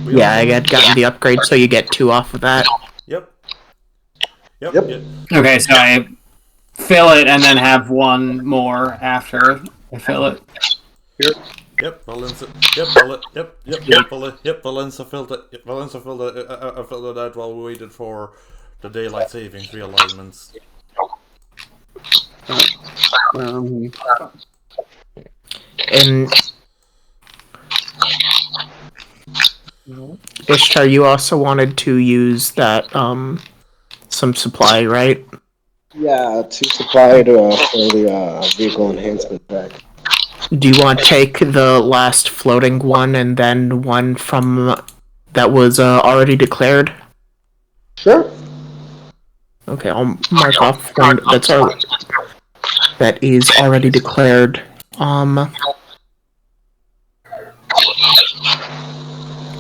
Yeah, I had gotten the upgrade, so you get 2 off of that. Yep. Okay, so I fill it and then have 1 more after I fill it. Yep, Valencia. Yep, Valencia filled it. Valencia filled it. I filled it out while we waited for the daylight savings realignments. And Ishtar, you also wanted to use that some supply, right? Yeah, 2 supply for the vehicle enhancement pack. Do you want to take the last floating one and then one from that was already declared? Sure. Okay, I'll mark off one that is already declared.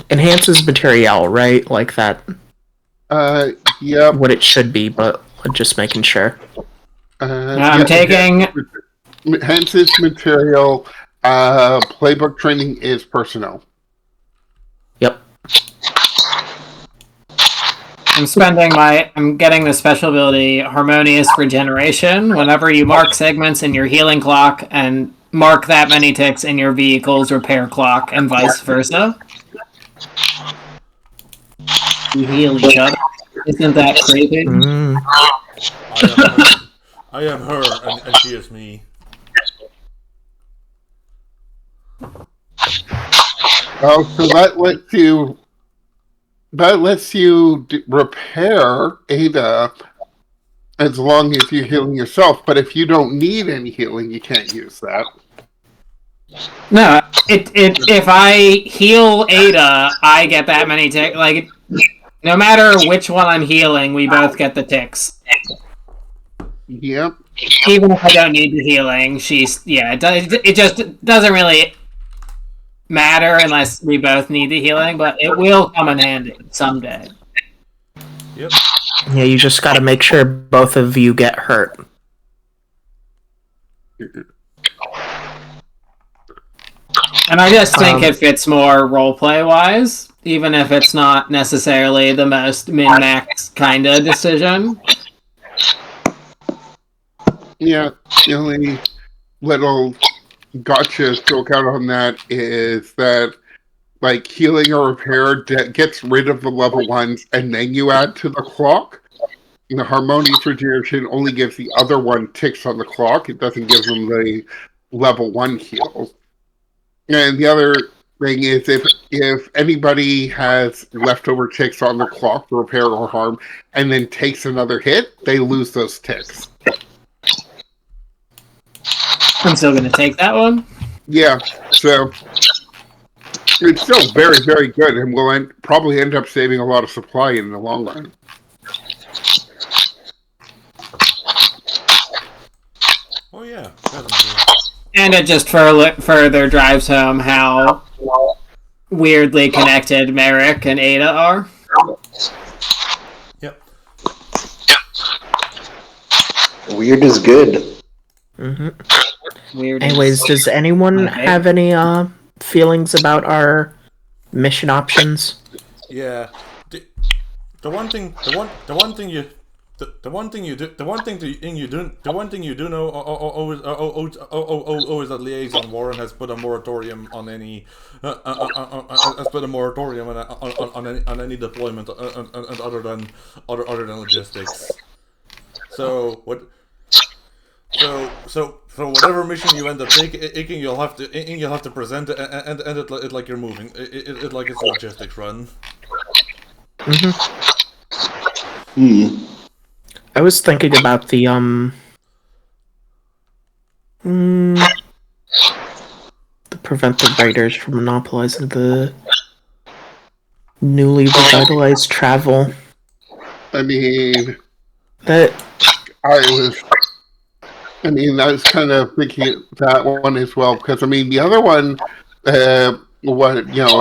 Enhances material, right? Like that. Yeah. What it should be, but just making sure. I'm taking... Enhances material. Playbook training is personnel. Yep. I'm getting the special ability Harmonious Regeneration. Whenever you mark segments in your healing clock and mark that many ticks in your vehicle's repair clock and vice versa. You heal each other. Isn't that crazy? I am her, and she is me. Oh, so that lets you repair Ada as long as you're healing yourself. But if you don't need any healing, you can't use that. No, if I heal Ada, I get that many ticks. Like, no matter which one I'm healing, we both get the ticks. Yep. Even if I don't need the healing, it just doesn't really matter unless we both need the healing, but it will come in handy someday. Yep. Yeah, you just gotta make sure both of you get hurt. And I just think it fits more roleplay wise, even if it's not necessarily the most min-max kind of decision. Yeah, the only little gotcha stroke out on that is that, like, healing or repair gets rid of the level 1s, and then you add to the clock. And the harmonious regeneration only gives the other one ticks on the clock. It doesn't give them the level 1 heals. And the other thing is, if anybody has leftover ticks on the clock for repair or harm, and then takes another hit, they lose those ticks. I'm still going to take that one. Yeah, so it's still very, very good, and will probably end up saving a lot of supply in the long run. Oh yeah, definitely. And it just further drives home how weirdly connected Merrick and Ada are. Yep. Weird is good. Mm-hmm. Anyways, does anyone have any feelings about our mission options? Yeah. The one thing you do know always that Liaison Warren has put a moratorium on any on any deployment other than logistics. So whatever mission you end up taking, you'll have to present it and it like you're moving. It like it's a logistics run. I was thinking about the prevent the raiders from monopolizing the newly revitalized travel. I mean, I was kind of thinking that one as well, because I mean the other one, a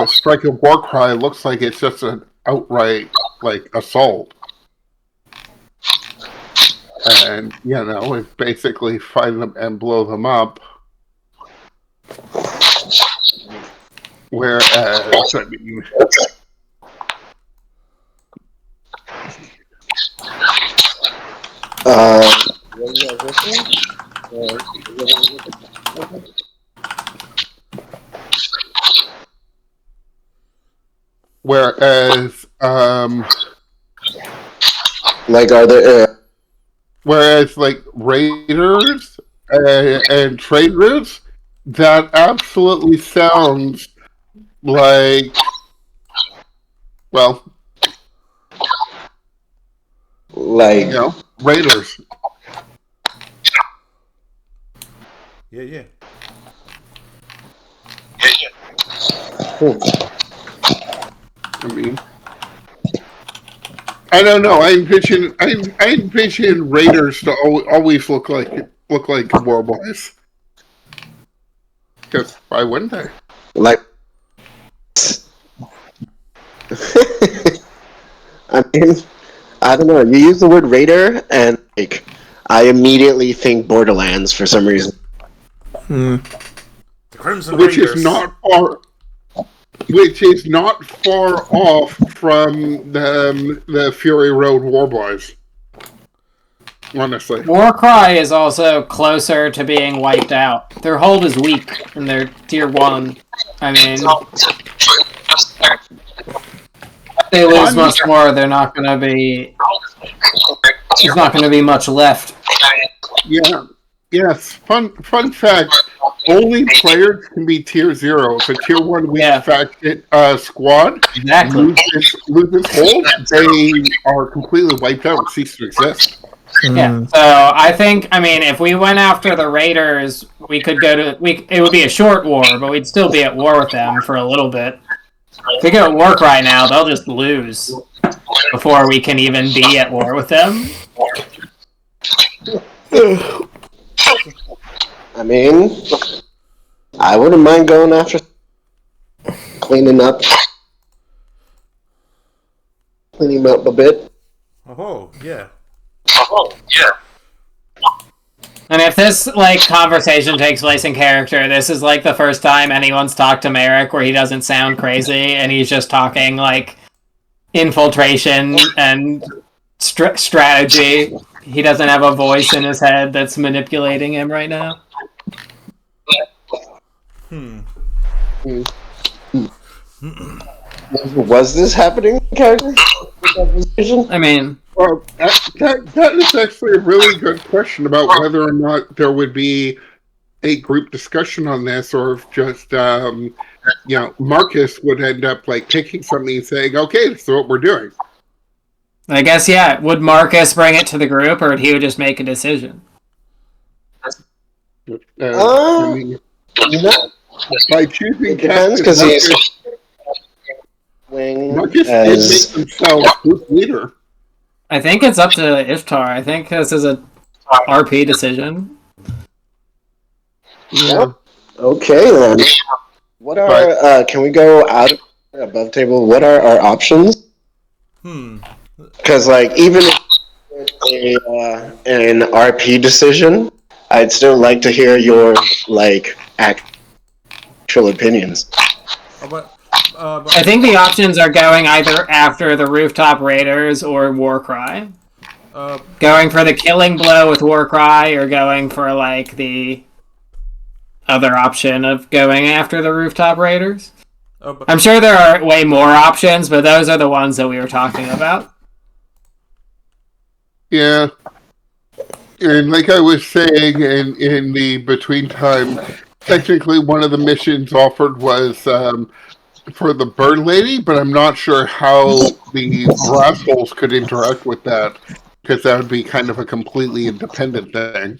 strike of war cry looks like it's just an outright assault, and it's basically find them and blow them up. Whereas What is that, Whereas, like, are there? whereas like raiders and trade routes, that absolutely sounds like, well, Like, raiders. Yeah. I mean, I don't know. I envision raiders to always look like war boys. Because why wouldn't they? like, I mean, I don't know. You use the word raider, and like, I immediately think Borderlands for some reason. Hmm. The Crimson Which Raiders. is not far off from the Fury Road war boys. Honestly. Warcry is also closer to being wiped out. Their hold is weak, and they're tier 1. I mean, they lose much more. They're not going to be. There's not going to be much left. Yeah. Yes. Fun fact. Only players can be tier 0. If a tier 1 weak faction squad Exactly. loses hold, they are completely wiped out and cease to exist. Yeah. So I think, I mean, if we went after the Raiders, we could go to. It would be a short war, but we'd still be at war with them for a little bit. If we go to war right now, they'll just lose before we can even be at war with them. I mean, I wouldn't mind going after cleaning up a bit. Oh, yeah. And if this conversation takes place in character, this is the first time anyone's talked to Merrick where he doesn't sound crazy and he's just talking infiltration and strategy. He doesn't have a voice in his head that's manipulating him right now. Was this happening in character? I mean, well, that is actually a really good question about whether or not there would be a group discussion on this, or if just Marcus would end up picking something and saying, "Okay, this is what we're doing." I guess Would Marcus bring it to the group, or would he just make a decision? I mean, by choosing depends because he's Marcus did make himself group leader. I think it's up to Iftar. I think this is a RP decision. Yeah. Okay then. What are can we go out above table? What are our options? Because even if an RP decision, I'd still like to hear your actual opinions. I think the options are going either after the Rooftop Raiders or Warcry. Going for the killing blow with Warcry, or going for the other option of going after the Rooftop Raiders. I'm sure there are way more options, but those are the ones that we were talking about. Yeah. And like I was saying in the between time, technically one of the missions offered was for the Bird Lady, but I'm not sure how the Rascals could interact with that, because that would be kind of a completely independent thing.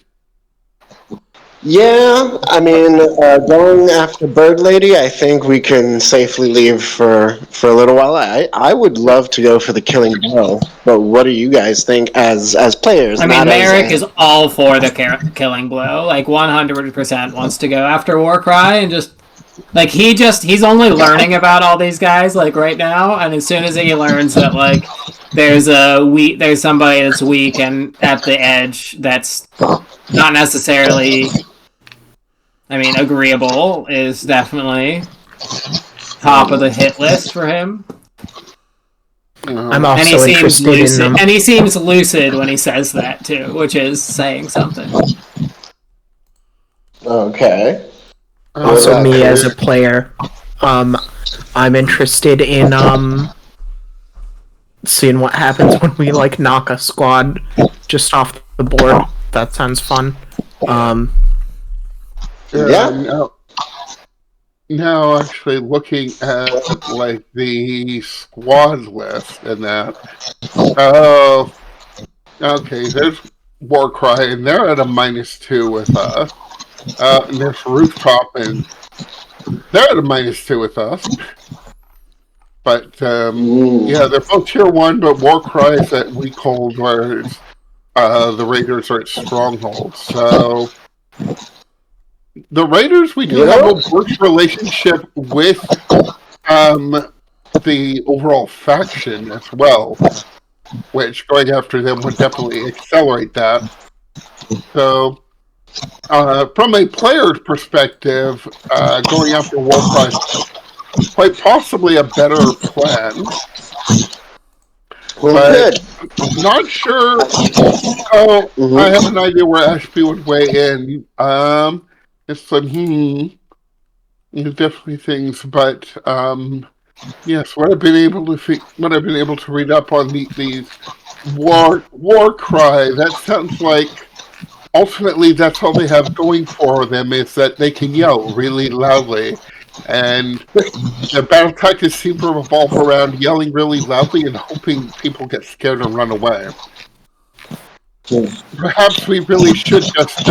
Yeah, I mean, going after Bird Lady, I think we can safely leave for a little while. I would love to go for the killing blow, but what do you guys think as players? I mean, Merrick is all for the killing blow. 100% wants to go after Warcry and just he's only learning about all these guys right now, and as soon as he learns that there's somebody that's weak and at the edge that's not necessarily, agreeable, is definitely top of the hit list for him. I'm And he also seems interested lucid. in And he seems lucid when he says that too, which is saying something. Okay. also What me about as a Chris? player. I'm interested in seeing what happens when we like knock a squad just off the board. That sounds fun. Um, Yeah. Now, actually looking at like the squad list and that. Oh, okay. There's Warcry, and they're at a -2 with us. And there's Rooftop, and they're at a -2 with us. But yeah, they're both tier 1, but Warcry is at Weakhold, whereas the Raiders are at Stronghold. So the Raiders, we do You have know? a worse relationship with the overall faction as well, which going after them would definitely accelerate that. So, from a player's perspective, going after Warcry is quite possibly a better plan, Well, but good. not sure. Oh, I have an idea where Ashby would weigh in. It's like, definitely things, but yes, what I've been able to read up on these war cry. That sounds like ultimately that's all they have going for them is that they can yell really loudly, and their battle tactics seem to revolve around yelling really loudly and hoping people get scared and run away. Perhaps we really should just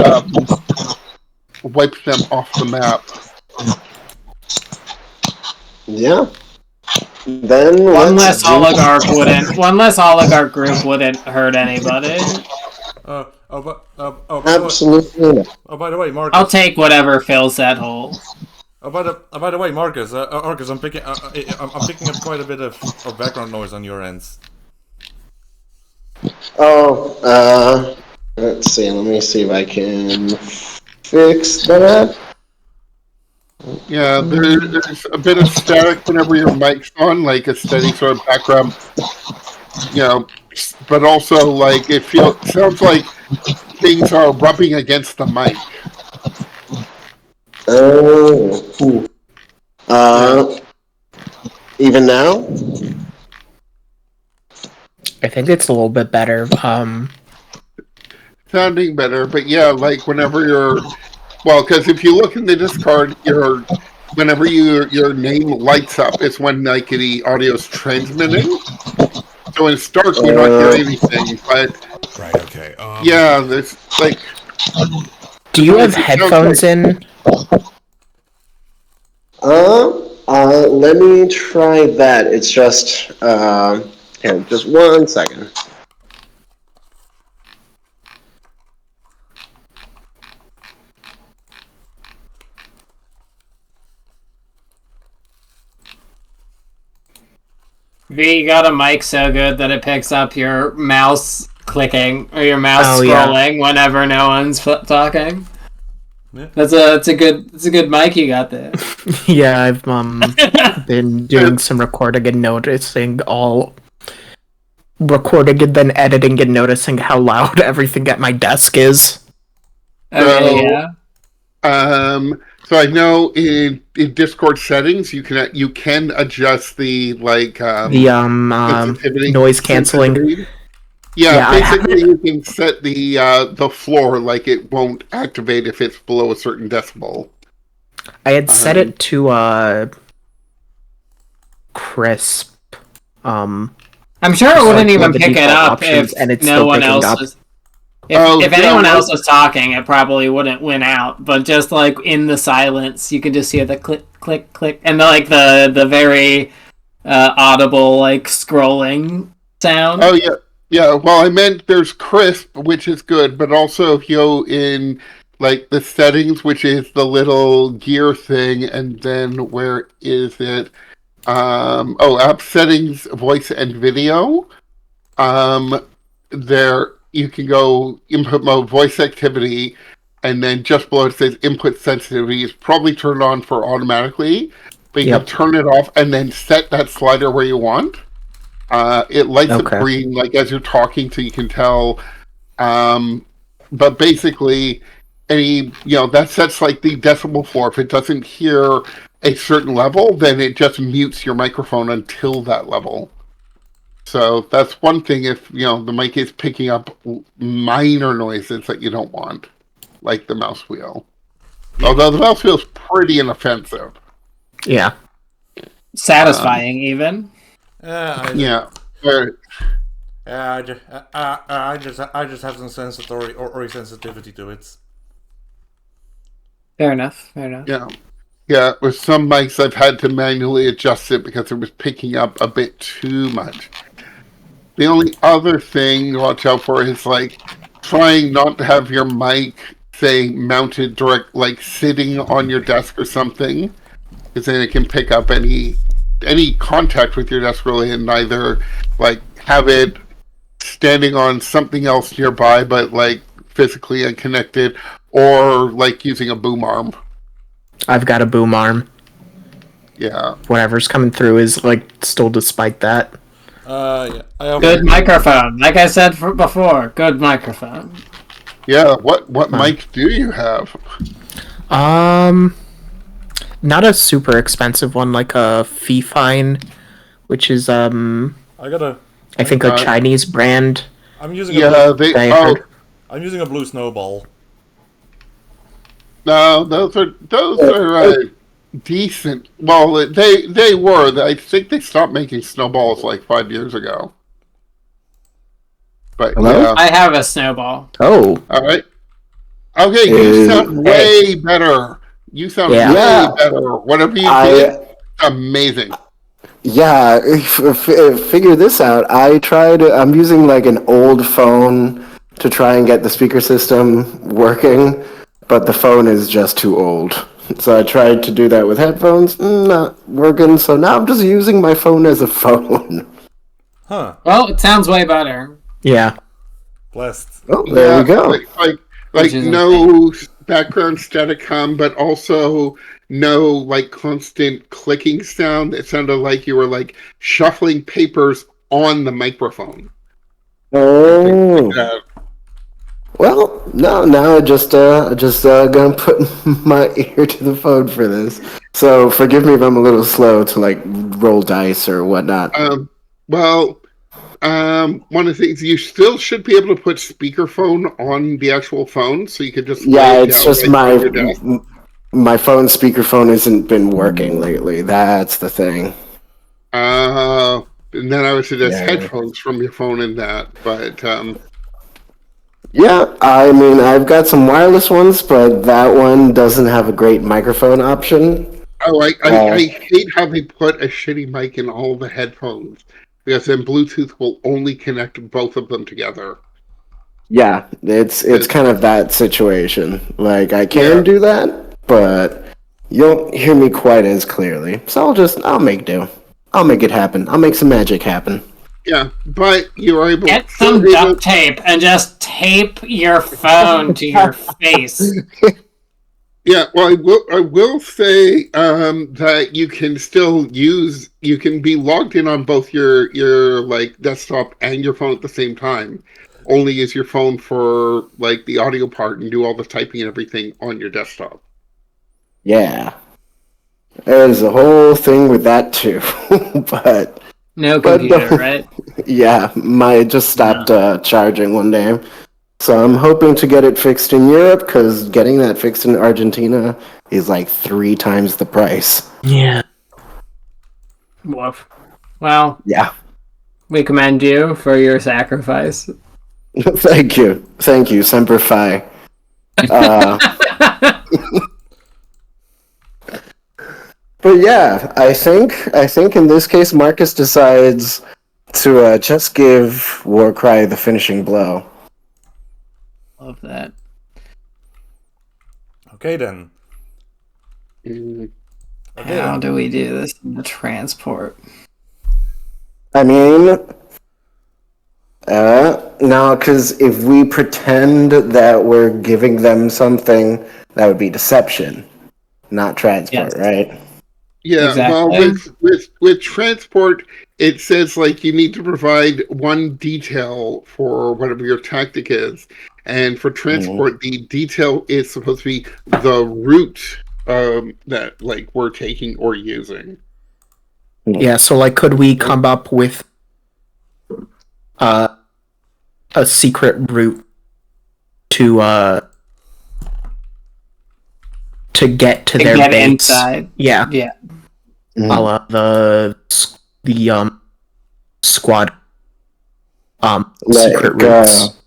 wipe them off the map. Yeah. Then One let's less oligarch group wouldn't hurt anybody. Absolutely. By the way, Marcus. I'll take whatever fills that hole. By the way, Marcus. Marcus, I'm picking up quite a bit of background noise on your ends. Oh, let's see. Let me see if I can fix that. Yeah, there's a bit of static whenever your mic's on, like a steady sort of background, but also like sounds like things are rubbing against the mic. Oh. Even now? I think it's a little bit better. Sounding better, but yeah, like whenever because if you look in the Discord, whenever your name lights up, it's when like the audio's transmitting. So in Stark, we don't hear anything, but right, okay. Yeah, there's like. Do you have headphones in? Let me try that. It's just here, just 1 second. V, you got a mic so good that it picks up your mouse clicking or your mouse scrolling whenever no one's talking. Yeah. It's a good mic you got there. Yeah, I've been doing some recording and noticing all recording and then editing and noticing how loud everything at my desk is. Okay, yeah. So I know in Discord settings you can adjust the noise canceling. Yeah, basically you can set the floor like it won't activate if it's below a certain decibel. I had set it to crisp. I'm sure it wouldn't even pick it up if no one else was. If anyone else was talking, it probably wouldn't win out. But just like in the silence, you could just hear the click, click, click, and the very audible like scrolling sound. Oh yeah, yeah. Well, I meant there's crisp, which is good, but also if you go in like the settings, which is the little gear thing, and then where is it? App settings, voice and video. There you can go input mode, voice activity, and then just below it says input sensitivity is probably turned on for automatically, but you can turn it off and then set that slider where you want. It lights up Okay. green, like as you're talking, so you can tell. But basically, that sets like the decibel floor. If it doesn't hear a certain level, then it just mutes your microphone until that level. So that's one thing. If the mic is picking up minor noises that you don't want, like the mouse wheel. Although the mouse wheel is pretty inoffensive. Yeah. Satisfying, even. Yeah. I just have some sensory or sensitivity to it. Fair enough. Yeah. With some mics, I've had to manually adjust it because it was picking up a bit too much. The only other thing to watch out for is like trying not to have your mic, say, mounted direct, like sitting on your desk or something, because then it can pick up any contact with your desk really, and either like have it standing on something else nearby, but like physically unconnected, or like using a boom arm. I've got a boom arm. Yeah. Whatever's coming through is like still despite that. Yeah. Good microphone. Like I said before, good microphone. Yeah. What mic do you have? Not a super expensive one, like a Fifine, which is I think a Chinese brand. I'm using I'm using a blue snowball. No, those are decent. Well, they were. I think they stopped making snowballs like 5 years ago. But Hello? yeah. I have a snowball. Oh. All right. Okay, you sound way better. You sound way better. Whatever you did, amazing. Yeah, figure this out. I'm using like an old phone to try and get the speaker system working, but the phone is just too old. So I tried to do that with headphones, not working, so now I'm just using my phone as a phone. Huh. Well, it sounds way better. Yeah. Blessed. Oh, there we go. Like no background static hum, but also no like constant clicking sound. It sounded like you were like shuffling papers on the microphone. Oh. Well, no, now I just gonna put my ear to the phone for this. So forgive me if I'm a little slow to like roll dice or whatnot. One of the things, you still should be able to put speakerphone on the actual phone, so you could just it's just my phone speakerphone hasn't been working lately. That's the thing. And then I would suggest headphones from your phone in that, but yeah, I mean I've got some wireless ones, but that one doesn't have a great microphone option. Oh, I hate how they put a shitty mic in all the headphones. Because then Bluetooth will only connect both of them together. Yeah, it's kind of that situation. Like I can do that, but you don't hear me quite as clearly. So I'll make do. I'll make it happen. I'll make some magic happen. Yeah, but you're able get some duct tape and just tape your phone to your face. Yeah, well, I will say that you can still you can be logged in on both your like desktop and your phone at the same time. Only use your phone for like the audio part and do all the typing and everything on your desktop. Yeah, there's a whole thing with that too, but no computer, right? Yeah, mine just stopped charging one day. So I'm hoping to get it fixed in Europe, because getting that fixed in Argentina is like 3 times the price. Yeah. Woof. Well, yeah. We commend you for your sacrifice. Thank you, Semper Fi. But yeah, I think in this case Marcus decides to just give Warcry the finishing blow. Love that. Okay then. How do we do this in the transport? I mean, no, because if we pretend that we're giving them something, that would be deception, not transport, right? Yeah, exactly. well, with transport, it says like you need to provide one detail for whatever your tactic is, and for transport, the detail is supposed to be the route that like we're taking or using. Yeah, so like, could we come up with a secret route to get to their base? Inside. Yeah. Yeah. The squad secret Like, routes.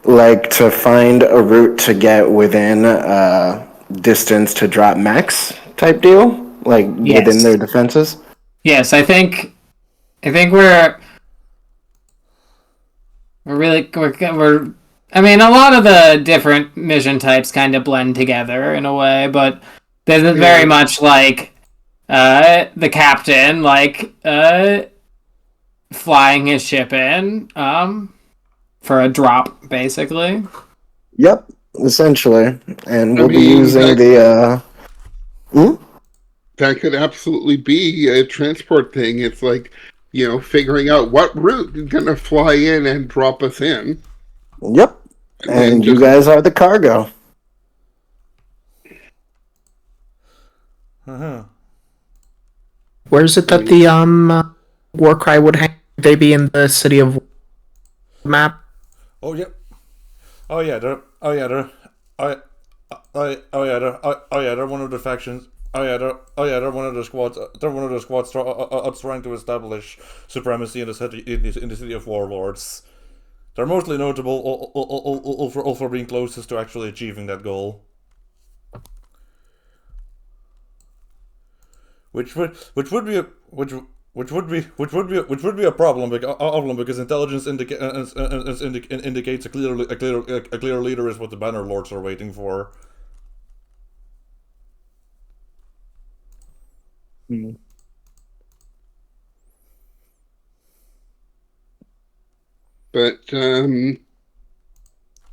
like to find a route to get within distance to drop mechs type deal, like within their defenses. Yes, I think we're I mean, a lot of the different mission types kind of blend together in a way, but there's very much like the captain like flying his ship in for a drop, basically. Yep, essentially, and we'll be using the. That could absolutely be a transport thing. It's like, figuring out what route is going to fly in and drop us in. Yep, and you guys are the cargo. Where is it that the Warcry would hang? They be in the city of map? Oh yeah. They're one of the factions. They're one of the squads. They're one of the squads trying to establish supremacy in the city of warlords. They're mostly notable all for being closest to actually achieving that goal. Which would be a problem because intelligence indicates a clear leader is what the Banner Lords are waiting for. But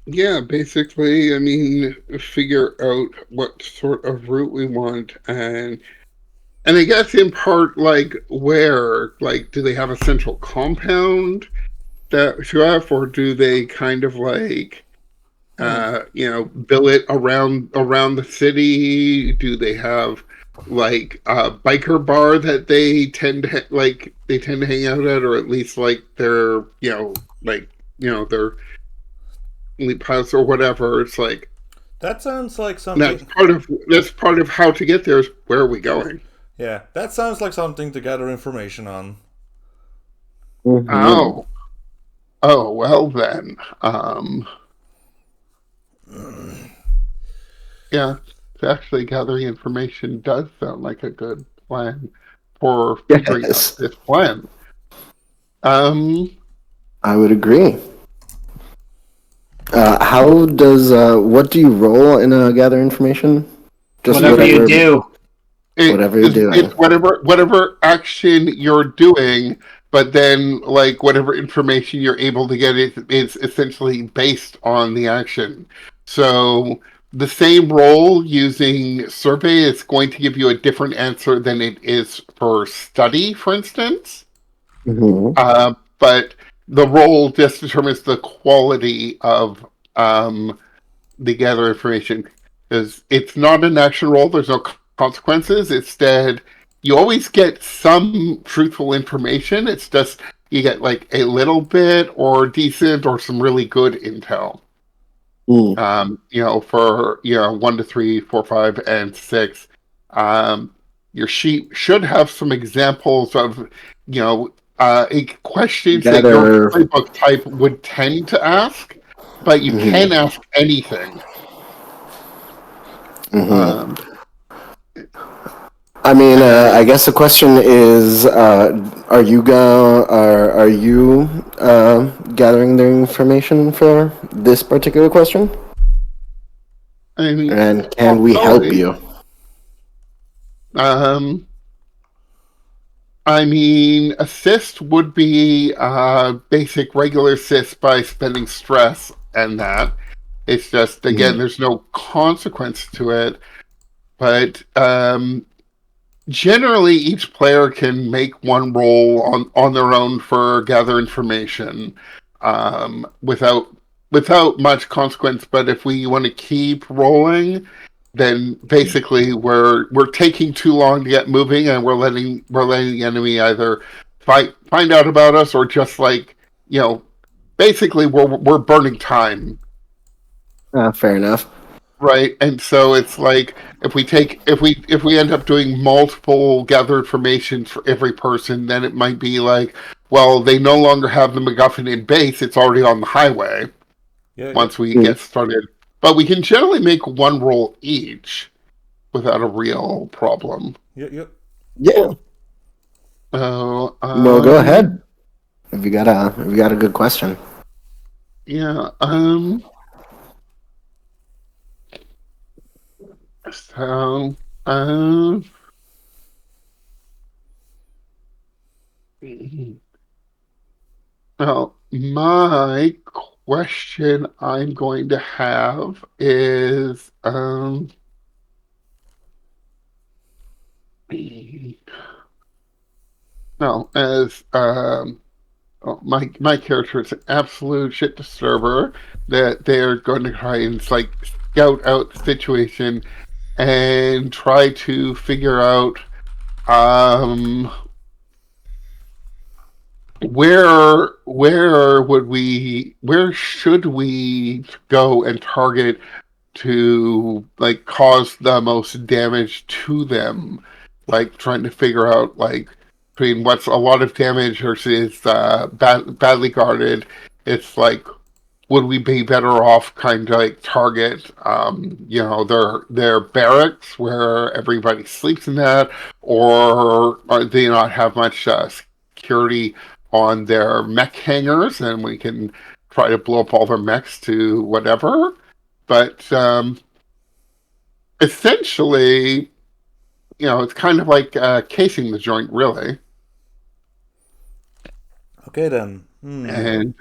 yeah, basically, I mean, figure out what sort of route we want, and I guess in part, like, where, like, do they have a central compound that show up, or do they kind of like, bill it around the city? Do they have like a biker bar that they tend to hang out at, or at least like their their elite pilots or whatever? It's like that sounds like something. That's part of how to get there. Is where are we going? Yeah, that sounds like something to gather information on. Oh, well then. Yeah, actually gathering information does sound like a good plan for figuring out this plan. I would agree. How does what do you roll in a gather information? Just whatever you do. Whatever you're doing. It's whatever action you're doing, but then like whatever information you're able to get is essentially based on the action. So the same roll using survey is going to give you a different answer than it is for study, for instance. But the roll just determines the quality of the gather information, because it's not an action roll. There's no consequences. Instead, you always get some truthful information. It's just you get like a little bit or decent or some really good intel. For 1 to 3, 4, 5, and 6. Your sheet should have some examples of questions that your playbook type would tend to ask, but you can ask anything. I mean, I guess the question is, are you gathering the information for this particular question? I mean, and can we help you? I mean, assist would be basic regular assist by spending stress and that. It's just, again, there's no consequence to it. But generally each player can make one roll on their own for gather information, without much consequence. But if we want to keep rolling, then basically we're taking too long to get moving, and we're letting the enemy either find out about us, or just like, basically we're burning time. Fair enough. Right, and so it's like if we end up doing multiple gather information for every person, then it might be like, well, they no longer have the MacGuffin in base; it's already on the highway. Once we get started, but we can generally make one roll each without a real problem. Yeah. Well, go ahead. If you got a good question. Yeah. So. Well, my question I'm going to have is no, as my character is an absolute shit disturber, that they're going to try and like scout out the situation and try to figure out where should we go and target to like cause the most damage to them, like trying to figure out like between what's a lot of damage versus badly guarded. It's like, would we be better off kind of like target their barracks where everybody sleeps in that, or they not have much security on their mech hangars, and we can try to blow up all their mechs to whatever. But essentially, it's kind of like casing the joint, really. Okay, then. And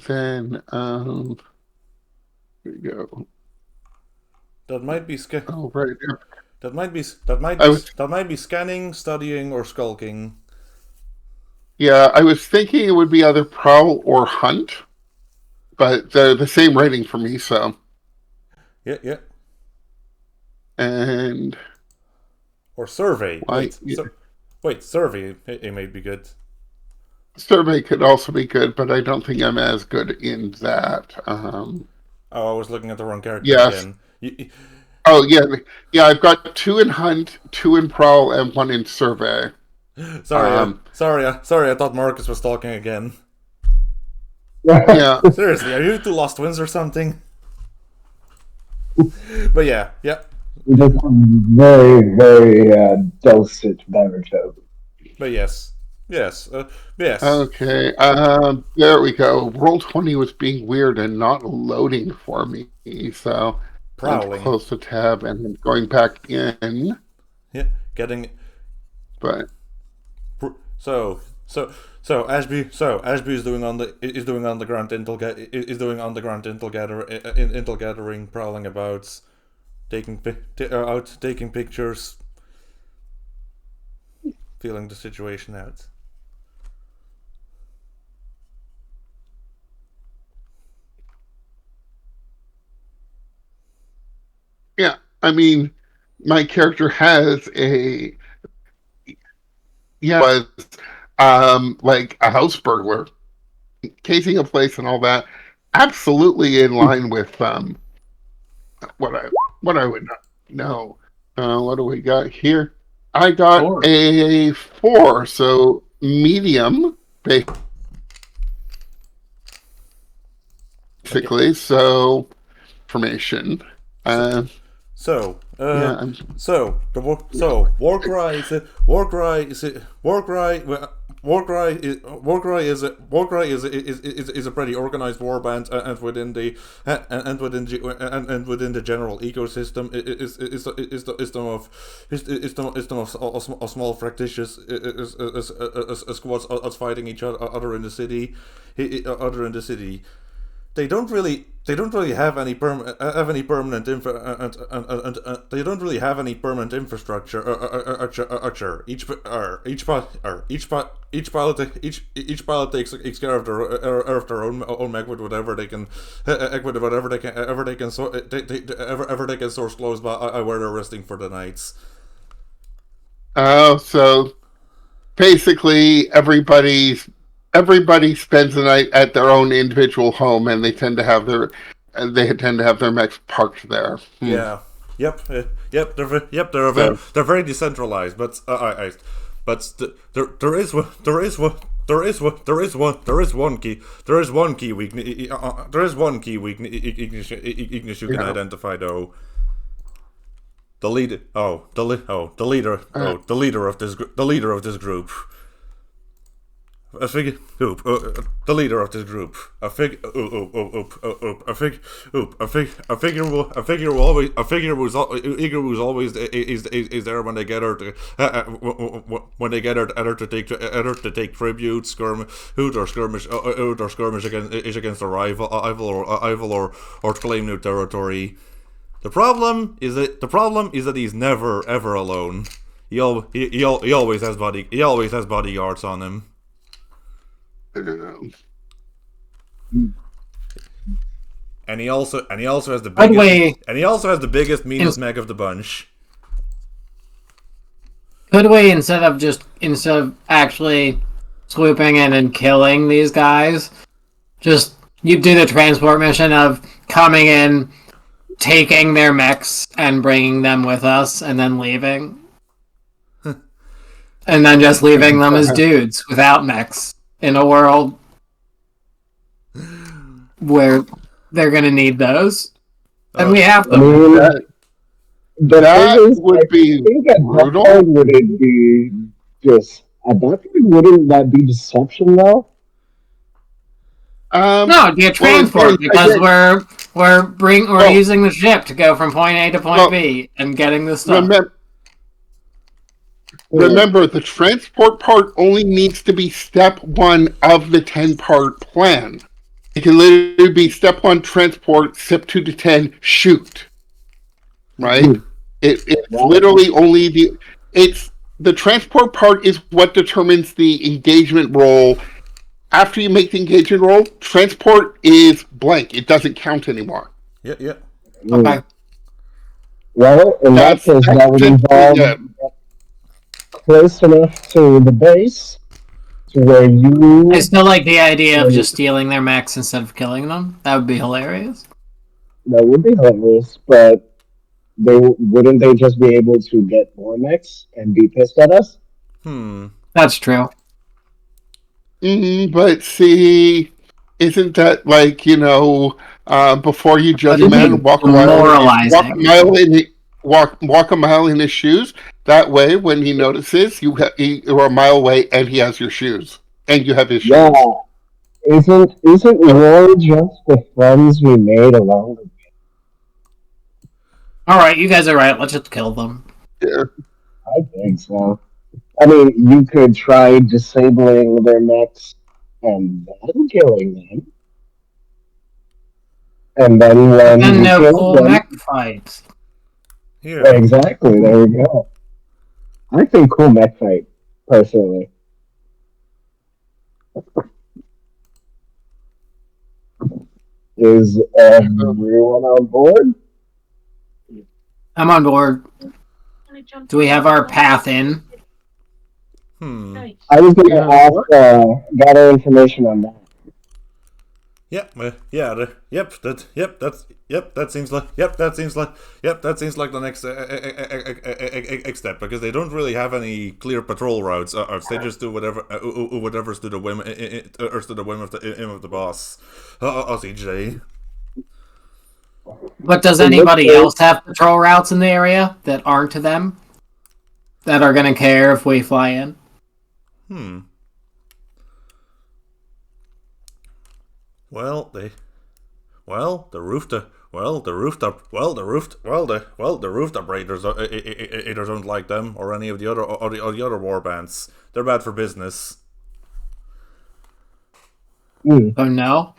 then here we go. That might be Oh, right. That might be scanning, studying, or skulking. Yeah, I was thinking it would be either prowl or hunt, but they're the same rating for me, so. Yeah. And. Or survey. Wait, survey. It may be good. Survey could also be good, but I don't think I'm as good in that. I was looking at the wrong character again. Oh, yeah. I've got 2 in hunt, 2 in prowl, and 1 in survey. Sorry. I thought Marcus was talking again. Yeah. Seriously, are you 2 lost twins or something? But yeah. Just very, very dulcet baritone. But yes. Okay. There we go. Roll20 was being weird and not loading for me, so prowling. Close the tab and then going back in. Yeah, getting. But Ashby is doing underground intel gathering, prowling about, taking pictures, feeling the situation out. Yeah, I mean, my character has was like a house burglar, casing a place and all that. Absolutely in line with what I would know. What do we got here? I got 4. A 4, so medium, basically. Okay. So information. Warcry is a pretty organized warband, and within the general ecosystem is of small fractious squads fighting each other in the city. they don't really have any permanent infrastructure. Each pilot takes care of their own mech with whatever they can source close by where they're resting for the nights. Oh, so basically everybody spends the night at their own individual home, and they tend to have their mechs parked there. Yeah. Yep. They're very decentralized, but there is one key weakness you can identify though. The leader of this group. The leader of this group. A figure who's always is there when they get her to take tribute, skirmish against a rival or to claim new territory. The problem is that he's never ever alone. He always has bodyguards on him. I don't know. And he also has the biggest meanest mech of the bunch. Could we instead of actually swooping in and killing these guys, just you do the transport mission of coming in, taking their mechs and bringing them with us, and then leaving, and then just leaving them as dudes without mechs in a world where they're gonna need those, and we have them. That would be brutal. Would it be just at that point? Wouldn't that be deception though? No, it'd be a transport because we're using the ship to go from point A to point B and getting the stuff. Remember, the transport part only needs to be step 1 of the 10-part plan. It can literally be step 1 transport, step 2 to 10 shoot. Right? Mm-hmm. It's literally only the transport part is what determines the engagement roll. After you make the engagement roll, transport is blank. It doesn't count anymore. Yeah. Okay. Well, in that case, that would involve close enough to the base to where you... I still like the idea of just stealing their mechs instead of killing them. That would be hilarious. That would be hilarious, but wouldn't they just be able to get more mechs and be pissed at us? That's true. But see, isn't that like, before you judge a man, walk a mile in his shoes? That way, when he notices, you are a mile away and he has your shoes. And you have his shoes. Yeah. Isn't war just the friends we made along the way? Alright, you guys are right. Let's just kill them. Yeah. I think so. I mean, you could try disabling their mechs and then killing them. And then when and you no kill cool them... mech fights. Yeah. Exactly, there we go. I think cool mech fight, personally. Is everyone on board? I'm on board. Do we have our path in? I was going to ask, gather information on that. That seems like the next step, because they don't really have any clear patrol routes. They just do whatever's to the whim of the boss. CJ. But does anybody else have patrol routes in the area that aren't to them? That are gonna care if we fly in? The rooftop raiders either don't like them or any of the other warbands. They're bad for business. Oh no.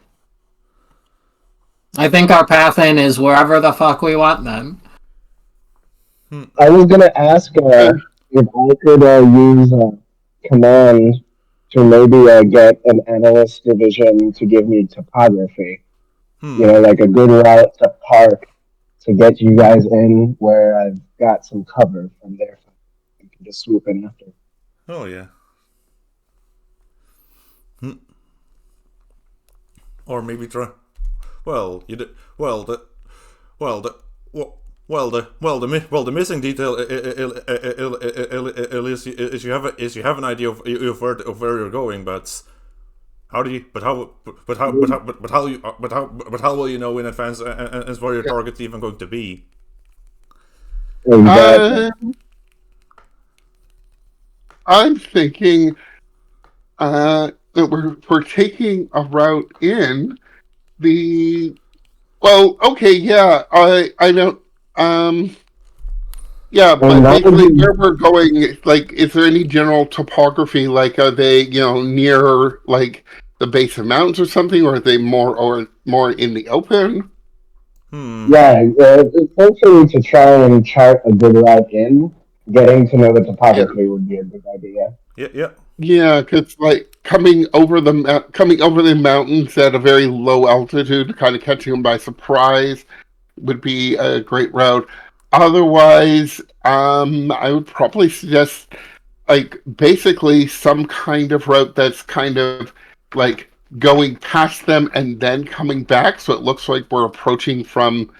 I think our path in is wherever the fuck we want then. I was gonna ask if I could use command to maybe get an analyst division to give me topography. You know, like a good route to park to get you guys in where I've got some cover from there. You can just swoop in after. Oh yeah. Or maybe try. Well, you did. Well, the the missing detail is you have an idea of where you're going, but how do you? But how? But how? But how will you know in advance as where your target's even going to be? Exactly. I'm thinking that we're taking a route in the. Well, okay, yeah, I don't. Yeah, but basically where we're going, like, is there any general topography? Like, are they, near like the base of mountains or something, or are they more in the open? Yeah, essentially to try and chart a good route in, getting to know the topography would be a good idea. Yeah. Yeah, because like coming over the mountains at a very low altitude, kind of catching them by surprise, would be a great route. Otherwise, I would probably suggest like basically some kind of route that's kind of like going past them and then coming back, so it looks like we're approaching from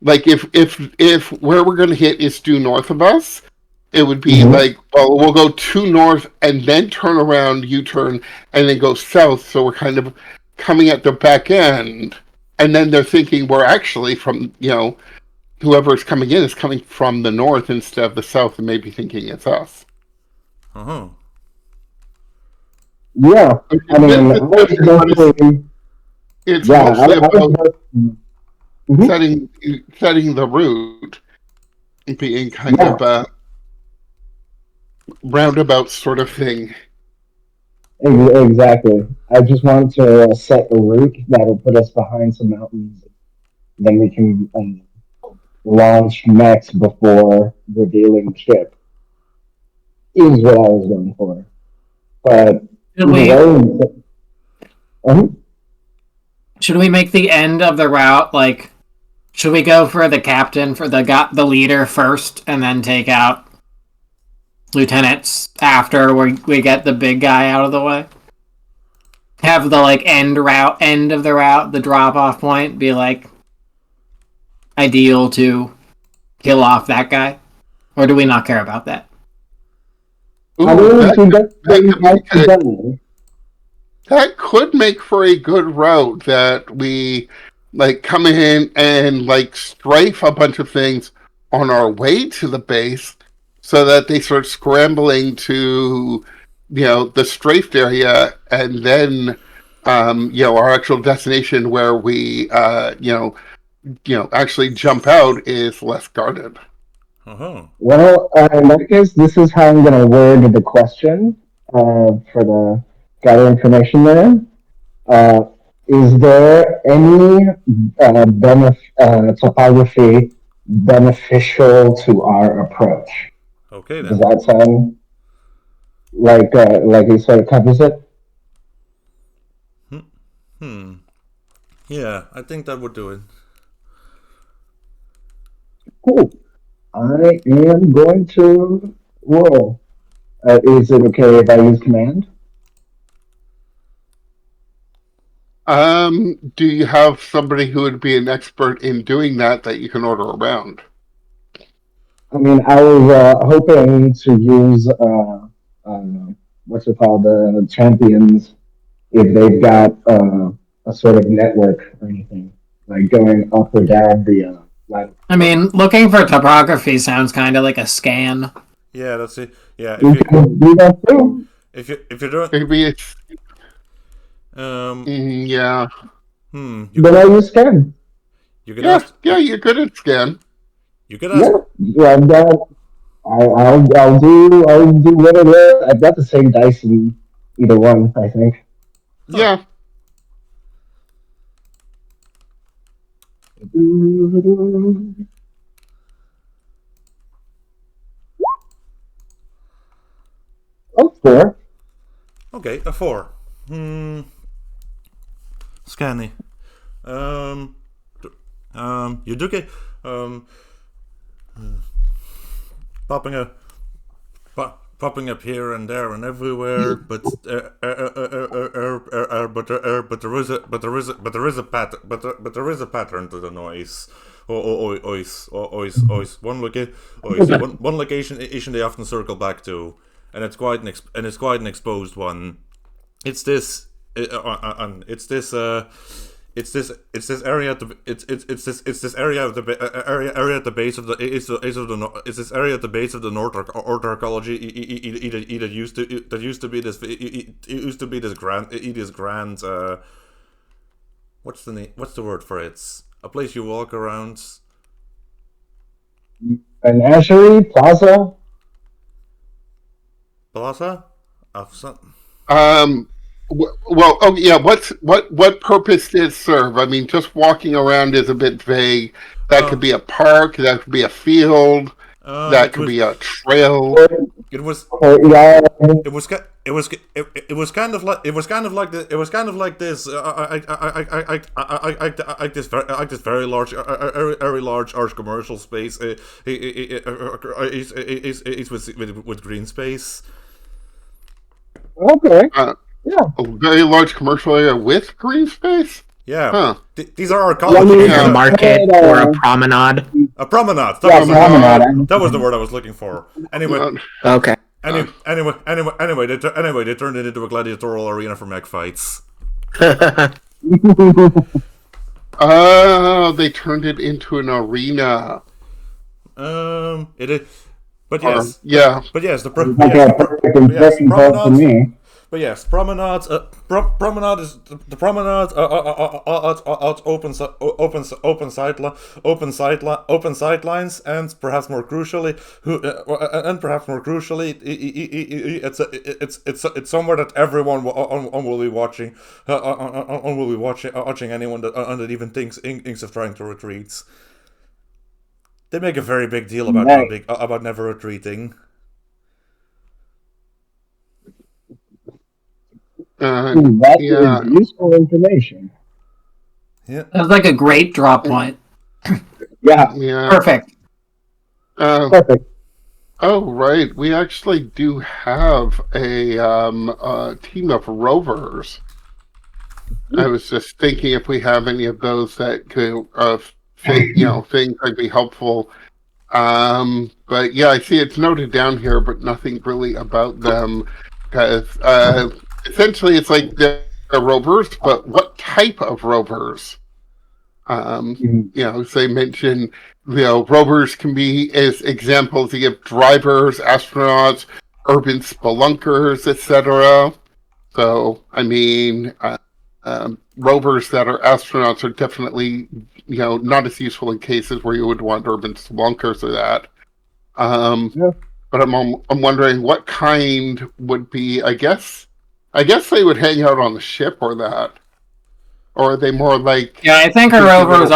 like if where we're going to hit is due north of us, it would be like, well, we'll go to north and then turn around, U-turn, and then go south. So we're kind of coming at the back end, and then they're thinking we're actually from whoever's coming in is coming from the north instead of the south, and maybe thinking it's us. Yeah, I mean, it's mostly about setting the route, being kind of a roundabout sort of thing. Exactly. I just want to set a route that'll put us behind some mountains. Then we can launch mechs before revealing ship. Is what I was going for. But should we make the end of the route like? Should we go for the captain, for the leader first, and then take out lieutenants after we get the big guy out of the way? Have the end of the route, the drop off point, be like ideal to kill off that guy, or do we not care about that? That could make for a good route that we come in and strafe a bunch of things on our way to the base so that they start scrambling to the strafed area, and then our actual destination where we actually jump out is less guarded. Well, in that case, this is how I'm going to word the question for the gather information there. Is there any topography beneficial to our approach? Okay, then. Does that sound like it sort of covers it? Yeah, I think that would do it. Cool. I am going to roll. Is it okay if I use command? Do you have somebody who would be an expert in doing that you can order around? I mean, I was hoping to use what's it called, the champions, if they've got a sort of network or anything, like going up or down the line. I mean, looking for topography sounds kind of like a scan. Yeah, that's it. Yeah, we can do that too. If you're doing maybe it's yeah. Then I use scan. You can ask. Yeah, you're good at scan. You can ask. Yeah, I'll do whatever. I've got the same dice in either one, I think. Yeah. Oh, 4. Okay, a 4. Scanny. You do get popping up here and there and everywhere, but there is a pattern to the noise. Always. One location they often circle back to, and it's quite an exposed one. It's this area at the base of the North archaeology. It used to be this grand. What's the word for it? A place you walk around. An ashery plaza. Plaza. Well, oh yeah. What purpose did it serve? I mean, just walking around is a bit vague. That could be a park. That could be a field. That could be a trail. It was kind of like this. This very large arch commercial space. It's with green space. Okay. Yeah. A very large commercial area with green space? Yeah. Huh. These are archaeology. A market or a promenade? A promenade. That was the word I was looking for. Anyway. Okay. Anyway, they turned it into a gladiatorial arena for mech fights. Oh, they turned it into an arena. It is. But yes. Yeah. But yes, the promenade. But yes, promenades. Promenade is the promenade. Open sightlines, and perhaps more crucially, it's somewhere that everyone will be watching. Watching anyone that even thinks of trying to retreat. They make a very big deal about never retreating. That is useful information. Yeah, that's like a great drop point. Yeah. Perfect. Perfect. Oh, right. We actually do have a team of rovers. I was just thinking if we have any of those that could, things could be helpful. But yeah, I see it's noted down here, but nothing really about them. Because essentially, it's like they're rovers, but what type of rovers? So they mention, rovers can be as examples. You give drivers, astronauts, urban spelunkers, etc. So, I mean, rovers that are astronauts are definitely, not as useful in cases where you would want urban spelunkers or that. But I'm wondering what kind would be. I guess they would hang out on the ship or that, or are they more like? Yeah, I think our rovers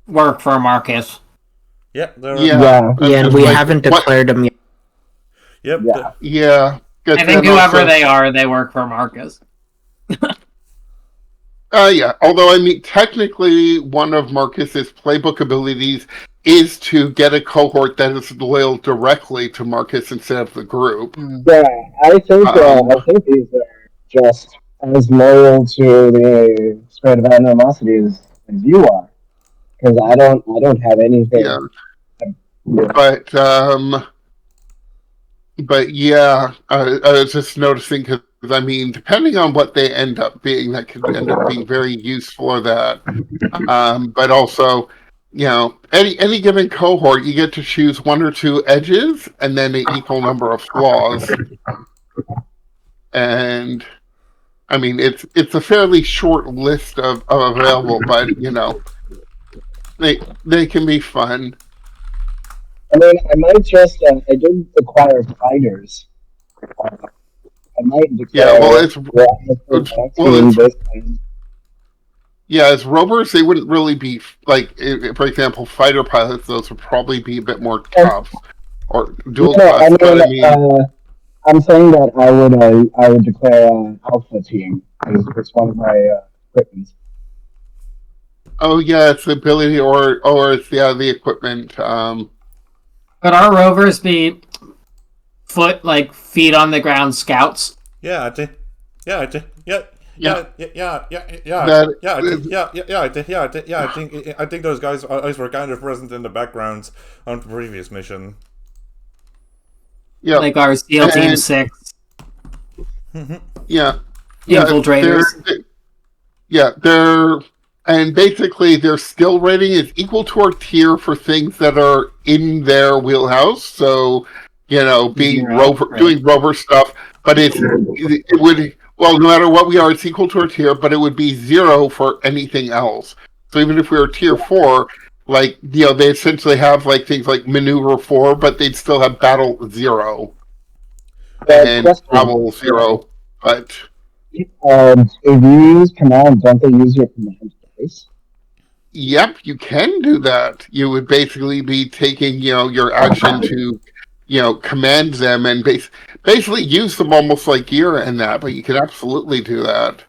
work for Marcus. Yeah, and we haven't declared them yet. Yep. Yeah. I think whoever they are, they work for Marcus. Yeah. Although, I mean, technically, one of Marcus's playbook abilities is to get a cohort that is loyal directly to Marcus instead of the group. Yeah, I think these are just as loyal to the Spirit of Animosity as you are, because I don't have anything. Yeah. But yeah, I was just noticing because, I mean, depending on what they end up being, that could end up being very useful or that. But also, any given cohort, you get to choose one or two edges and then an equal number of flaws. And I mean, it's a fairly short list of available, but they can be fun. I mean, I might just I did acquire fighters. I might declare. Yeah, well, it's Yeah, as rovers, they wouldn't really be like, for example, fighter pilots. Those would probably be a bit more tough or dual class. But I mean, I'm saying that I would declare Alpha Team as it's one of my equipment. oh yeah, it's the ability or it's the equipment. Could our rovers be feet on the ground scouts? Yeah, I think. Yeah, I think. Yeah. Yeah. I think those guys were kind of present in the background on the previous mission. Yeah, Like our SEAL Team 6. Yeah, Infiltrators. they're and basically their skill rating is equal to our tier for things that are in their wheelhouse. So, being doing rover stuff, but it would, well, no matter what we are, it's equal to our tier, but it would be 0 for anything else. So even if we were tier 4, they essentially have things like maneuver 4, but they'd still have battle 0 and travel 0. But if you use command, don't they use your command dice? yep, you can do that. You would basically be taking your action to command them and basically use them almost like gear and that. But you can absolutely do that.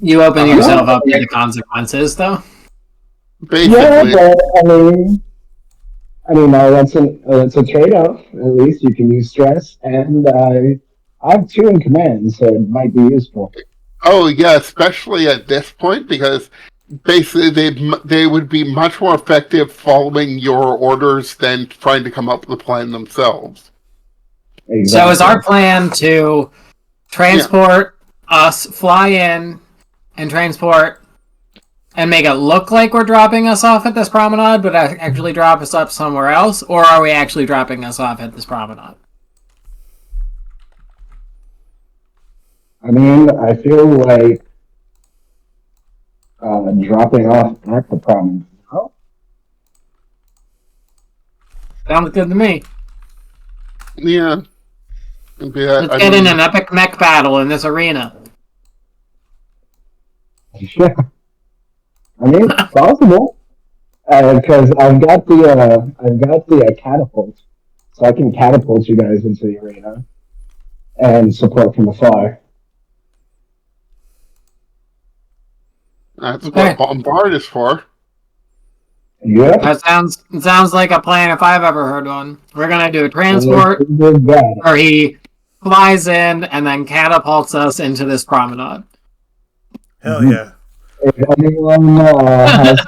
You open yourself up to the consequences, though. Basically, Yeah, but that's a trade-off. At least you can use stress, and I have 2 in command, so it might be useful. oh yeah, especially at this point because basically they would be much more effective following your orders than trying to come up with a plan themselves. Exactly. So is our plan to transport us, fly in, and transport, and make it look like we're dropping us off at this promenade, but actually drop us up somewhere else? Or are we actually dropping us off at this promenade? I mean, I feel like dropping off at the promenade. Oh, Sounds good to me. Yeah. Let's get in an epic mech battle in this arena. yeah. I mean, it's possible. Because I've got the catapult, so I can catapult you guys into the arena and support from afar. That's what Bombard is for. Yeah. That sounds like a plan if I've ever heard one. We're gonna do a transport where he flies in and then catapults us into this promenade. Hell yeah. If anyone has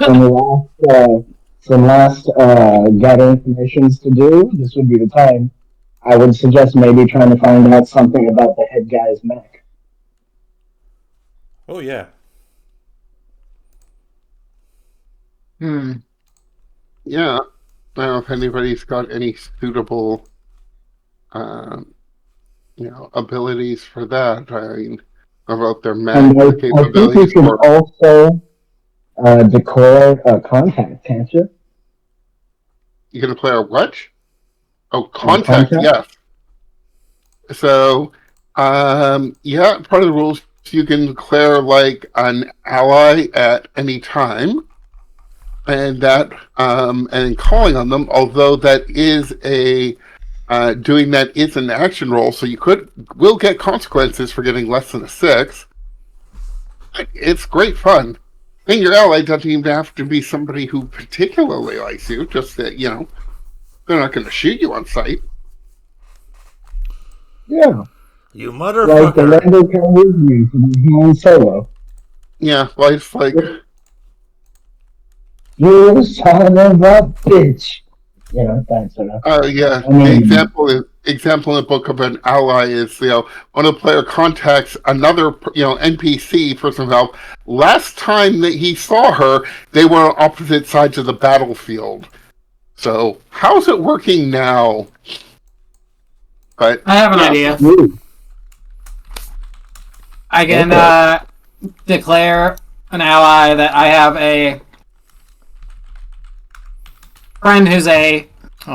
some last gathering informations to do, this would be the time. I would suggest maybe trying to find out something about the head guy's mech. Oh yeah. Yeah. I don't know if anybody's got any suitable, abilities for that. I mean, about their And I think you can also declare a contact, can't you? You can declare what? Oh, contact, yes. So, part of the rules, you can declare an ally at any time. And that, and calling on them, although that is doing that is an action roll, so you will get consequences for getting less than a 6. It's great fun. And your ally doesn't even have to be somebody who particularly likes you, just that, they're not going to shoot you on sight. Yeah. You motherfucker. Like the Lando Calrissian from Han Solo. Yeah, well, it's like... You son of a bitch. Thanks for that. Yeah. Example in the book of an ally is, when a player contacts another, NPC for some help. Last time that he saw her, they were on opposite sides of the battlefield. So, how's it working now? But I have an idea. I can declare an ally that I have a friend who's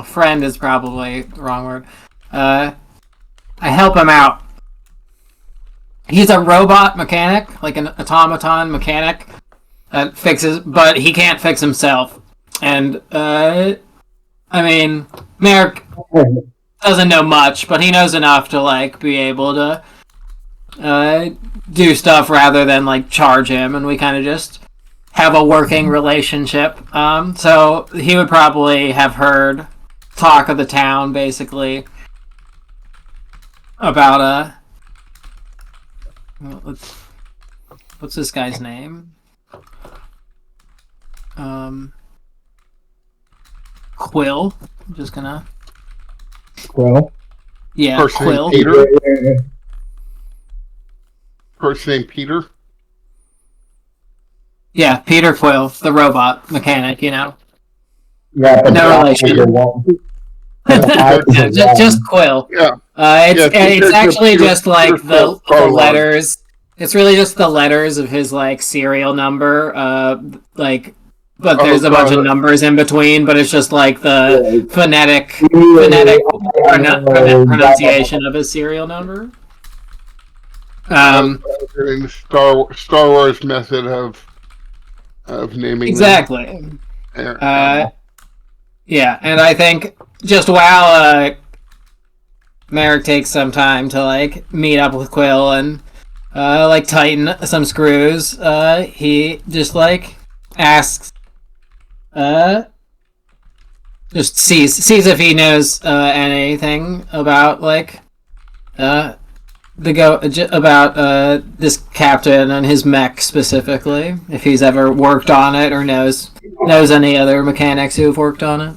friend is probably the wrong word. I help him out. He's a robot mechanic, like an automaton mechanic, fixes, but he can't fix himself. And I mean, Merrick doesn't know much, but he knows enough to like be able to do stuff rather than like charge him, and we kind of just have a working relationship. So he would probably have heard talk of the town, basically, about what's this guy's name? Quill. I'm just gonna. Quill? Yeah, Person Quill. named Peter? Yeah. Person named Peter? Yeah, Peter Quill, the robot mechanic, you know. Yeah, but No relation. Just Quill. Yeah. It's actually Peter, just like Peter the letters. It's really just the letters of his like serial number. But there's a bunch of numbers in between. But it's just like the phonetic pronunciation of his serial number. In Star Wars method of naming exactly. them. Yeah, and I think just while Merrick takes some time to like meet up with Quill and like tighten some screws, he just like asks, just sees if he knows anything about like about this captain and his mech specifically, if he's ever worked on it or knows any other mechanics who have worked on it.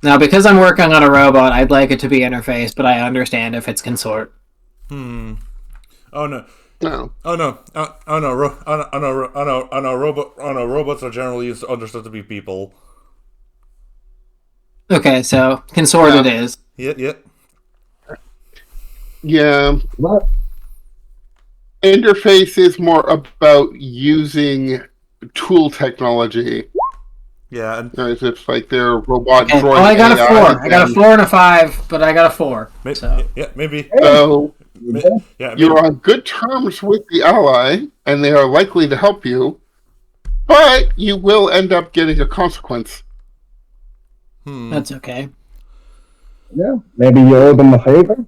Now, because I'm working on a robot, I'd like it to be interfaced, but I understand if it's consort. Oh no. No. Oh no. Oh no. Robots are generally understood to be people. Okay, so consort it is. Yeah. Yeah. What? Interface is more about using tool technology. Yeah, and it's like their robot Okay. droid. Well, I got a 4. AI I got a 4 and a 5, but I got a 4. So. yeah, maybe. So Yeah, you're on good terms with the ally, and they are likely to help you, but you will end up getting a consequence. That's okay. Yeah, maybe you owe them a favor.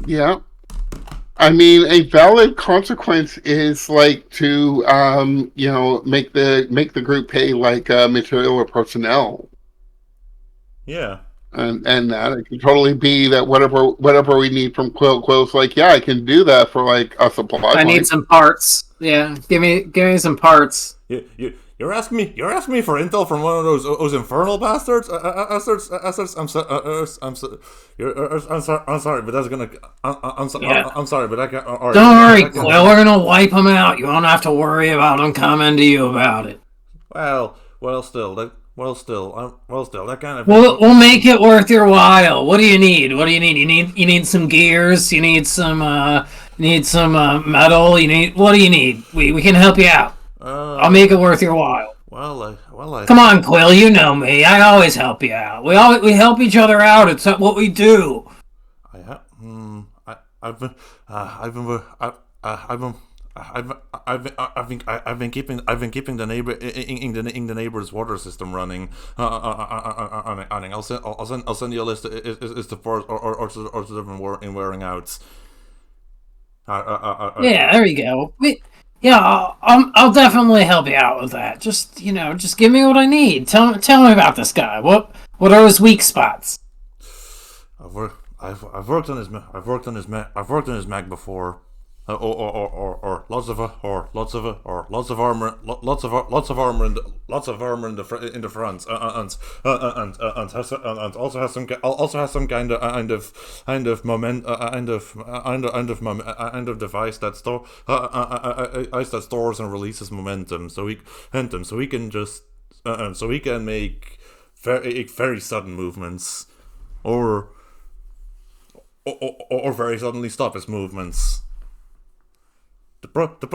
Yeah. I mean, a valid consequence is like to, make the group pay like material or personnel, Yeah. and that it can totally be that whatever we need from Quill's like, yeah, I can do that for like a supply. I need some parts. Yeah, give me some parts. You're asking me for intel from one of those infernal bastards? I'm sorry, but that's gonna. I'm sorry, but I can't. Right, don't worry, Quill. We're gonna wipe them out. You won't have to worry about them coming to you about it. Well, still, that kind of. We'll make it worth your while. What do you need? You need some gears. You need some metal. What do you need? We can help you out. I'll make it worth your while. Well, come on, Quill. You know me. I always help you out. We help each other out. It's what we do. I've been keeping the neighbor's water system running. I'll send you a list. Is the first or in wearing out. Yeah, there you go. Yeah, I'll definitely help you out with that. Just give me what I need. Tell me about this guy. What are his weak spots? I've worked on his mag before. Lots of armor in the front, and also has some kind of device that stores and releases momentum, so we can make very sudden movements, or very suddenly stop his movements. But the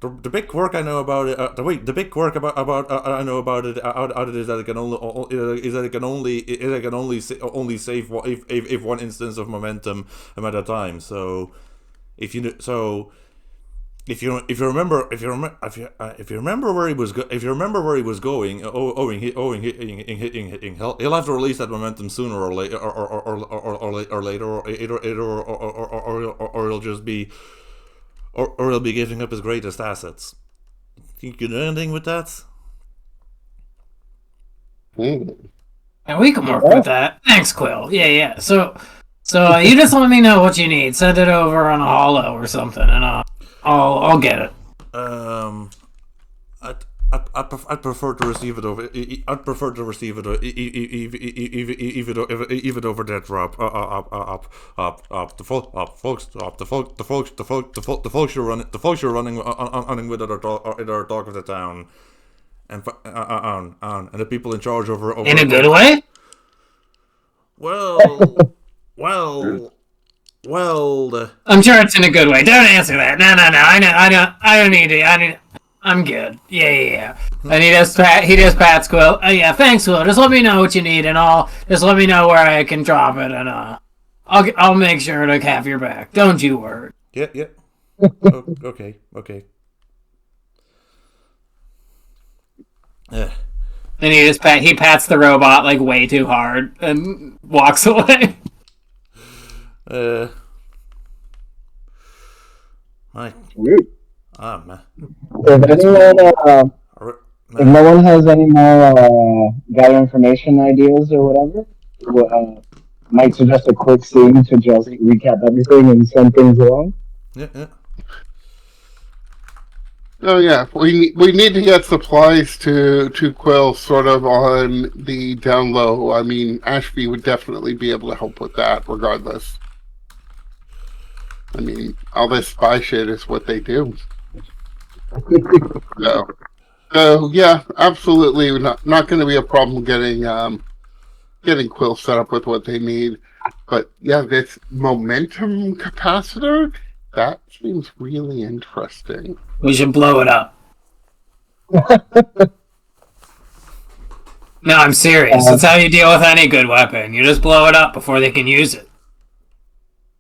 the big quirk I know about it. The big quirk about I know about it out it is that it can only save if one instance of momentum at a time. So if you remember where he was going, he'll have to release that momentum sooner or later, or he'll just be. Or he'll be giving up his greatest assets. Think you can do anything with that? And we can work with that. Thanks, Quill. Yeah. So you just let me know what you need. Send it over on a holo or something, and I'll get it. I'd prefer to receive it over. I'd prefer to receive it even over that drop. The folks you're running with are talk of the town, and the people in charge over in a good way. Well. I'm sure it's in a good way. Don't answer that. No. I don't need to. I'm good. Yeah. And he just pats Quill. Oh yeah, thanks, Quill. Just let me know what you need, and just let me know where I can drop it, and I'll make sure to have your back. Don't you worry. Yeah. Okay. And he pats the robot like way too hard and walks away. My. Man. If no one has any more gather information ideas or whatever, might suggest a quick scene to just recap everything and send things along. Yeah. Oh yeah, we need to get supplies to Quill sort of on the down low. I mean, Ashby would definitely be able to help with that, regardless. I mean, all this spy shit is what they do. So yeah, absolutely not going to be a problem getting Quill set up with what they need. But yeah, this momentum capacitor, that seems really interesting. We should blow it up. No, I'm serious. That's how you deal with any good weapon. You just blow it up before they can use it.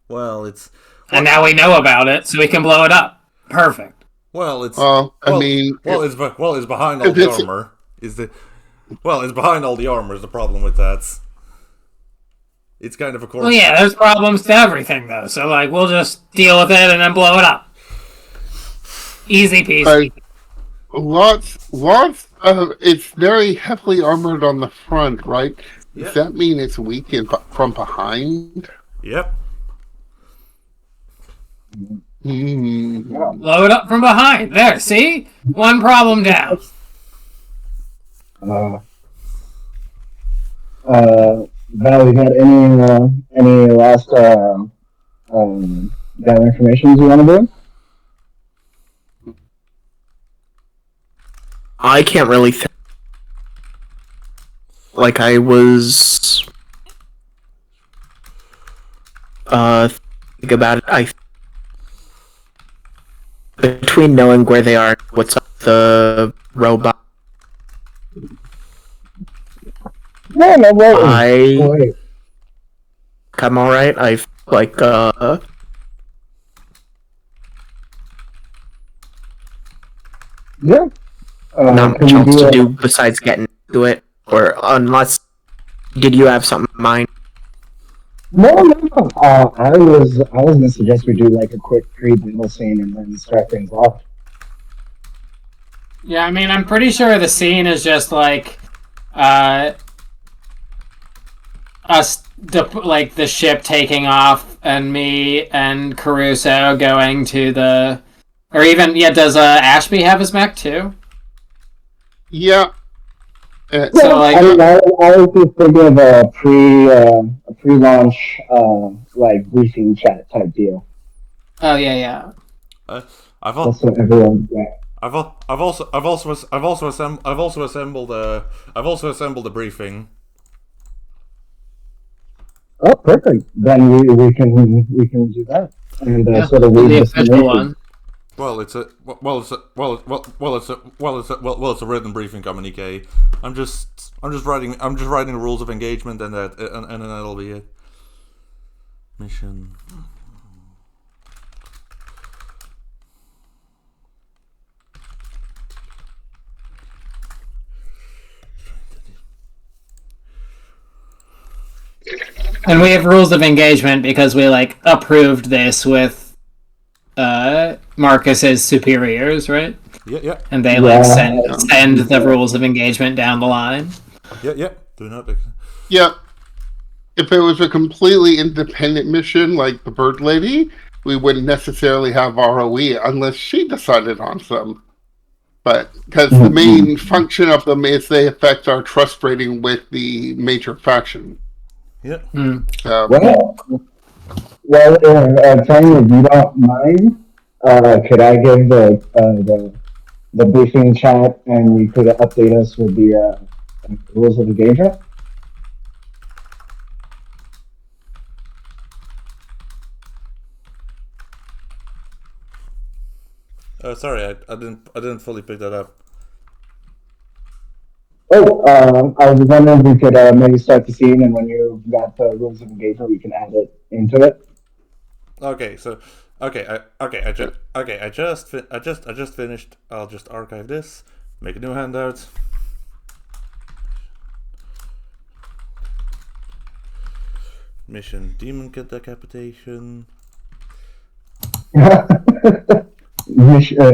Well, it's... And now we know about it, so we can blow it up. Perfect. Well, it's... it's behind all the armor. It's behind all the armor is the problem with that. It's kind of a course... Well, yeah, there's problems to everything, though. So, we'll just deal with it and then blow it up. Easy peasy. Lots of... It's very heavily armored on the front, right? Yep. Does that mean it's weak from behind? Yep. Blow it up from behind. There, see? One problem down. Val, you got any last data information you want to do? I can't really think. I was think about it. Between knowing where they are, what's up with the robot. No, wait. I'm alright. Yeah. Not much else to do besides getting to it, or unless did you have something in mind? No. I was gonna suggest we do a quick pre-battle scene and then start things off. Yeah, I mean, I'm pretty sure the scene is just us the ship taking off and me and Caruso going to the, or even does Ashby have his mech too? Yeah. So I was just thinking of a pre-launch briefing chat type deal. Oh yeah. I've also assembled a briefing. Oh, perfect. Then we can do that and sort of read the the official one. It's a written briefing communique. I'm just writing the rules of engagement, and then that'll be it. Mission. And we have rules of engagement because we like approved this with Marcus's superiors, right? Yeah. And they like send the rules of engagement down the line. Yeah. Do not. Yeah. If it was a completely independent mission like the Bird Lady, we wouldn't necessarily have ROE unless she decided on some. But because the main function of them is they affect our trust rating with the major faction. Yeah. Well, Tony, if you don't mind, could I give the briefing chat and you could update us with the rules of engagement? Sorry, I didn't fully pick that up. Oh, I was wondering if we could maybe start the scene, and when you've got the rules of engagement, we can add it into it. Okay, so I just finished. I'll just archive this, make a new handout. Mission Demon Kid Decapitation.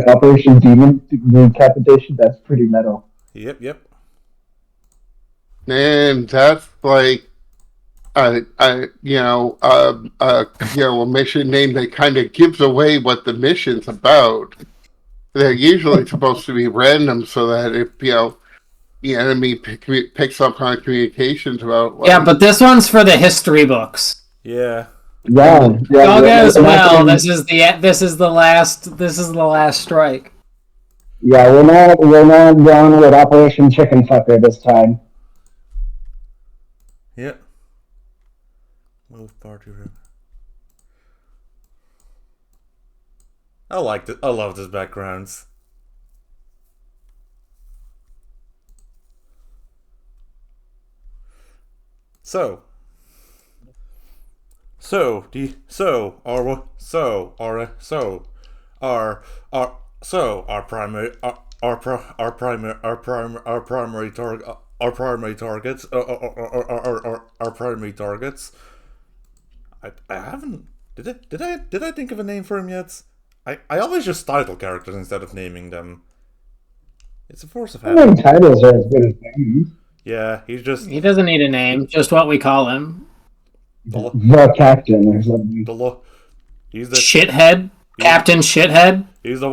Operation Demon Decapitation. That's pretty metal. Yep. And that's like, a mission name that kind of gives away what the mission's about. They're usually supposed to be random, so that if the enemy picks up on communications about. Yeah, but this one's for the history books. Yeah. Yeah. All goes well. This is the last strike. Yeah, we're not going with Operation Chicken Fucker this time. Yep. Move party room. I liked it. I love this backgrounds. Our primary targets. I haven't. Did I think of a name for him yet? I always just title characters instead of naming them. It's a force of habit. Titles are as good as names. Yeah, he doesn't need a name, just what we call him. The captain or something. He's the shithead. Captain Shithead. He's the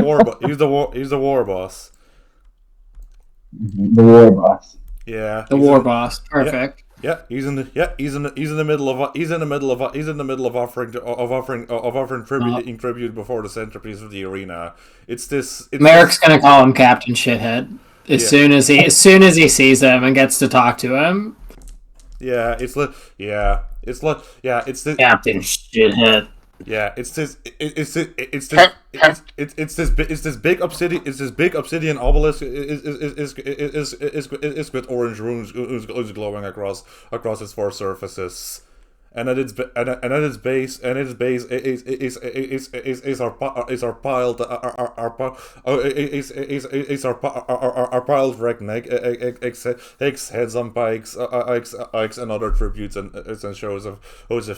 war boss. He's the war boss. The war boss. Yeah. The war boss. Perfect. Yeah, he's in the middle of offering tribute before the centerpiece of the arena. Merrick's gonna call him Captain Shithead as soon as he sees him and gets to talk to him. Yeah, it's the Captain Shithead. Yeah, it's this big obsidian obelisk is with orange runes is glowing across its four surfaces, and at its base is our piled wrecked heads on pikes and other tributes and shows of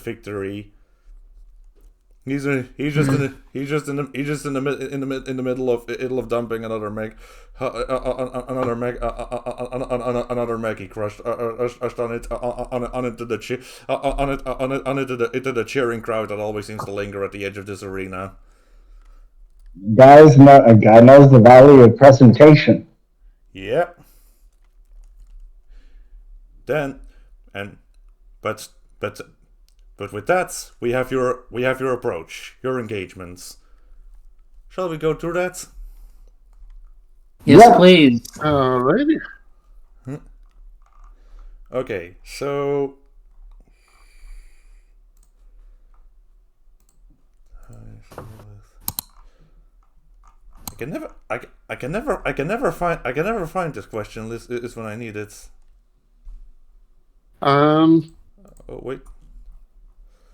victory. He's just in the middle of dumping another mech he crushed into the cheering crowd that always seems to linger at the edge of this arena. A guy knows the value of presentation. Yep. But with that, we have your approach, your engagements. Shall we go through that? Yes, please. Alrighty. Okay, so I can never find this question list is when I need it. Oh wait.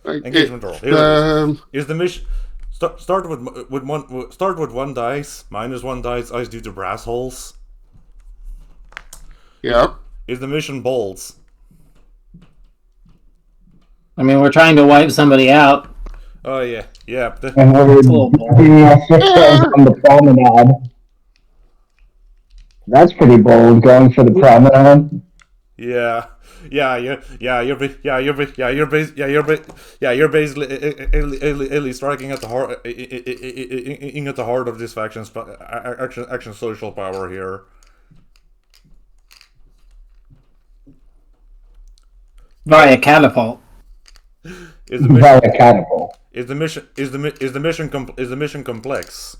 Engagement roll. Here's the mission. Start with one dice. Minus one dice due to brass holes. Yep. Is the mission bolts? I mean, we're trying to wipe somebody out. Oh yeah. And we're being on the promenade. That's pretty bold, going for the promenade. You're basically striking at the heart of this faction's action social power here. Via catapult. Is the mission complex?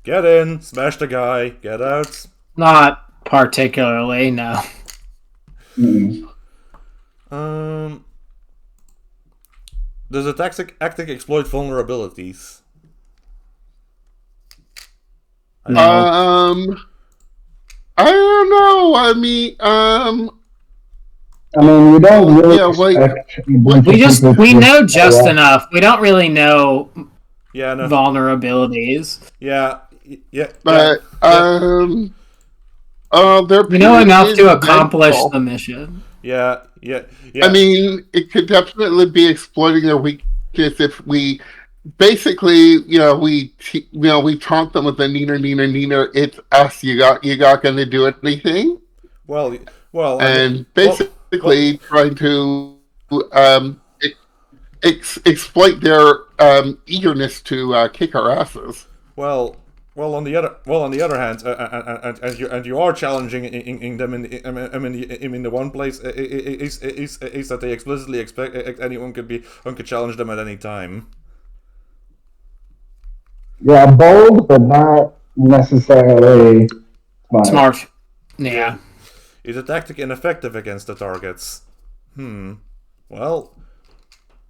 Get in, smash the guy, get out. Not particularly, no. Does a tactic exploit vulnerabilities? No. I don't know. I mean, we don't really we know just enough. We don't really know vulnerabilities. But we know enough to accomplish the mission. Yeah. I mean, it could definitely be exploiting their weakness if we basically, we taunt them with the neener. It's us. You got gonna do anything? Well, and basically trying to exploit their eagerness to kick our asses. Well, on the other hand, and you are challenging them in the one place is that they explicitly expect anyone could challenge them at any time. Yeah, bold, but not necessarily smart. Yeah. Is a tactic ineffective against the targets? Well,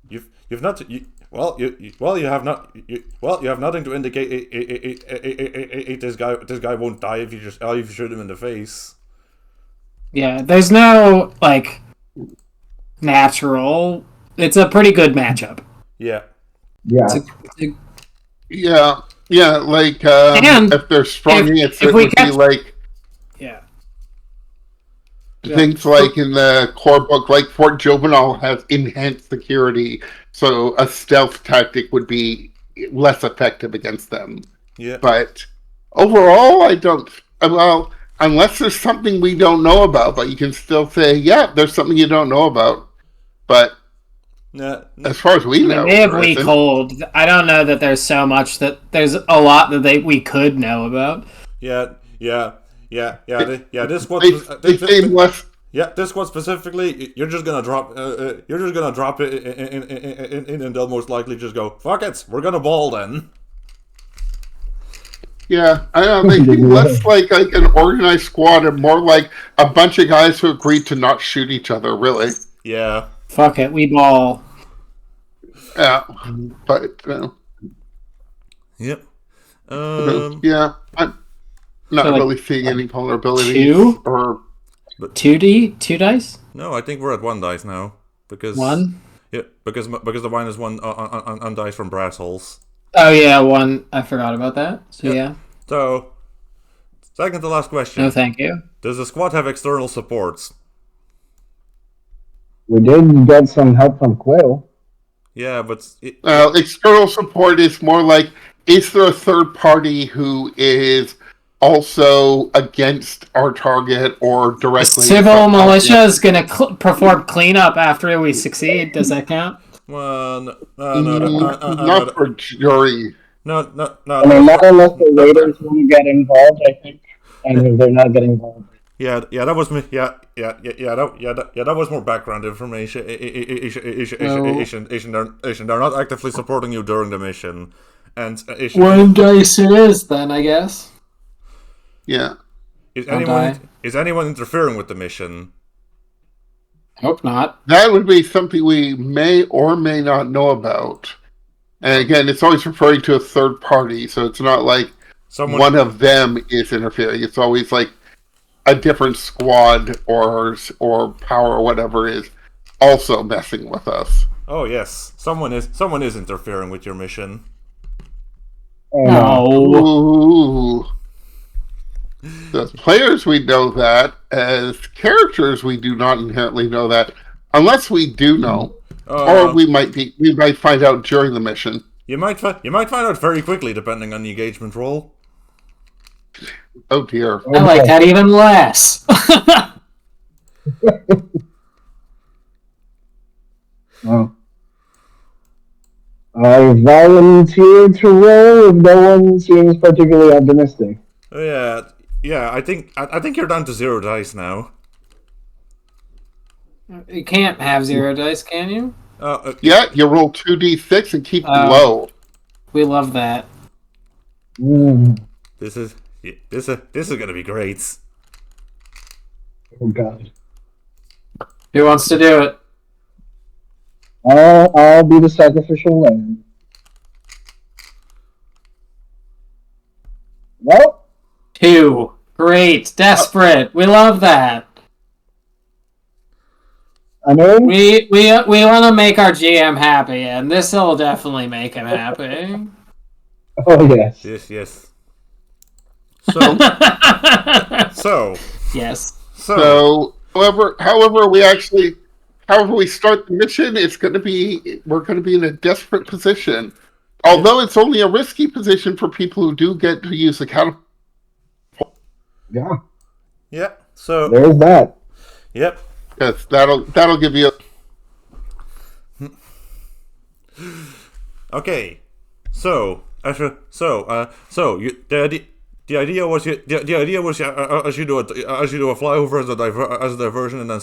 you have nothing to indicate this guy won't die if you shoot him in the face. Yeah, there's no natural. It's a pretty good matchup. Yeah. Yeah. If they're strong, it would be like. Things like in the core book, like Fort Juvenile has enhanced security, so a stealth tactic would be less effective against them. Yeah. But overall, I don't. Well, unless there's something we don't know about, but you can still say, yeah, there's something you don't know about. But as far as we know, they have weak hold. I don't know that there's so much that there's a lot that we could know about. This squad. This squad specifically. You're just gonna drop it in, and they'll most likely just go, "Fuck it, we're gonna ball then." Yeah, I don't know. They seem less like an organized squad and more like a bunch of guys who agreed to not shoot each other. Really. Yeah. Fuck it, we ball. Yeah, but. Yep. Yeah. Not really seeing any vulnerabilities. Two dice? No, I think we're at one dice now because one. Yeah, because the wine is one on dice from brass holes. Oh yeah, one. I forgot about that. So yeah. So, second to last question. No, thank you. Does the squad have external supports? We did get some help from Quill. Yeah, but external support is more like, is there a third party who is also against our target or directly? Civil militia is going to perform cleanup after we succeed. Does that count? Well, not for jury. No. I mean, not unless the raiders want to get involved, I think. And they're not getting involved. Yeah, that was me. Yeah, that was more background information. They're not actively supporting you during the mission, and one dice it is then, I guess. Yeah. Is anyone interfering with the mission? Hope not. That would be something we may or may not know about. And again, it's always referring to a third party, so it's not like one of them is interfering. It's always like a different squad or power or whatever is also messing with us. Oh yes, someone is interfering with your mission. No. Ooh. As players, we know that. As characters, we do not inherently know that, unless we do know, or we might find out during the mission. You might find out very quickly, depending on the engagement roll. Oh dear! I like that even less. Well, I volunteer to roll if no one seems particularly optimistic. Yeah. I think you're down to 0 dice now. You can't have 0 dice, can you? Yeah, you roll 2d6 and keep them low. We love that. This is gonna be great. Oh god. Who wants to do it? I'll be the sacrificial lamb. Well, 2. Great. Desperate. We love that. I mean, We want to make our GM happy, and this will definitely make him happy. oh yes. Yes. So Yes. So, however we start the mission, we're going to be in a desperate position. Although it's only a risky position for people who do get to use the catapult. Yeah. So There's that. Yep. Yes, that'll give you. Okay. The idea was as you do a flyover as a diversion and then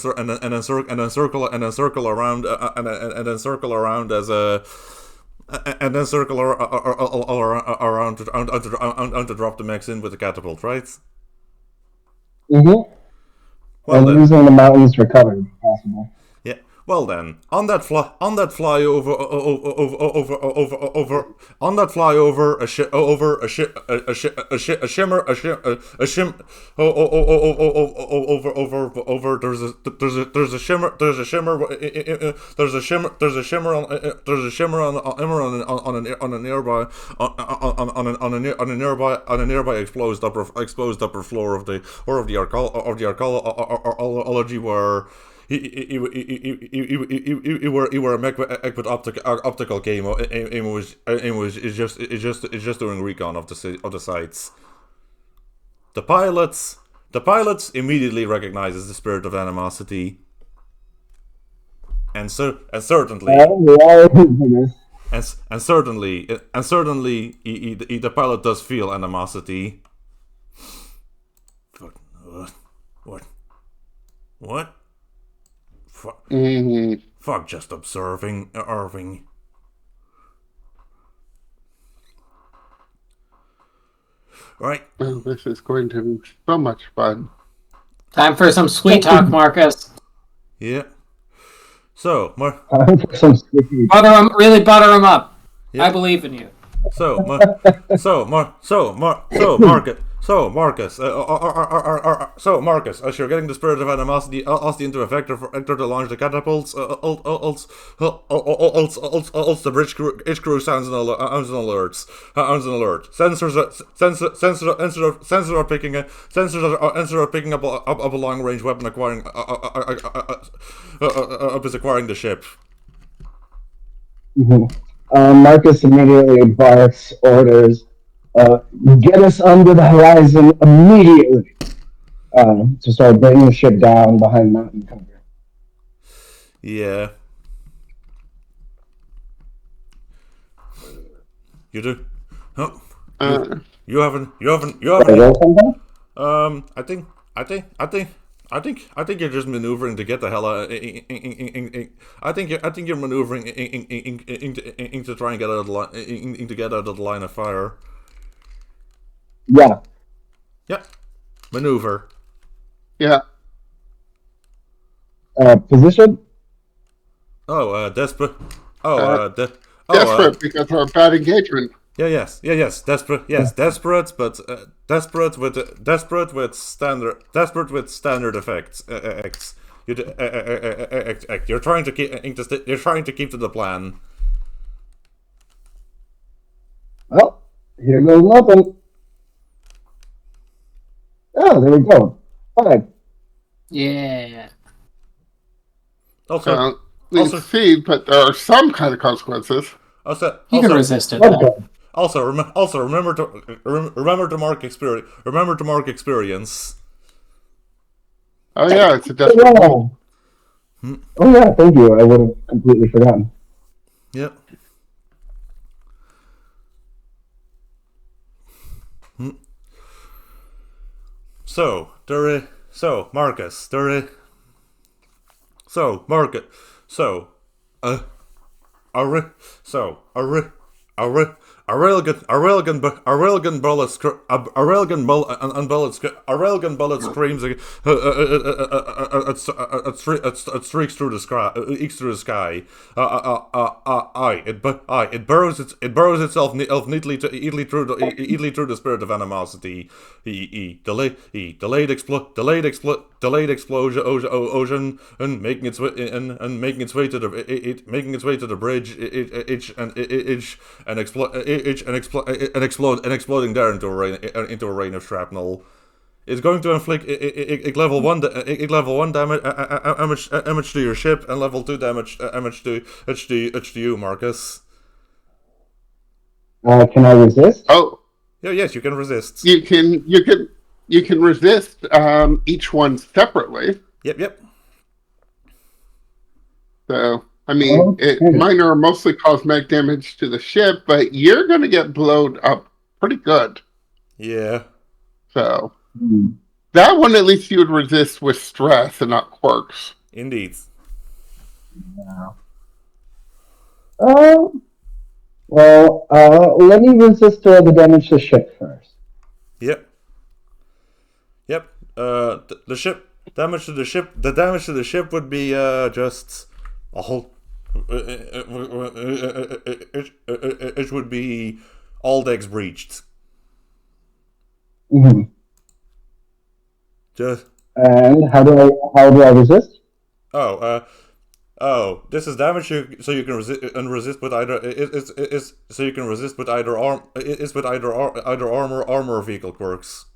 circle around to drop the mechs in with the catapult, right? Mm-hmm. Well, and then. using the mountains for cover, if possible. Yeah. Well then, on that flyover, on a nearby exposed upper floor of the archaeology where. He were a mech with optical game. Is just doing recon of the sites. The pilots immediately recognizes the spirit of animosity, and certainly the pilot does feel animosity. What? Fuck just observing, Irving. Right. Well, this is going to be so much fun. Time for some sweet talk, Marcus. Yeah. So, Time for some sweet. Butter him up. Yeah. I believe in you. Marcus, as you're getting the spirit of animosity into effect to launch the catapults, the bridge crew sounds an alert. Sensors are picking up a long range weapon acquiring the ship. Mm-hmm. Marcus immediately barks orders. Get us under the horizon immediately to start bringing the ship down behind mountain cover. Yeah. You do? Oh. You haven't. I think you're just maneuvering to get the hell out. I think you're maneuvering to try and get out of the line, to get out of the line of fire. Yeah. Yeah. Maneuver. Yeah. Position? Oh, desperate. Desperate because of our bad engagement. Yes. Desperate, but desperate with standard effects. You're trying to keep to the plan. Well, here goes nothing. Oh, there we go. Fine. Yeah. Also, We succeed, but there are some kind of consequences. You can resist it. Okay. Also, remember to mark experience. Remember to mark experience. Oh yeah, it's a Oh, desperate. wow. Oh yeah, thank you. I would have completely forgotten. Yep. So, Marcus, a railgun bullet screams it streaks through the sky. It burrows itself neatly through the spirit of animosity. Delayed explosion and making its way to the bridge and exploding there into a rain of shrapnel. Is going to inflict level one damage to your ship and level 2 damage to you, Marcus. Can I resist? Oh, yes, you can resist. you can resist each one separately. Yep. So I mean, minor or mostly cosmetic damage to the ship, but you're going to get blown up pretty good. Yeah. So that one at least you would resist with stress and not quirks. Indeed. Well, let me resist the damage to the ship first. Yep. The ship damage to the ship. The damage to the ship would be just a whole. It would be all decks breached. Mm-hmm. Just. And how do I resist? This is damage so you can resist with either armor or vehicle quirks.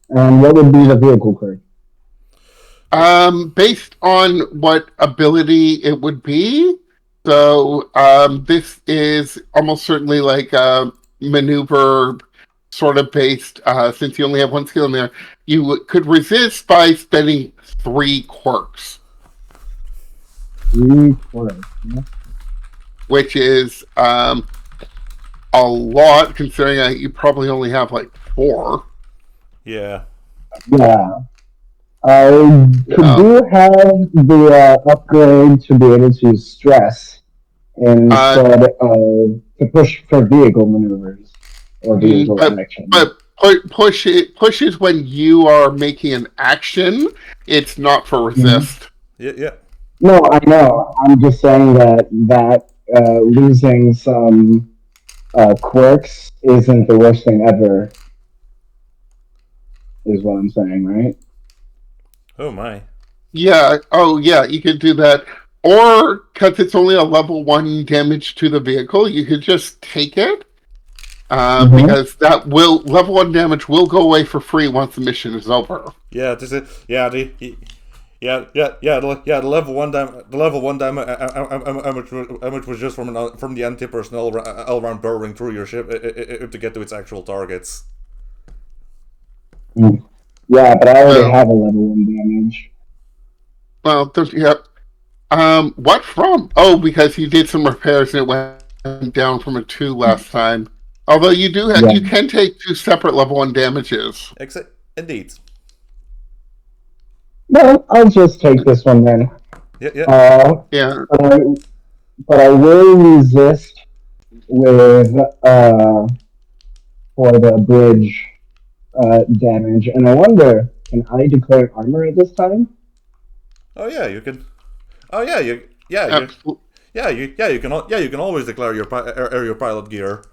And what would be the vehicle quirk? Based on what ability it would be. So this is almost certainly like a maneuver sort of based, since you only have one skill in there. You could resist by spending 3 quirks. 3 quirks. Yeah. Which is a lot, considering you probably only have like 4. Yeah. Yeah. Could you have the upgrade to be able to use stress instead of to push for vehicle maneuvers or vehicle action? But push is when you are making an action. It's not for resist. Yeah. No, I know. I'm just saying that losing some quirks isn't the worst thing ever. Is what I'm saying, right? Oh my. Yeah. Oh yeah. You could do that, or because it's only a level 1 damage to the vehicle, you could just take it. Because that level 1 damage will go away for free once the mission is over. Yeah. This is the level 1 damage was just from the anti-personnel round burrowing through your ship to get to its actual targets. Yeah, but I already have a level 1 damage. Well, what from? Oh, because you did some repairs and it went down from a 2 last time. Although you do have, you can take 2 separate level 1 damages. Indeed. No, I'll just take this one then. Yeah. But I will resist with for the bridge damage, and I wonder, can I declare armor at this time? Oh yeah, you can. Oh yeah, you can always declare your pilot gear.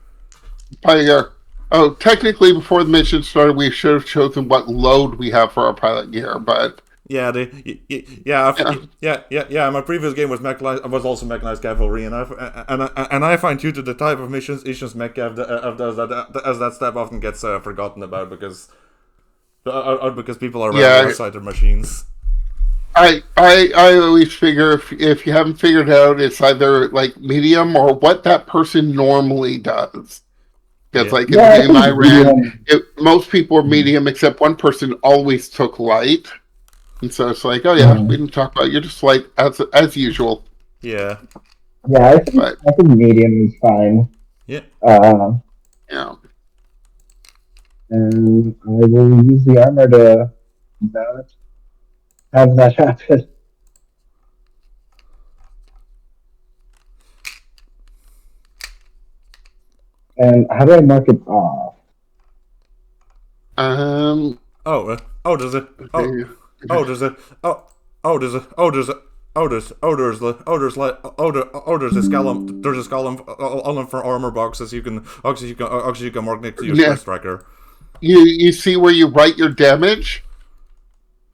Pilot. Oh, technically, before the mission started, we should have chosen what load we have for our pilot gear, but Yeah, My previous game was also mechanized cavalry, and I find due to the type of missions mech cav as that step often gets forgotten about because people are very sighted machines. I always figure if you haven't figured it out, it's either like medium or what that person normally does. Because like in the game I ran, most people were medium except one person always took light. And so it's like, oh yeah, we didn't talk about it. You're just like as usual. Yeah. Yeah, I think medium is fine. Yeah. Yeah. And I will use the armor to not have that happen. And how do I mark it off? Does it? Does it? Does it? There's a column for armor boxes you can mark next to your stress tracker. You see where you write your damage,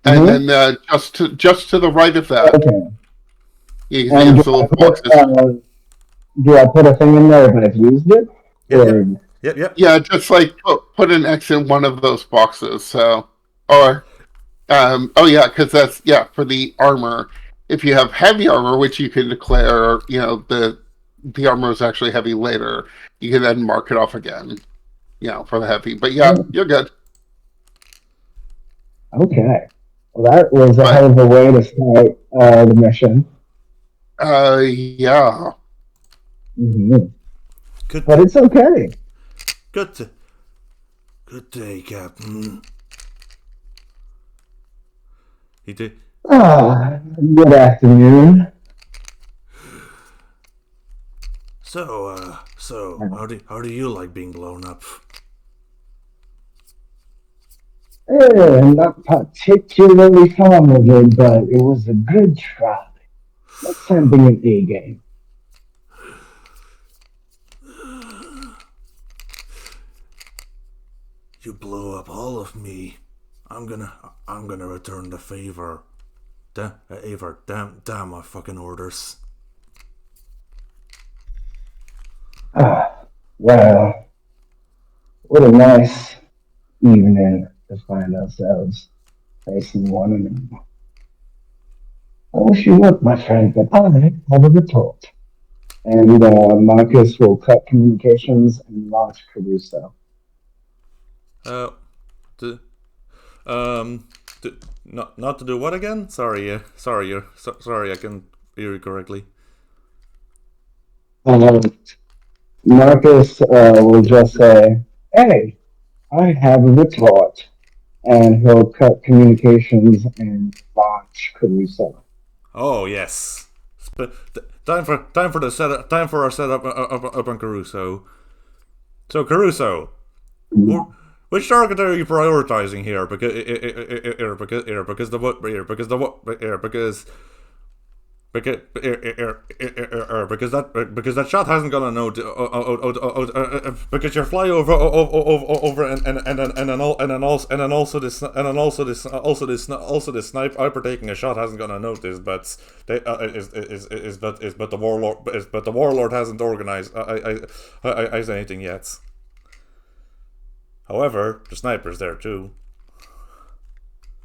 and then just to the right of that, you can see those little boxes. Do I put a thing in there if I've used it? Yeah. Just like put an X in one of those boxes. So, because that's for the armor. If you have heavy armor, which you can declare, the armor is actually heavy later, you can then mark it off again, for the heavy. But you're good. Okay. Well, that was a hell of a way to start the mission. Yeah. Mm-hmm. But it's okay. Good day, Captain. He did. Good afternoon. So how do you like being blown up? Not particularly fond of it, but it was a good try. Next time, bring an A game. You blew up all of me. I'm gonna return the favor. Damn my fucking orders. Well, what a nice evening to find ourselves facing one another. I wish you luck, my friend, but I have a retort. And Marcus will cut communications and launch Caruso. Not to do what again? Sorry, I can hear you correctly. Marcus will just say, "Hey, I have a retort," and he'll cut communications and launch Caruso. Oh yes, time for our setup up on Caruso. So Caruso, which target are you prioritizing here? Because that shot hasn't got a note. Because your flyover and also this sniper taking a shot hasn't got a notice, but the warlord hasn't organized anything yet. However, the sniper's there too.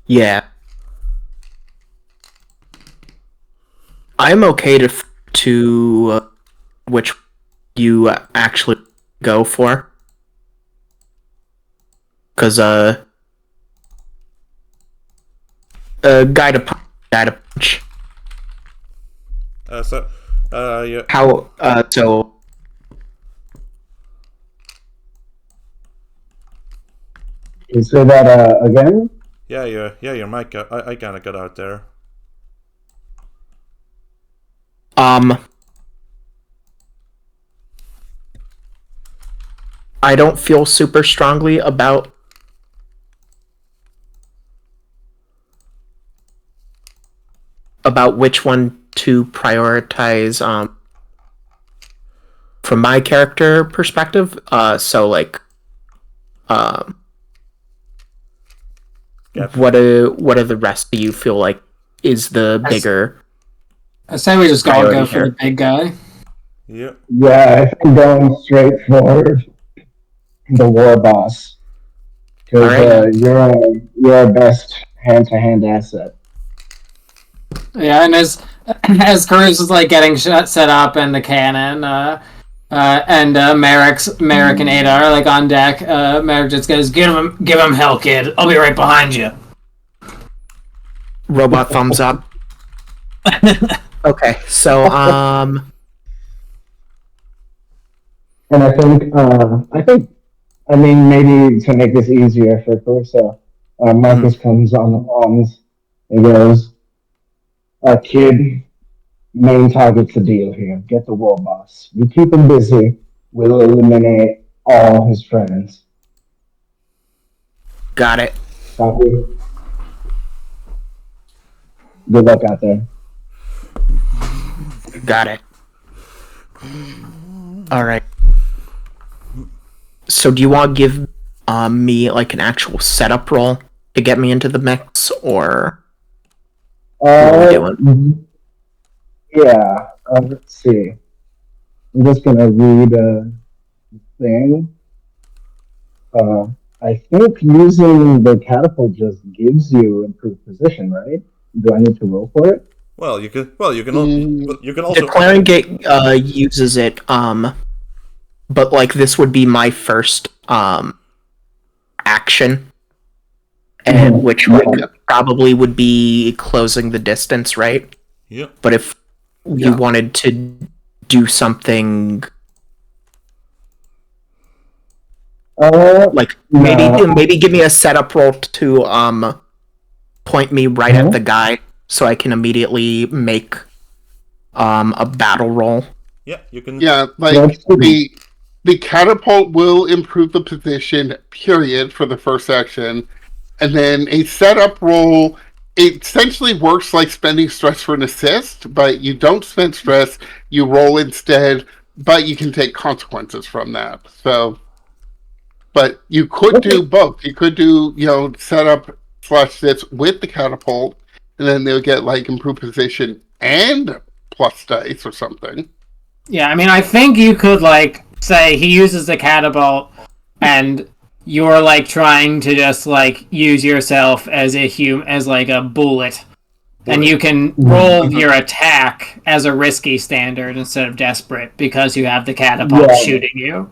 Yeah. I'm okay to which you actually go for. Because, guide a punch. Yeah. How, so... Can you say that again? Yeah, your mic, I kind of got out there. I don't feel super strongly about which one to prioritize from my character perspective. So like, Yep. what are the rest? Do you feel like is the bigger? I say we just gotta go priority for the here? big guy. Yep. Yeah, I think going straight for the war boss. Because Alright. you're our best hand-to-hand asset. Yeah, and as Cruz is like getting set up and the cannon, and Merrick and Ada are like on deck. Merrick just goes, give him hell, kid. I'll be right behind you. Robot thumbs up. Okay, so And I mean, maybe to make this easier for Clarissa, Marcus comes on the comms and goes, kid, main target's the deal here. Get the war boss. You keep him busy, we'll eliminate all his friends. got it. Copy. Good luck out there. Got it. Alright. So do you want to give me like an actual setup role to get me into the mix, or what are we doing? Yeah, let's see. I'm just gonna read a thing. I think using the catapult just gives you improved position, right? Do I need to roll for it? Well, you can also. Declaring it uses it, but like this would be my first action, and which probably would be closing the distance, right? Yep. But if you wanted to do something like maybe give me a setup roll to point me right at the guy so I can immediately make a battle roll. Yeah, you can. Yeah, like the catapult will improve the position, period, for the first action. And then a setup roll, it essentially works like spending stress for an assist, but you don't spend stress, you roll instead, but you can take consequences from that. So, but you could do both. You could do, setup / this with the catapult, and then they'll get like improved position and plus dice or something. Yeah, I mean, I think you could like say he uses the catapult, and you're like trying to just like use yourself as as like a bullet, and you can roll your attack as a risky standard instead of desperate because you have the catapult shooting you.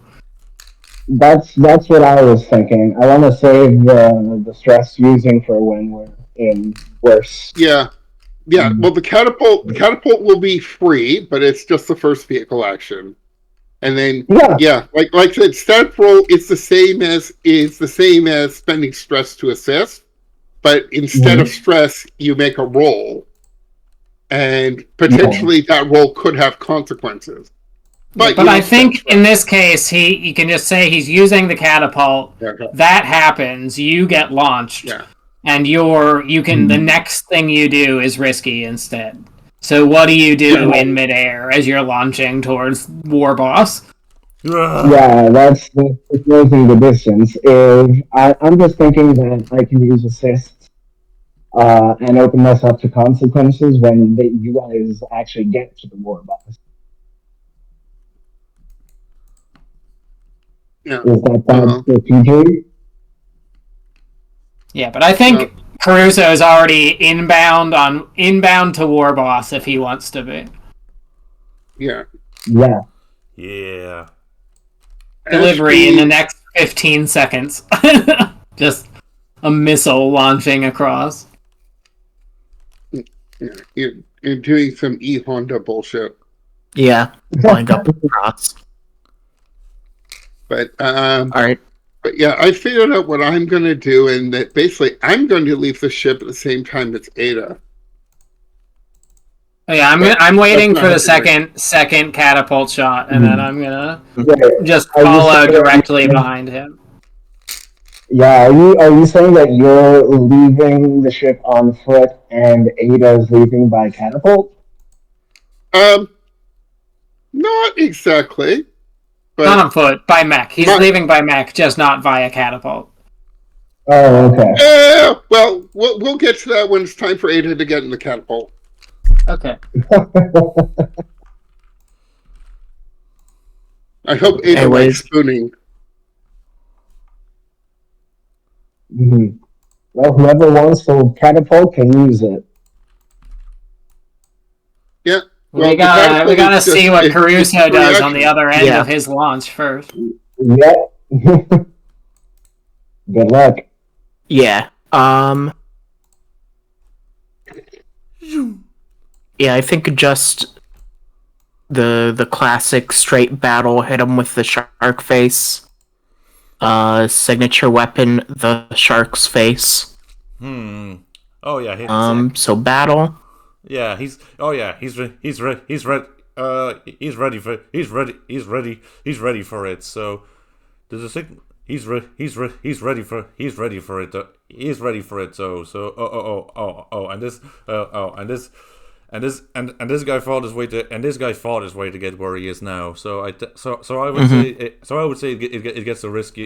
That's what I was thinking. I want to save the stress using for when we're in worse. Yeah. Well, the catapult will be free, but it's just the first vehicle action. And then like I said, stat roll is the same as spending stress to assist, but instead of stress, you make a roll, and potentially that roll could have consequences. But I think in this case, you can just say he's using the catapult. That happens, you get launched. Yeah. And the next thing you do is risky instead. So what do you do in midair as you're launching towards War Boss? Yeah, that's closing the distance. I'm just thinking that I can use assists and open us up to consequences when you guys actually get to the War Boss. Yeah. Is that strategic? Yeah, but I think Caruso is already inbound to War Boss if he wants to be. Yeah. Yeah. Yeah. Delivery in the next 15 seconds. Just a missile launching across. Yeah, you're doing some E-Honda bullshit. Yeah, flying up across. But Alright. But yeah, I figured out what I'm going to do, and that basically I'm going to leave the ship at the same time as Ada. Oh, yeah, I'm waiting for the second catapult shot, and then I'm gonna just follow directly behind him. Yeah, are you saying that you're leaving the ship on foot and Ada's leaving by catapult? Not exactly. But not on foot, by mech. He's leaving by mech, just not via catapult. Oh, okay. Well, we'll get to that when it's time for Ada to get in the catapult. Okay. I hope Ada likes spooning. Mm-hmm. Well, whoever wants the catapult can use it. Yeah. Well, we gotta see what Caruso does on the other end of his launch first. Yeah. Good luck. Yeah. Yeah, I think just the classic straight battle, hit him with the shark face. Signature weapon, the shark's face. Oh yeah. So battle. Yeah, he's ready for it. So there's a signal. He's ready for it. He's ready for it. So and this guy fought his way to get where he is now. So I would say it gets the risky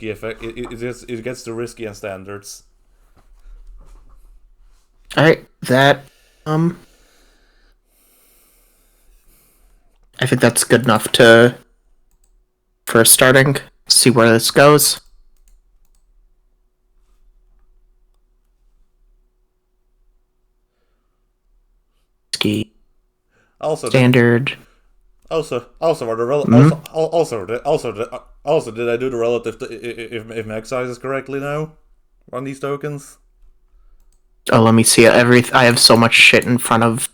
effect. It gets the risky and standards. All right, that I think that's good enough for starting. See where this goes. Ski. Also standard. Also, did I do the relative if mech sizes correctly now on these tokens? Oh, let me see it. I have so much shit in front of.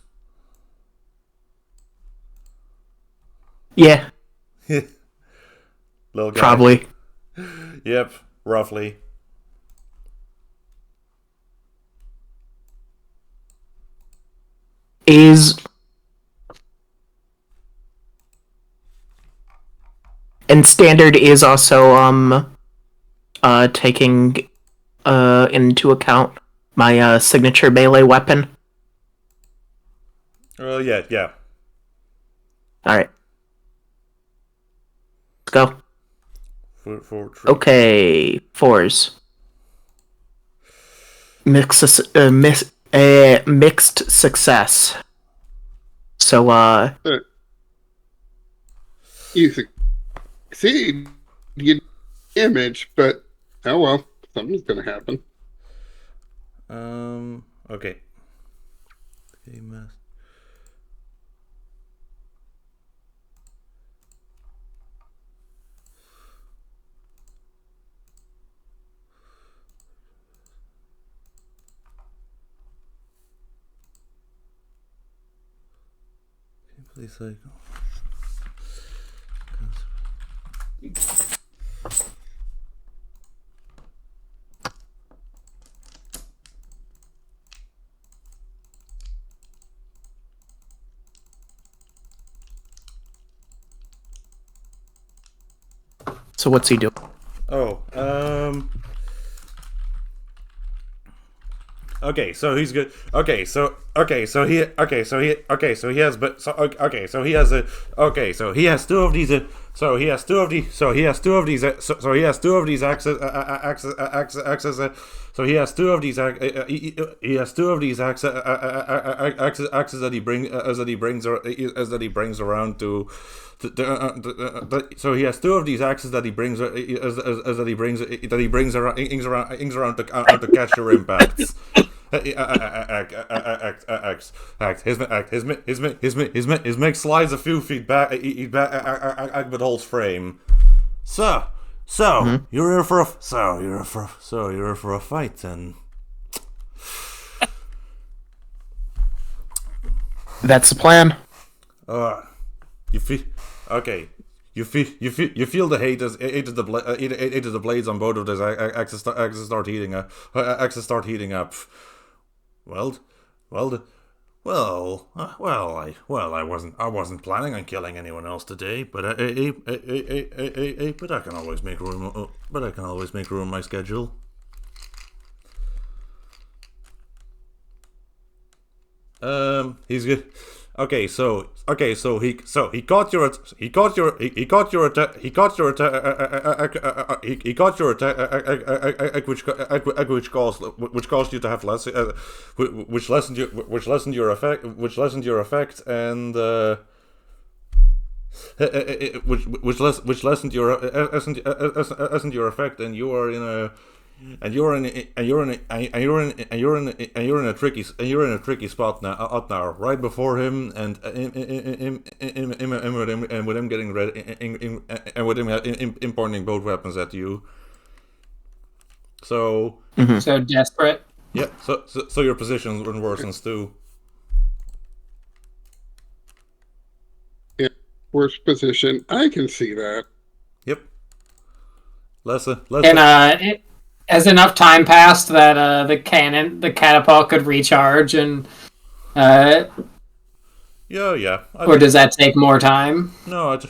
Yeah. Little guy. Probably. Yep, roughly. And standard is also taking into account my signature melee weapon. Yeah. Alright. Let's go. Okay, fours. Mixed success. So, you succeed, you damage, but oh well, something's gonna happen. Okay. Please cycle. So what's he do? Okay, so he's good. So he has two of these. So he has two of these. So he has two of these axes. So he has two of these axes. So he has two of these axes that he brings around to. So he has two of these axes that he brings around to catch your impacts. His mech slides a few feet back but holds frame. So you're here for a fight then. That's the plan. You feel okay. You feel the hate as the blades on both of those axes start heating up. I wasn't planning on killing anyone else today, but I can always make room. But I can always make room in my schedule. He's good. He caught your attack. He caught your attack. He caught your attack. He caught your attack, which caused you to have less, which lessened your effect, and which lessened your effect, and you are in a. And you're in a tricky spot now, right before him, and with him getting ready, and with him pointing both weapons at you. So So desperate. yeah, so your position worsens too. Yeah, worse position. I can see that. Yep. Less. And has enough time passed that the catapult could recharge and Yeah. or does that take more time? I'd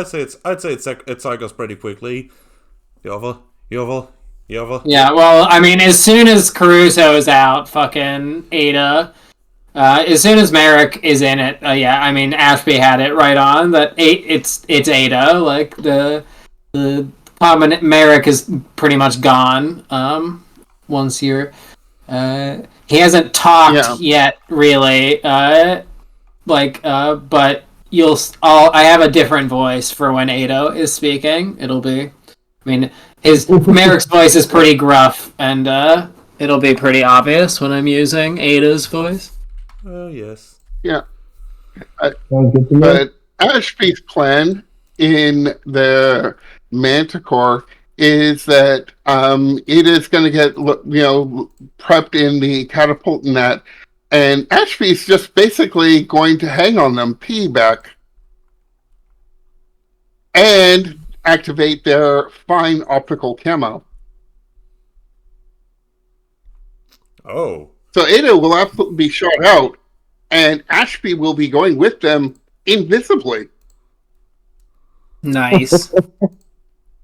say it cycles pretty quickly. Yovel. Yeah, well, I mean, as soon as Caruso is out, fucking Ada, as soon as Merrick is in it, yeah, I mean, Ashby had it right on that it's Ada, like the Merrick is pretty much gone. Once you're, he hasn't talked yet, really. But I have a different voice for when Ada is speaking. It'll be, I mean, Merrick's voice is pretty gruff, and it'll be pretty obvious when I'm using Ada's voice. Oh yes. Yeah. Sounds good to me. But Ashby's plan in the Manticore is that it is going to get prepped in the catapult net, and Ashby's just basically going to hang on them, piggyback, and activate their fine optical camo. Oh. So Ada will absolutely be shot out, and Ashby will be going with them invisibly. Nice.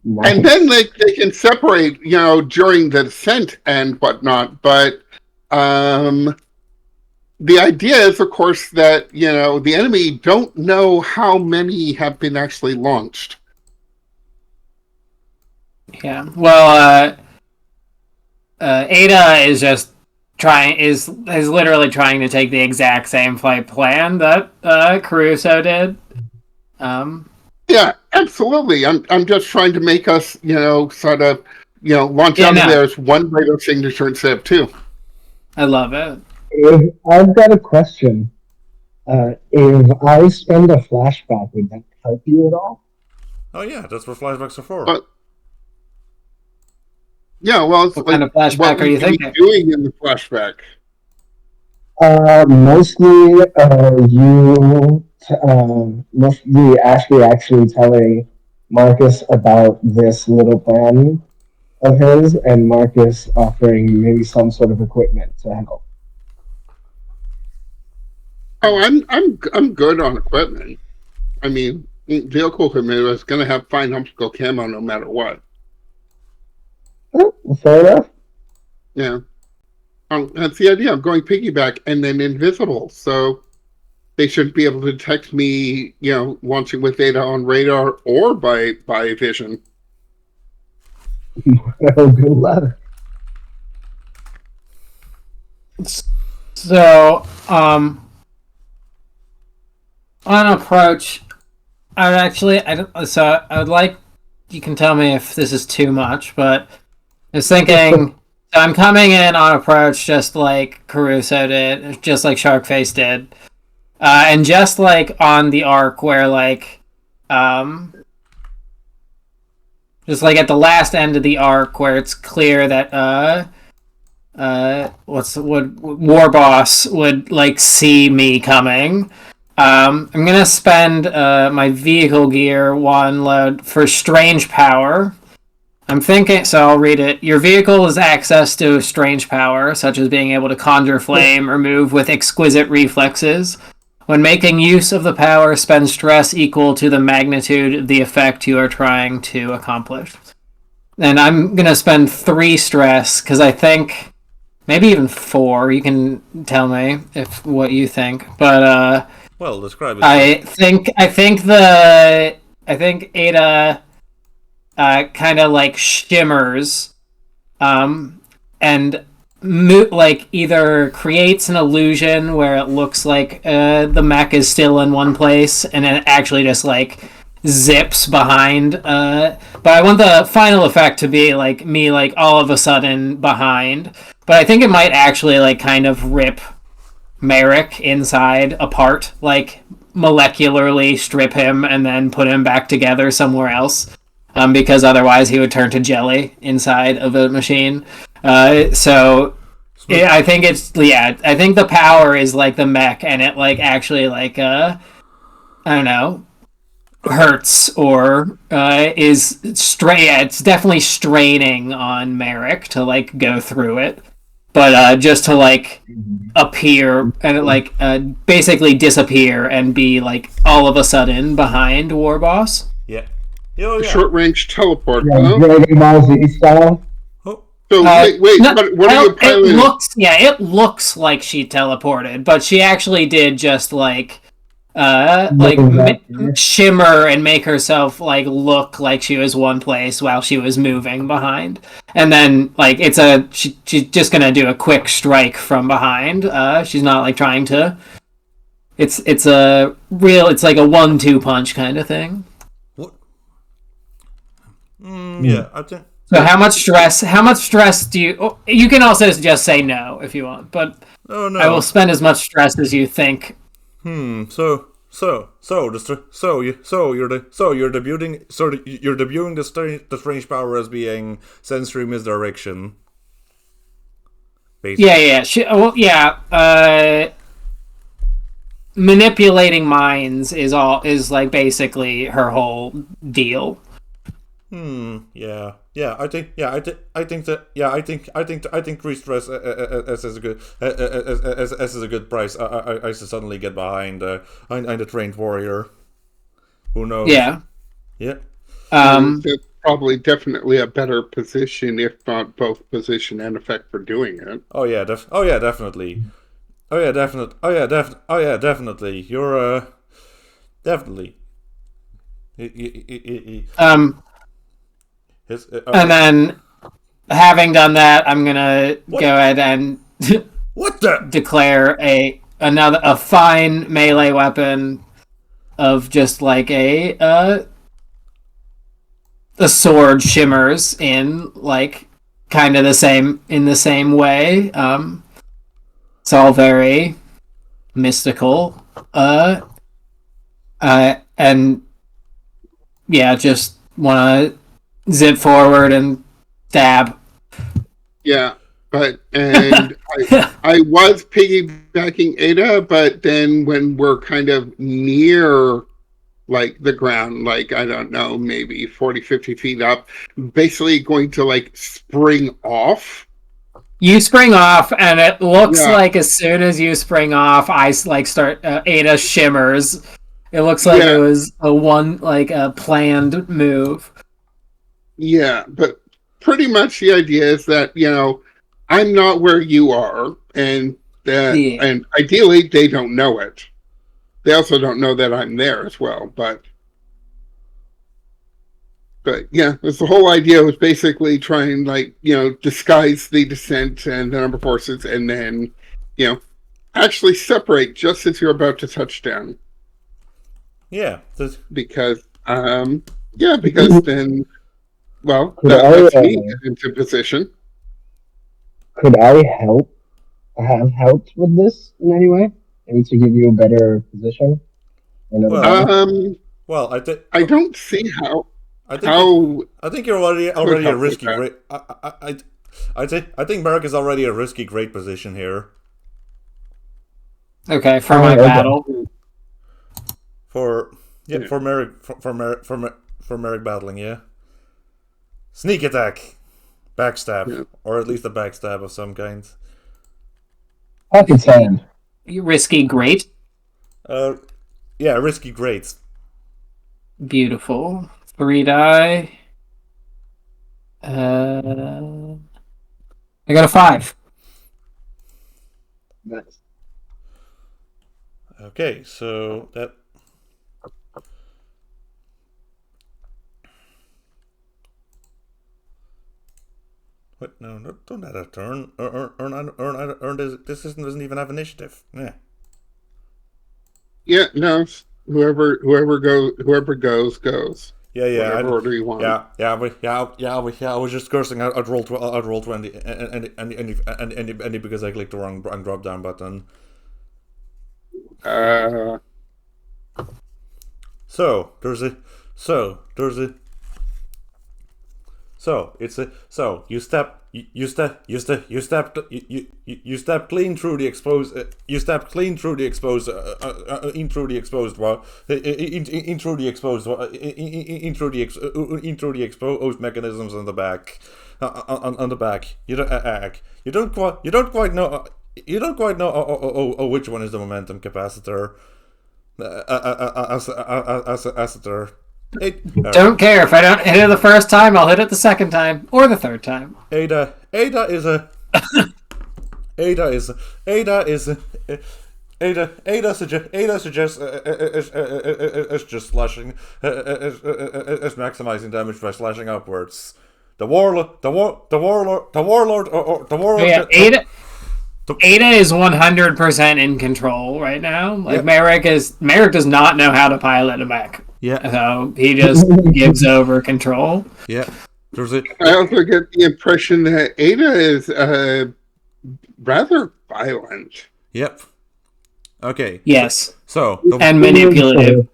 And then they can separate, during the descent and whatnot. But the idea is, of course, that, the enemy don't know how many have been actually launched. Yeah. Well, Ada is just is literally trying to take the exact same flight plan that Caruso did. Yeah, absolutely. I'm just trying to make us, sort of, launch out of there as one radar signature instead of two. I love it. I've got a question. If I spend a flashback, would that help you at all? Oh yeah, that's what flashbacks are for. Yeah, well, it's what kind of flashback are you thinking? Doing in the flashback? Mostly Ashley actually telling Marcus about this little plan of his, and Marcus offering maybe some sort of equipment to help. Oh, I'm good on equipment. I mean, vehicle equipment is going to have fine optical camo no matter what. Oh, fair enough. Yeah. That's the idea. I'm going piggyback and then invisible, so they shouldn't be able to detect me, launching with Ada on radar or by vision. Oh, good luck. So, on approach, I would like, you can tell me if this is too much, but I was thinking, so I'm coming in on approach just like Caruso did, just like Sharkface did, and just like on the arc where just like at the last end of the arc where it's clear that War Boss would see me coming. I'm gonna spend my vehicle gear one load for strange power. I'm thinking, so I'll read it. Your vehicle has access to strange power, such as being able to conjure flame or move with exquisite reflexes. When making use of the power, spend stress equal to the magnitude of the effect you are trying to accomplish. And I'm going to spend 3 stress, because I think maybe even 4. You can tell me if what you think, but Well, describe it. I think Ada kind of like shimmers, and like either creates an illusion where it looks like the mech is still in one place, and then it actually just like zips behind. But I want the final effect to be like me like all of a sudden behind. But I think it might actually like kind of rip Merrick inside apart, like molecularly strip him and then put him back together somewhere else. Because otherwise he would turn to jelly inside of a machine. So I think I think the power is like the mech, and it like actually like I don't know, hurts or is it's definitely straining on Merrick to like go through it, but just to like appear and like basically disappear and be like all of a sudden behind Warboss. Yeah. Oh, yeah. Short range teleport. Yeah, Dragon Ball Z style. Oh. So wait, no, what are you piloting? It looks like she teleported, but she actually did just like shimmer and make herself like look like she was one place while she was moving behind, and then like she's just gonna do a quick strike from behind. She's not like trying to. It's like a 1-2 punch kind of thing. What? Yeah, I think. So how much stress do you? Oh, you can also just say no if you want, but Oh no. I will spend as much stress as you think. You're debuting the strange power as being sensory misdirection. Basically. Manipulating minds is like basically her whole deal. Yeah. I think re-stress as is a good as is a good price. I should suddenly get behind the trained warrior. Who knows? Yeah. Yeah. It's probably definitely a better position, if not both position and effect for doing it. Oh yeah. Definitely. Definitely. You're definitely. And then, having done that, I'm gonna go ahead and what the declare a fine melee weapon of just like a sword shimmers in like kind of the same way. It's all very mystical. And yeah, just wanna zip forward and stab. Yeah, I was piggybacking Ada, but then when we're kind of near like the ground, like I don't know, maybe 40-50 feet up, basically going to like spring off. You spring off, and it looks like as soon as you spring off, I like start Ada shimmers. It looks like it was a planned move. Yeah, but pretty much the idea is that, I'm not where you are, and and ideally they don't know it. They also don't know that I'm there as well, but yeah, it's the whole idea was basically trying disguise the descent and the number of forces, and then actually separate just as you're about to touch down. Yeah, because then. Well, that's me into position. Could I have helped with this in any way? Maybe to give you a better position? I don't see how. I think you're already a risky great. I think Merrick is already a risky great position here. Okay, for my battle. For Merrick battling, yeah. Sneak attack, backstab, or at least a backstab of some kind. Pocket sand. Risky great. Yeah, risky great. Beautiful. 3 die. I got a 5. Nice. Okay, so that. What? No, don't add a turn. Earn this system doesn't even have initiative. Yeah. Yeah, no. Whoever goes. Yeah. Whatever order you want. I was just cursing. I'd roll 20, and because I clicked the wrong drop down button. So you step clean through the exposed exposed mechanisms on the back. On the back, you don't quite know which one is the momentum capacitor. Don't care if I don't hit it the first time. I'll hit it the second time or the third time. Ada suggests it's just slashing, it's maximizing damage by slashing upwards. The warlord. Yeah, Ada is 100% in control right now. Like, yep. Merrick does not know how to pilot a mech. Yeah. So he just gives over control. Yeah. I also get the impression that Ada is rather violent. Yep. Okay. Yes. So and manipulative.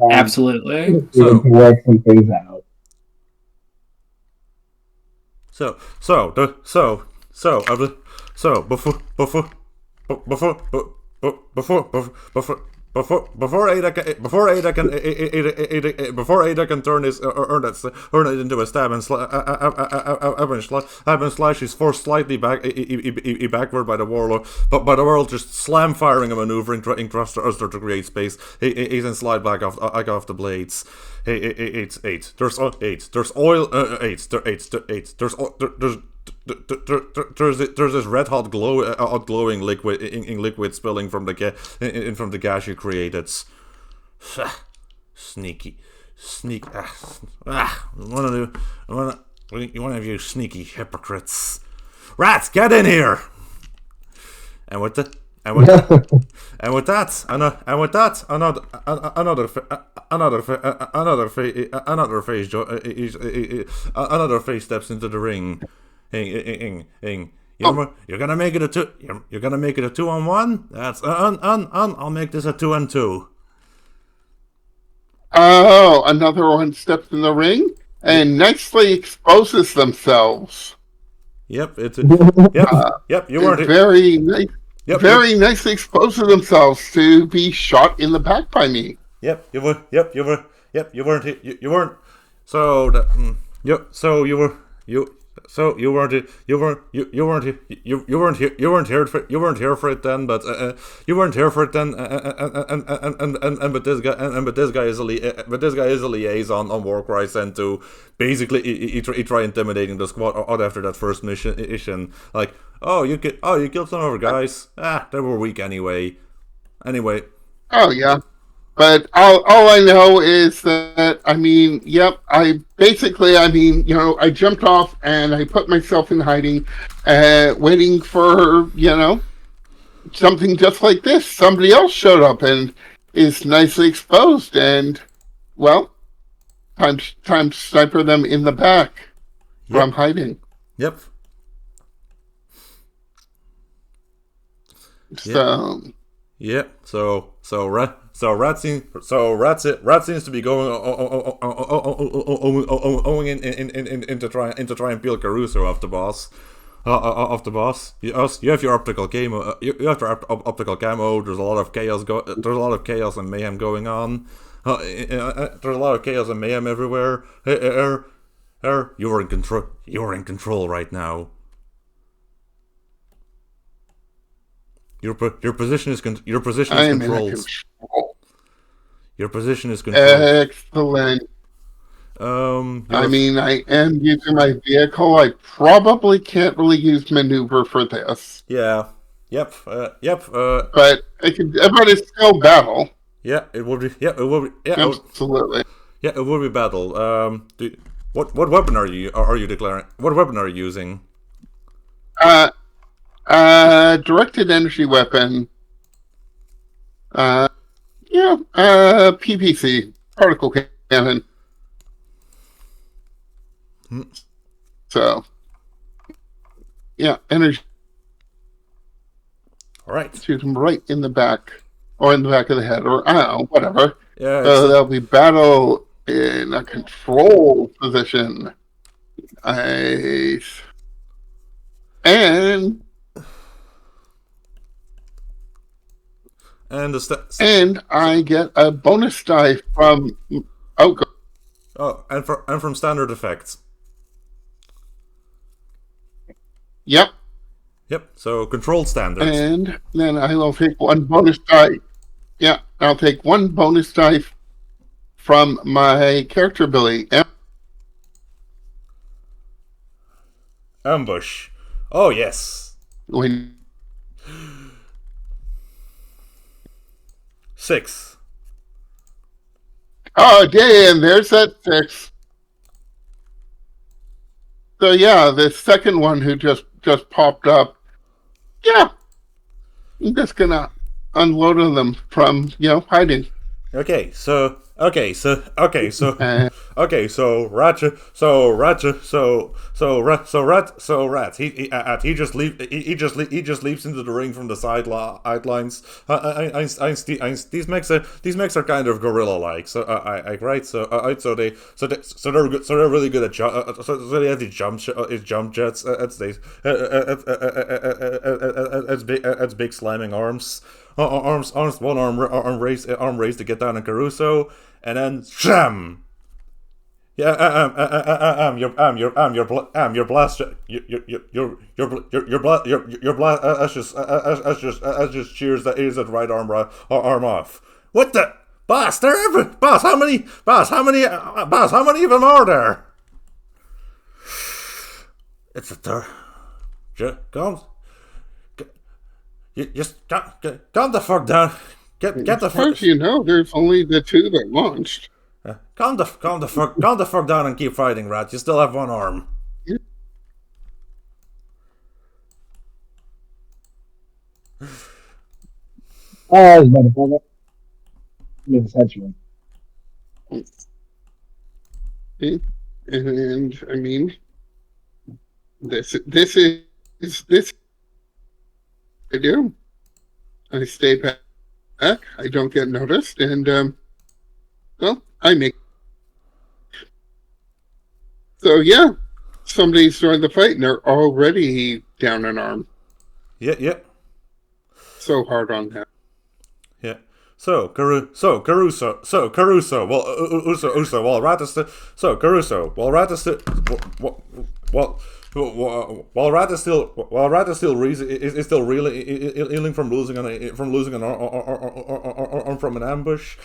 Absolutely. So work some things out. Before Ada can turn it into a stab and slash, he's forced slightly backward by the warlord, but by the world just slam firing a maneuver in thruster to create space. He's then slide back off the blades. There's oil. There's this red hot glowing liquid spilling from the gas you created. Sneaky. One of you sneaky hypocrites. Rats, get in here. And with that, another face steps into the ring. You're gonna make it a 2-on-1. That's I'll make this a 2-on-2. Oh, another one steps in the ring and nicely exposes themselves. Yep, yep. You weren't very nice. Yep, very nicely exposes themselves to be shot in the back by me. You weren't. So you weren't here for it then, but this guy is a liaison on Warcry sent to basically he try intimidating the squad out after that first mission. Like, you killed some of our guys. They were weak anyway. Oh yeah. But all I know is that, I jumped off and I put myself in hiding, waiting for, something just like this. Somebody else showed up and is nicely exposed and, time to sniper them in the back from hiding. Yep. So... Yeah, so Rat seems to be going into try and peel Caruso off the boss. You have your optical camo. You have your optical camo. There's a lot of chaos. There's a lot of chaos and mayhem going on. There's a lot of chaos and mayhem everywhere. You're in control. You're in control right now. Your position is controlled. Your position is controlled. Excellent. I am using my vehicle. I probably can't really use maneuver for this. Yeah. Yep. But it's still battle. Yeah, it will be. Yeah, it will be. Yeah, absolutely. Yeah, it will be battle. What weapon are you declaring? What weapon are you using? Directed energy weapon. PPC, particle cannon. So, yeah, energy. All right. Shoot him right in the back, or in the back of the head, or I don't know, whatever. Yeah. So there'll be battle in a control position. Nice. And I get a bonus die from and from standard effects. Yep. So controlled standards. And then I will take one bonus die. Yeah, I'll take one bonus die from my character ability. Ambush. Oh yes. 6. Oh damn! There's that 6. So yeah, the second one who just popped up. Yeah, I'm just gonna unload on them from hiding. Okay, so Ratchet, he just leaps into the ring from the sidelines. These mechs are kind of gorilla like, so right, so they're really good at so they have these jump jets, it's big slamming arms. One arm raised to get down on Caruso, and then sham. Yeah, your blast, your blast. That's just cheers that is that right arm off. What the boss? Boss. How many of them are there? It's a third. Calm. You just calm the fuck down. Get the fuck. As you know, there's only the 2 that launched. Calm the fuck down and keep fighting, Rat. You still have one arm. Yeah. Oh, motherfucker. It's henchman. And I mean, this I do. I stay back. I don't get noticed, and well, I make. So yeah, somebody's joined the fight, and they're already down an arm. Yeah. So hard on that. Yeah. So Caruso. Well, Uso. While Rat is still. So Caruso. While Rat is still. While Rat is still reeling from losing an arm from an ambush,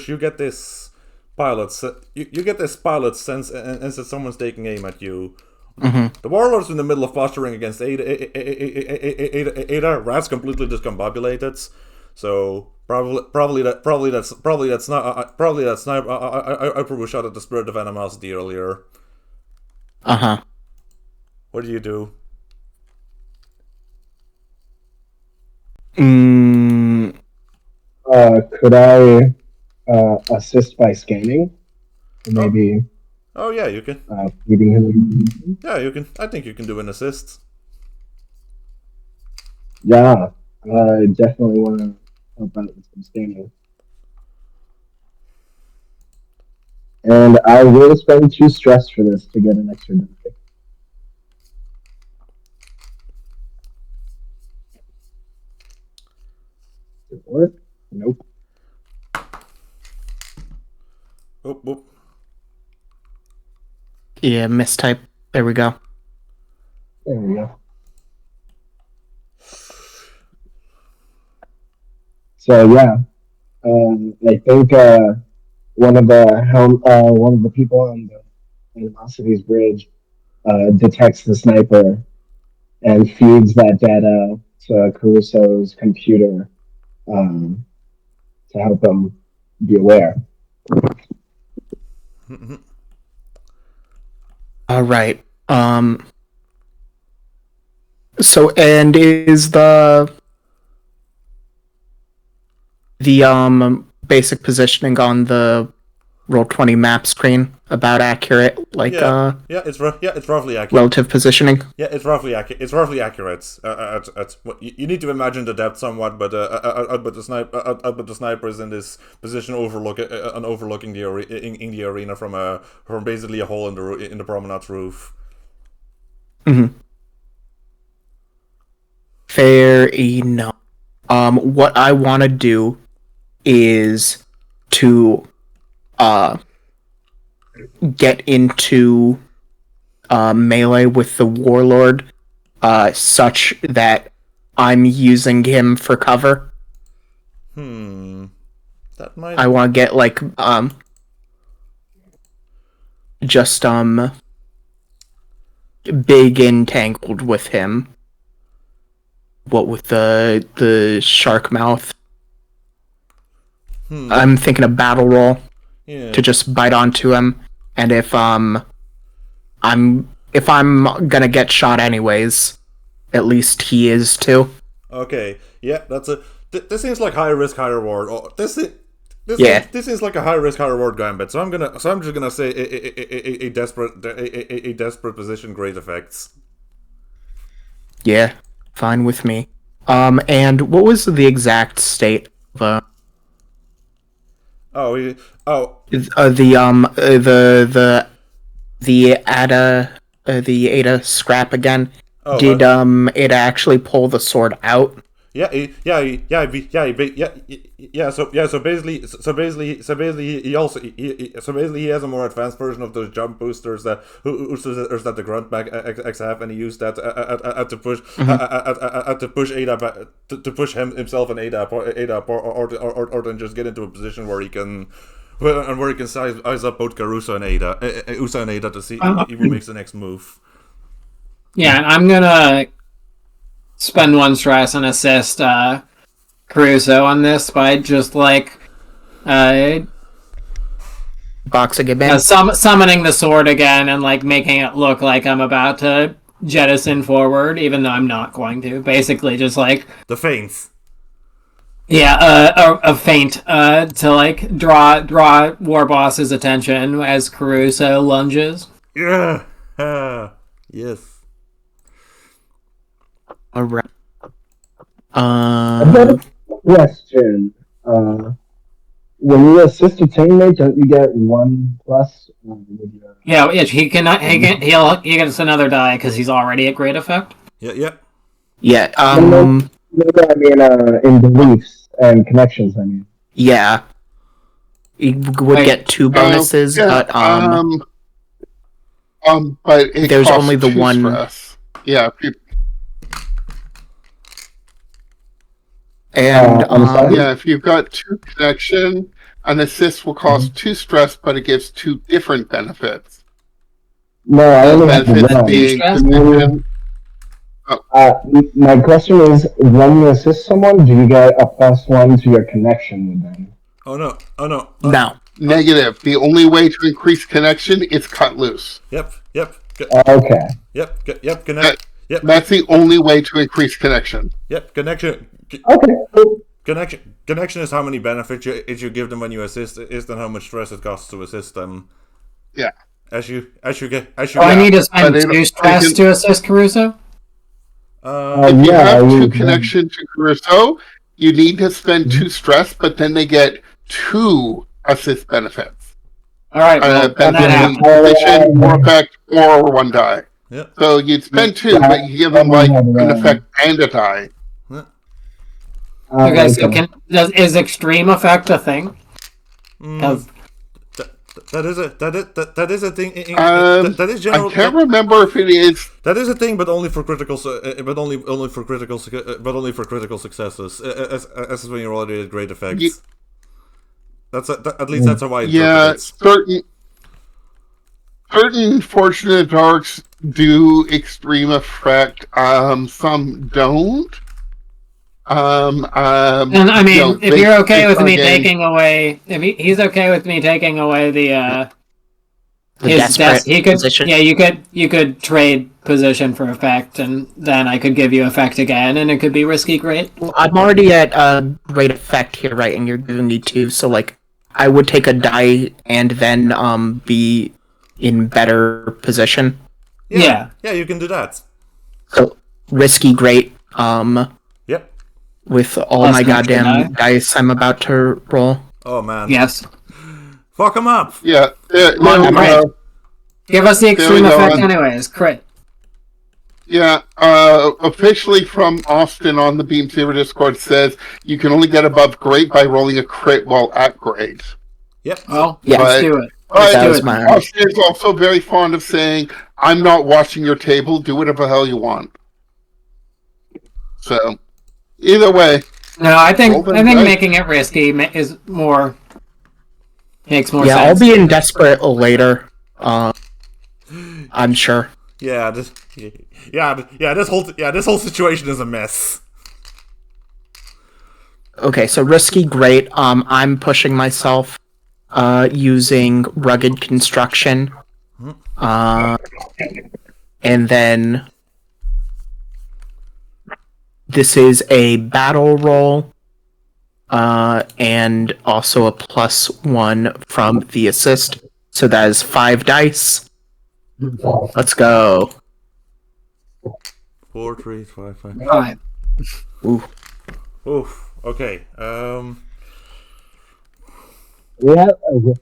you get this pilot sense and that someone's taking aim at you. Mm-hmm. The warlord's in the middle of posturing against Ada. Rat's completely discombobulated, so probably that's not. I probably shot at the spirit of animosity earlier. What do you do? Could I assist by scanning? Maybe. Oh yeah, you can. Feeding him. Yeah, you can. I think you can do an assist. Yeah, I definitely want to help out with some scanning. And I will spend 2 stress for this to get an extra die. Did it work? Nope. Oop. Yeah, mistype. There we go. There we go. So yeah, I think one of the people on the Animosity's bridge detects the sniper and feeds that data to Caruso's computer to help him be aware. All right. So, and is the basic positioning on the Roll20 map screen about accurate? Like, it's roughly accurate. Relative positioning. Yeah, it's roughly accurate. It's roughly accurate. You need to imagine the depth somewhat, but the sniper is in this position overlooking the arena from basically a hole in the promenade's roof. Mm-hmm. Fair enough. What I want to do is to get into melee with the warlord, such that I'm using him for cover. That might. I want to get like just big entangled with him. What with the shark mouth? I'm thinking a battle roll to just bite onto him, and if I'm gonna get shot anyways, at least he is too. Okay, yeah, this seems like high risk, high reward. This seems like a high risk, high reward gambit. So I'm just gonna say a desperate position, great effects. Yeah, fine with me. And what was the exact state of the Ada scrap again? Did Ada actually pull the sword out? So basically he has a more advanced version of those jump boosters that the grunt mechs have, and he used that to push Ada back, to push himself and Ada or then just get into a position where he can size up both Caruso and Ada to see who makes the next move. Yeah, and I'm gonna spend one stress and assist Caruso on this by just like boxing him in, summoning the sword again and like making it look like I'm about to jettison forward, even though I'm not going to. Basically, just like the feints. Yeah, a feint to like draw War Boss's attention as Caruso lunges. Yeah. Yes. Alright. I've got a question. When you assist a teammate, don't you get 1+? Yeah, he gets another die because he's already at great effect. Yeah. Yeah. No, I mean, in beliefs and connections. I mean. Yeah. You would get 2 bonuses, but it there's costs only the 2 one. Stress. Yeah. And if you've got 2 connection, an assist will cost 2 stress, but it gives 2 different benefits. No, I only have one. My question is, when you assist someone, do you get a +1 to your connection with them? Oh no. No. Negative. The only way to increase connection is cut loose. Yep. Okay. Yep. Connect. Yep. That's the only way to increase connection. Yep. Connection. Okay. Connection is how many benefits you give them when you assist, is then how much stress it costs to assist them. Yeah. As you get. I need to spend 2 stress to assist Caruso. If you have 2 connection to Caruso, you need to spend 2 stress, but then they get 2 assist benefits. All right. Benefit, 4 effect, or 1 die. Yeah. So you'd spend 2, but you give them like an effect and a die. Okay, so is extreme effect a thing? That is a thing. That is general. I can't remember if it is. That is a thing, but only for critical. But only for critical. But only for critical successes. As when you're already at great effects. At least that's how I interpret it. Certain fortunate darks do extreme effect. Some don't. And I mean, if you're okay with me taking away, he's okay with me taking away the his desk, he could position. Yeah, you could trade position for effect, and then I could give you effect again, and it could be risky great. Well, I'm already at great effect here, right? And you're giving me 2, so like I would take a die and then be in better position. Yeah, you can do that. So risky great. Yep. With all my goddamn dice I'm about to roll. Oh man. Yes. Fuck him up. Yeah. Give us the extreme effect anyways. Crit. Yeah. Officially from Austin on the Beam Saber Discord says you can only get above great by rolling a crit while at great. Yep. Well, yeah, let's do it. Austin is also very fond of saying, "I'm not washing your table. Do whatever the hell you want." So, either way. No, I think making it risky is more makes more sense. Yeah, I'll be in desperate later. I'm sure. This whole situation is a mess. Okay, so risky great. I'm pushing myself using rugged construction. And then this is a battle roll. And also a +1 from the assist. So that is 5 dice. Let's go. 4, 3, 5, 5. 5. Oof. Okay. Yeah, we're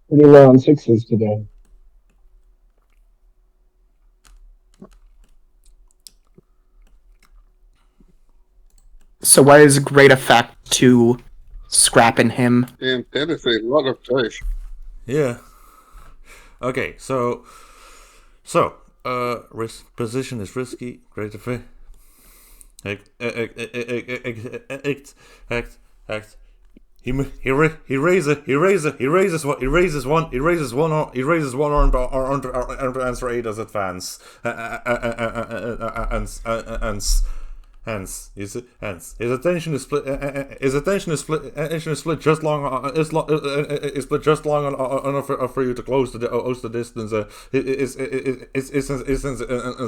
pretty low on 6s today. So what is great effect to scrapping him? Damn, that is a lot of dice. Yeah. Okay, so position is risky. Great effect. He raises one arm to answer Ada's advance. Hence, his attention is split. His attention is split just long enough for you to close the distance.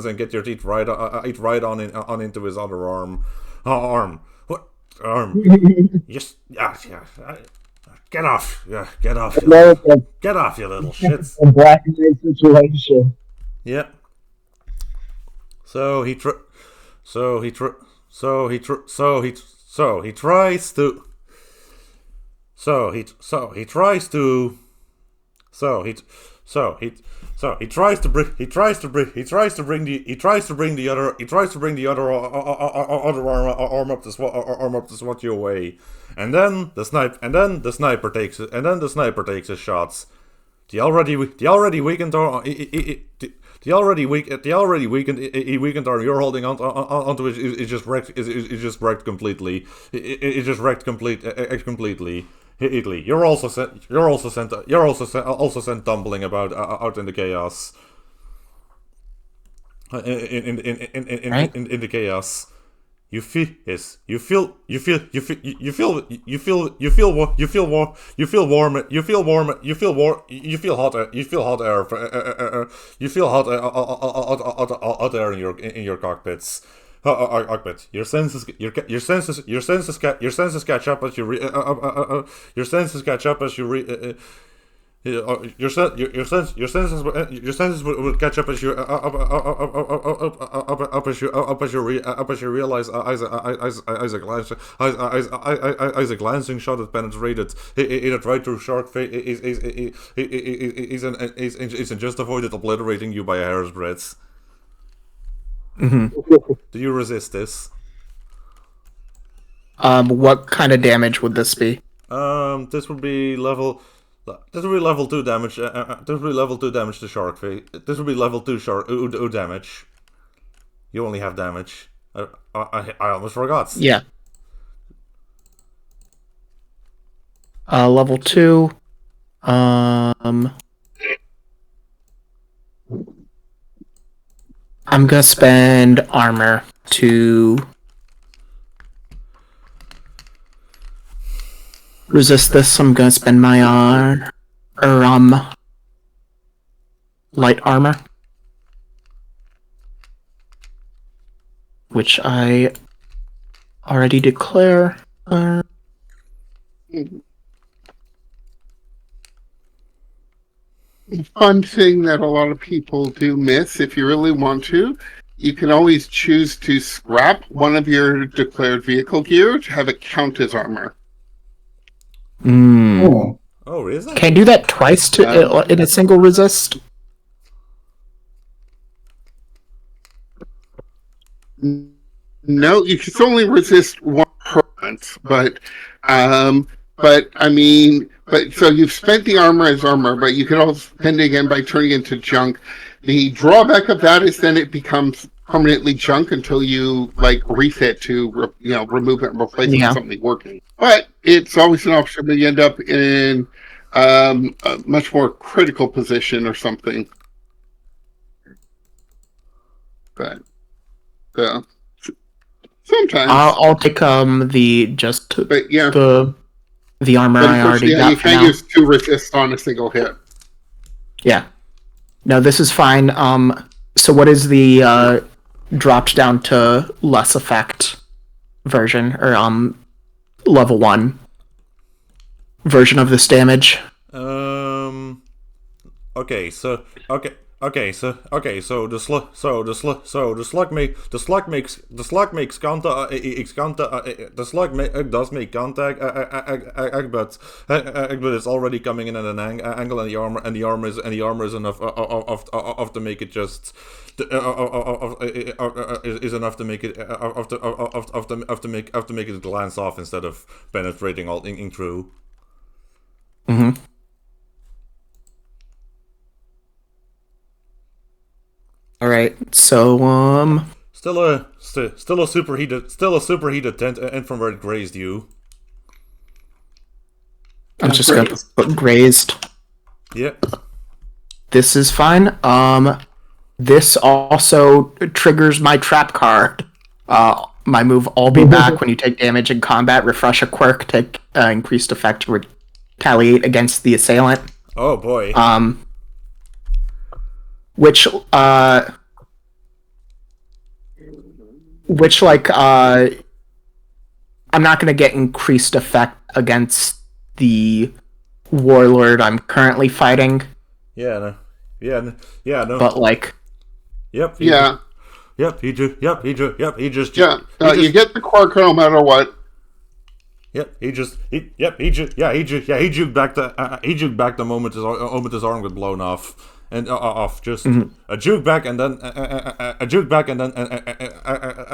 And get your teeth right on into his other arm. What arm? Just get off! Yeah, get off! Get off, you little shits! A black and white situation. Yeah. So he tries to bring the other arm up to swat you away, and then the sniper takes his shots. The already weakened arm you're holding onto is just wrecked. Is just wrecked completely. It just wrecked completely. You're also sent tumbling about out in the chaos. In the chaos. You feel hot air in your cockpits. Your senses catch up as you your senses will catch up as you realize Isaac glancing shot that penetrated it right through shark face is just avoided obliterating you by a hair's breadth. Do you resist this? What kind of damage would this be? This would be level 2 damage. This would be level 2 damage to shark face. This would be level 2 shark damage. You only have damage. I almost forgot. Yeah. Level 2. I'm gonna spend armor to resist this. I'm gonna spend my light armor, which I already declare. Fun thing that a lot of people do miss, if you really want to, you can always choose to scrap one of your declared vehicle gear to have it count as armor. Oh, really? Can I do that twice in a single resist? No, you can only resist one per once, but I mean, so you've spent the armor as armor, but you can also spend it again by turning it into junk. The drawback of that is then it becomes permanently junk until you like reset to remove it and replace it with something working. But it's always an option when you end up in a much more critical position or something. But sometimes I'll take the armor I already got. You can't use 2 resists on a single hit. Yeah. No, this is fine. So what is the dropped down to less effect version, or level 1 version of this damage? Okay, so the slug makes contact. The slug does make contact, but it's already coming in at an angle, and the armor is enough of to make it just is enough to make it to make it glance off instead of penetrating all in through. Mm-hmm. All right, so still a superheated tent, and from where it grazed you. I'm just gonna put grazed. Yeah. This is fine. This also triggers my trap card. My move, I'll be back when you take damage in combat. Refresh a quirk, take increased effect to retaliate against the assailant. Oh boy. Which I'm not gonna get increased effect against the warlord I'm currently fighting. No. But like, you get the quirk no matter what. He juked back the moment his arm got blown off. And off, just a juke back, and then I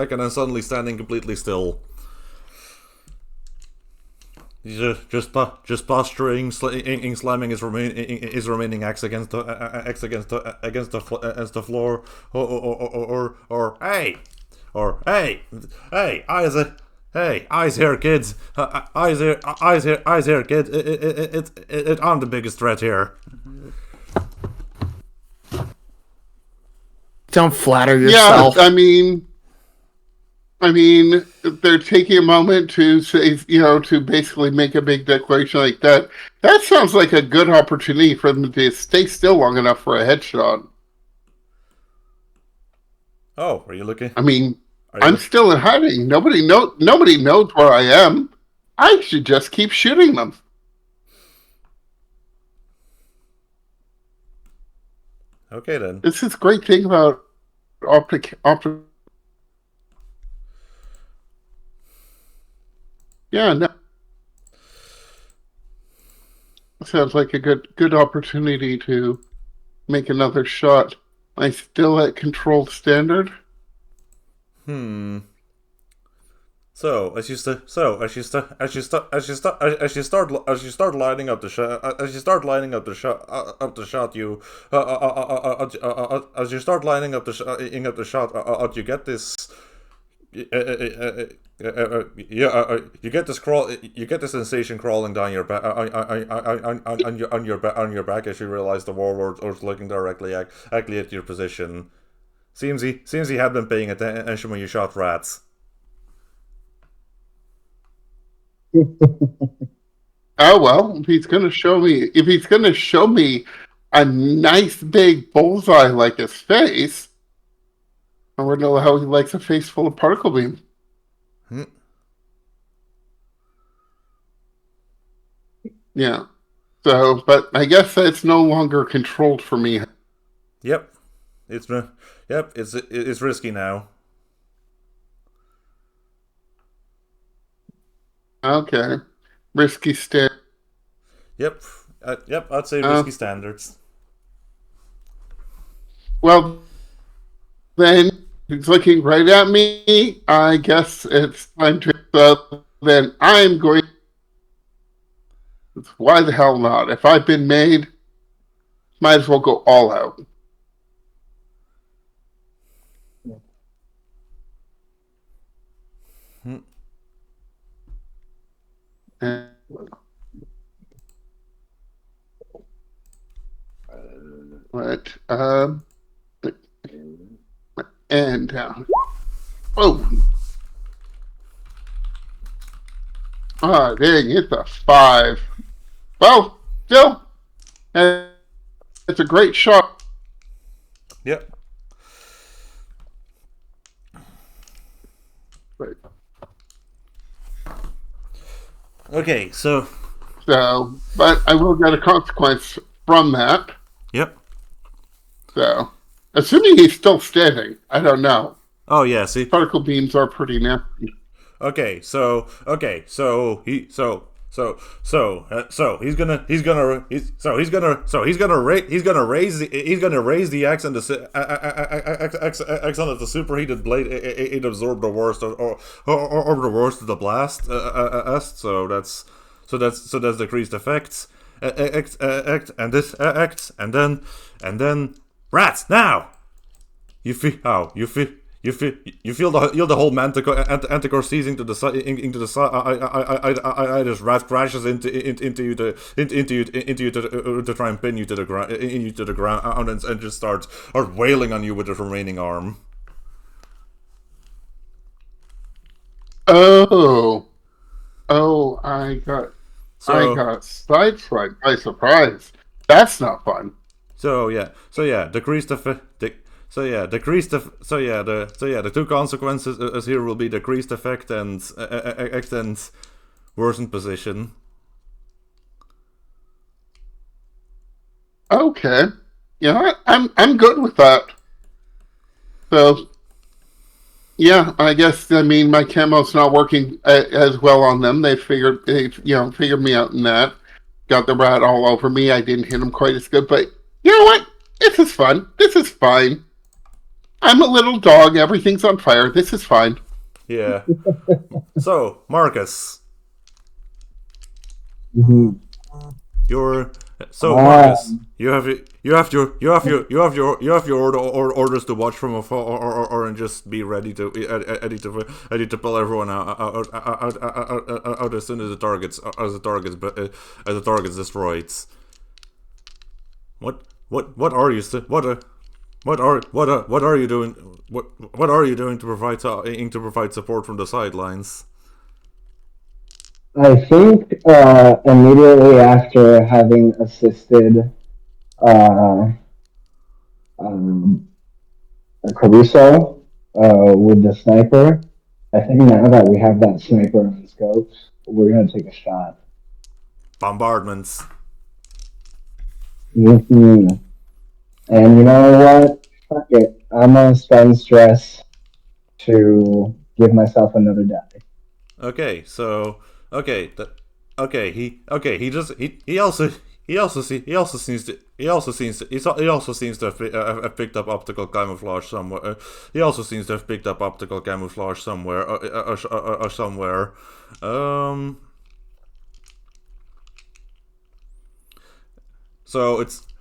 can then suddenly standing completely still. He's just posturing, slamming his remaining axe against the floor, or hey, eyes here, kids. Eyes here, kids. I'm the biggest threat here. Don't flatter yourself. Yeah, I mean, they're taking a moment to say, to basically make a big declaration like that. That sounds like a good opportunity for them to stay still long enough for a headshot. Oh, are you looking? I mean, I'm still in hiding. Nobody knows where I am. I should just keep shooting them. Okay then. This is a great thing about optic. Yeah, no. Sounds like a good opportunity to make another shot. Am I still at controlled standard? So as you start lining up the shot, as you start lining up the shot, you you get this. You get the sensation crawling down your back on your back as you realize the warlord is looking directly at your position. Seems he had been paying attention when you shot rats. Oh well, if he's gonna show me a nice big bullseye like his face, I want to know how he likes a face full of particle beam. Yeah. So, but I guess it's no longer controlled for me. Yep. It's risky now. Okay. Risky stare. Yep. I'd say risky standards. Well, then he's looking right at me. I guess it's time to. Then I'm going. Why the hell not? If I've been made, might as well go all out. But and down. Oh, dang! It's a 5. Well, still, it's a great shot. Yep. Right. Okay, so, but I will get a consequence from that. Yep. So, assuming he's still standing, I don't know. Oh yeah, see, particle beams are pretty nasty. Okay, so he's gonna raise the axe and the axe on the superheated blade. It absorbed the worst or the worst of the blast. So that's decreased effects. And this acts and then rats now. You feel the whole manticore seizing to the side. I just rat crashes into you to try and pin you to the ground and just starts wailing on you with his remaining arm. Oh, I got sideswiped by surprise. That's not fun. The two consequences here will be decreased effect and worsened position. Okay, yeah, I'm good with that. So, yeah, I guess my camo's not working as well on them. They figured me out in that. Got the rat all over me. I didn't hit him quite as good, but you know what? This is fun. This is fine. I'm a little dog. Everything's on fire. This is fine. Yeah. So, Marcus. Mm-hmm. Marcus, you have your orders to watch from afar, or and just be ready to pull everyone out as soon as the target's destroyed. What are you doing? What are you doing to provide support from the sidelines? I think immediately after having assisted Caruso with the sniper, I think now that we have that sniper on scopes, we're going to take a shot. Bombardments. Mm-hmm. And you know what? Fuck it. I'm going to spend stress to give myself another die. Okay, so he also seems to have picked up optical camouflage somewhere. He also seems to have picked up optical camouflage somewhere.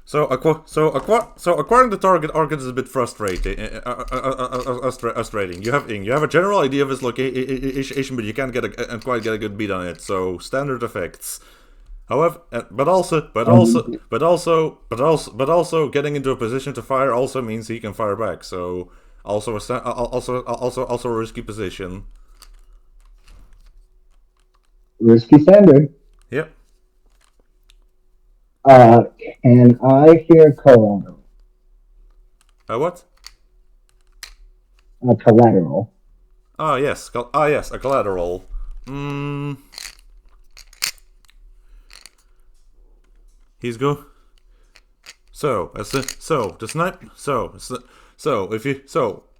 So acquiring the target is a bit frustrating. You have a general idea of its location, but you can't quite get a good beat on it. So standard effects. However, but also getting into a position to fire also means he can fire back. So Also a risky position. Risky standard. Yep. Can I hear collateral? What? Collateral. Ah yes, yes, a collateral. He's go. So the snipe. So if you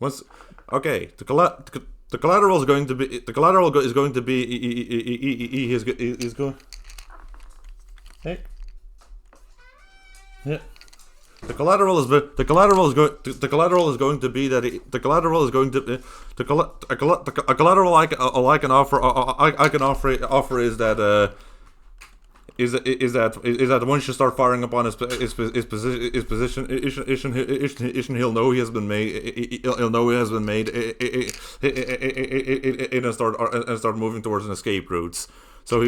once okay the collateral is going to be he is going. Hey. Yeah. The collateral is going to be that a collateral I can offer is that is that once you start firing upon his position, he'll know he has been made. He'll know he has been made, and start moving towards an escape route. So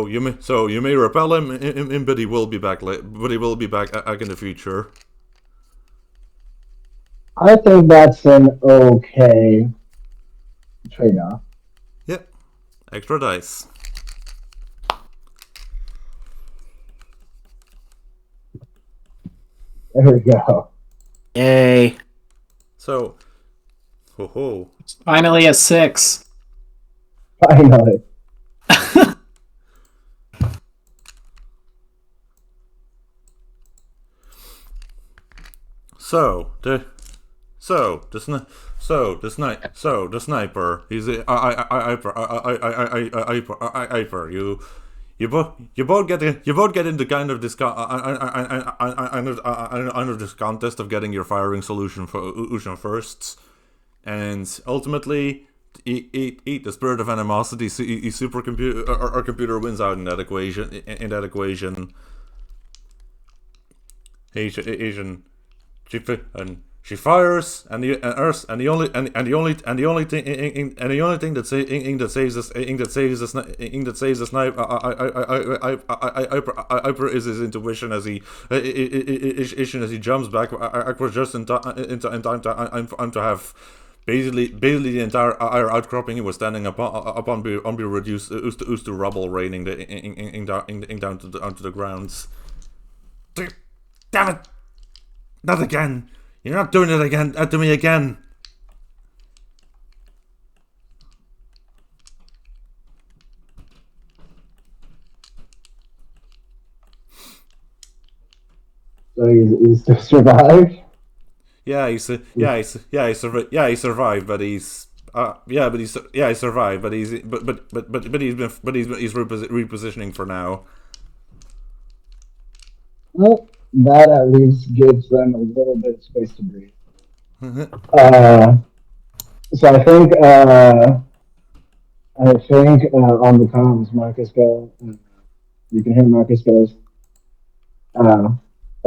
you may repel him, but he will be back. But he will be back in the future. I think that's an okay trade-off. Yep, extra dice. There we go. Yay. So, ho. Finally a 6. Finally. The sniper. He's a hyper. You both get into kind of this this contest of getting your firing solution first, and ultimately eat the spirit of animosity. Supercomputer or computer wins out in that equation. Asian. She fires, and the only thing that saves the sniper is his intuition as he jumps backwards just in time to have basically the entire outcropping he was standing upon be reduced to rubble, raining down onto the grounds. Damn it! Not again! You're not doing it again to me again! So he's still survived? He survived, but he survived, but he's repositioning for now. Well, that at least gives them a little bit of space to breathe. So I think on the comms, Marcus goes. You can hear Marcus goes.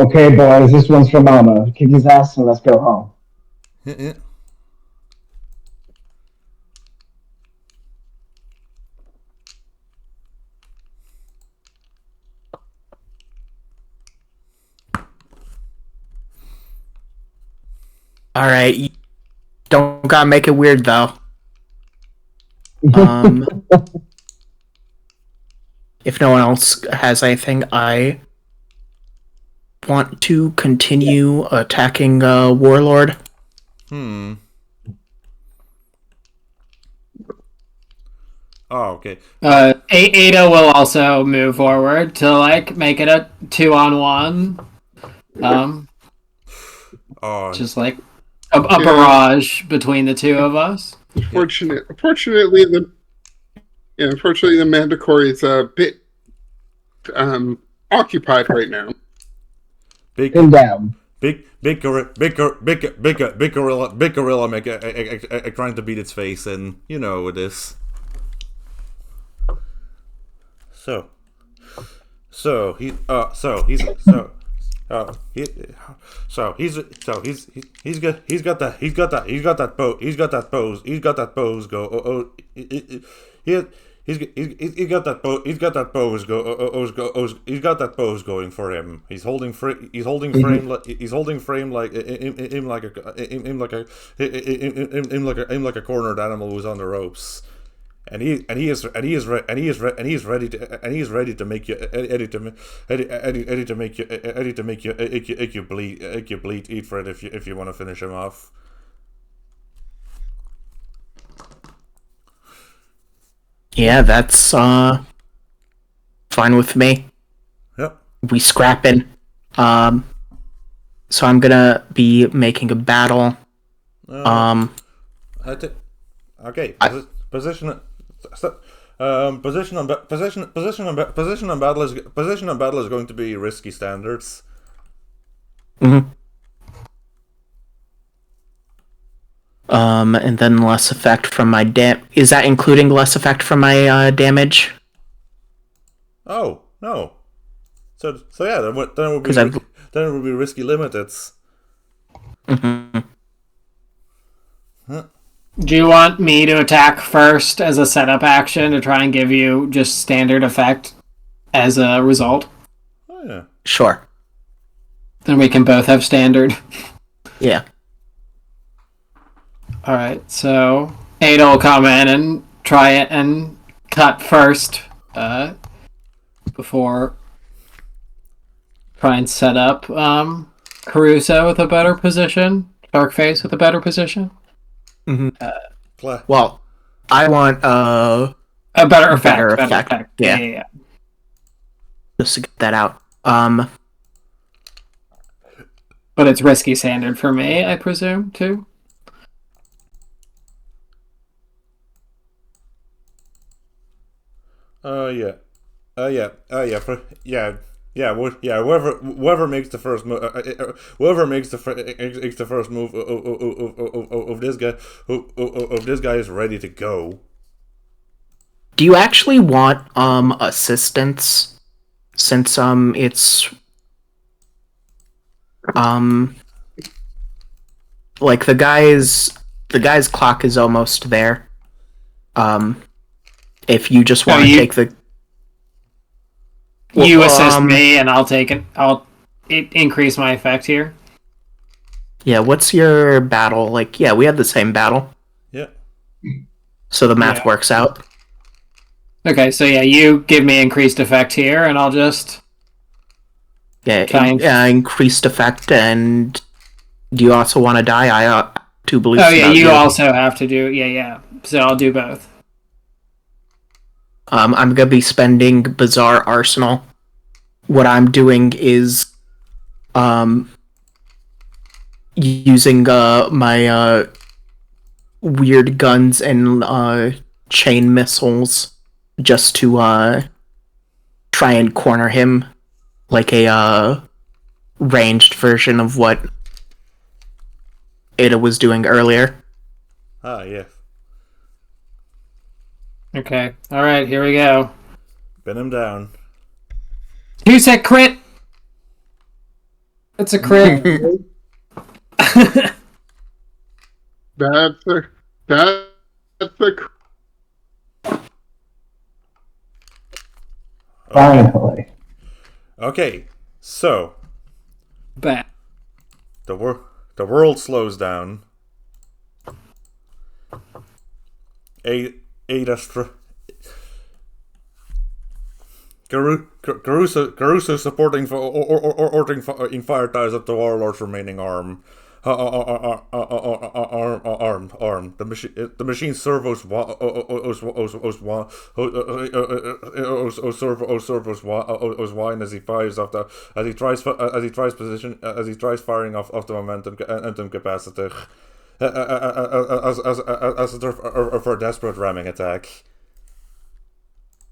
Okay, boys, this one's for Mama. Kick his ass and let's go home. All right, don't gotta make it weird though. If no one else has anything, I want to continue attacking Warlord. Oh, okay. Ada will also move forward to like make it a 2-on-1. Just like a barrage between the two of us. Unfortunately, the Manticore is a bit occupied right now. Big gorilla trying to beat its face, and you know this. He's got that pose go. He's got that pose going for him. He's holding frame like a cornered animal who's on the ropes. And he is ready to make you bleed eat for it if you want to finish him off. Yeah, that's fine with me. Yep. We scrapping. So I'm gonna be making a battle. Okay. Position on battle is going to be risky standards. Mm-hmm. And then less effect from my is that including less effect from my damage? Oh no. So yeah, then it would be risky limited. Mm-hmm. Huh. Do you want me to attack first as a setup action to try and give you just standard effect as a result? Oh yeah. Sure. Then we can both have standard. Yeah. Alright, so Ada will come in and try it and cut first before try and set up Caruso with a better position, Darkface with a better position. Mm-hmm. Well, I want a better effect. Better effect. Yeah. Just to get that out. But it's risky standard for me, I presume, too. Whoever makes the first move, of this guy is ready to go. Do you actually want assistance? Since it's like the guy's clock is almost there. If you just want to take the... You assist me, and I'll take it. I'll increase my effect here. Yeah, what's your battle? Like, yeah, we had the same battle. Yeah. So the math works out. Okay, so yeah, you give me increased effect here, and I'll just... Yeah, increased effect, and do you also want to die? I two beliefs. Oh yeah, you also have to do... Yeah. So I'll do both. I'm gonna be spending Bizarre Arsenal. What I'm doing is using my weird guns and chain missiles just to try and corner him, like a ranged version of what Ada was doing earlier. Ah, yeah. Okay. Alright, here we go. Pin him down. 2-sec crit! That's a crit. That's a Finally. Okay, so Bad. the world slows down. Caruso supporting ordering fire ties up the warlord's remaining arm. Arm. The machine servos whine as he fires off as he tries firing off the momentum capacitor for a desperate ramming attack.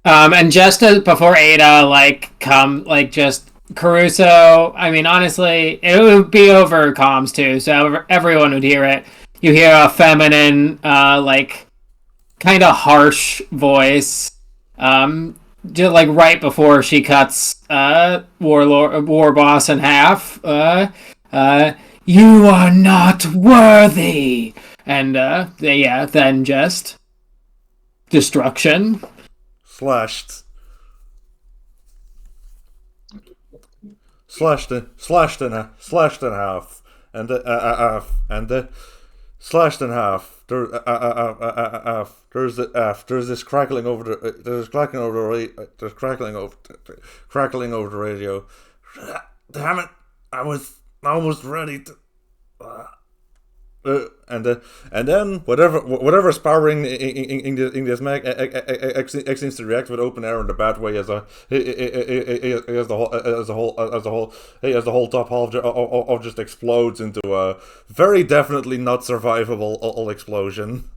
And just before Ada, just Caruso, I mean, honestly, it would be over comms too, so everyone would hear it. You hear a feminine, kind of harsh voice, just right before she cuts War Boss in half. You are not worthy! And, then just destruction. slashed slashed in half, and slashed in half. There's this crackling over the crackling over the radio. Damn it! I was almost ready to. And then whatever sparring in this mech X seems to react with open air in the bad way as the whole top half of just explodes into a very definitely not survivable explosion.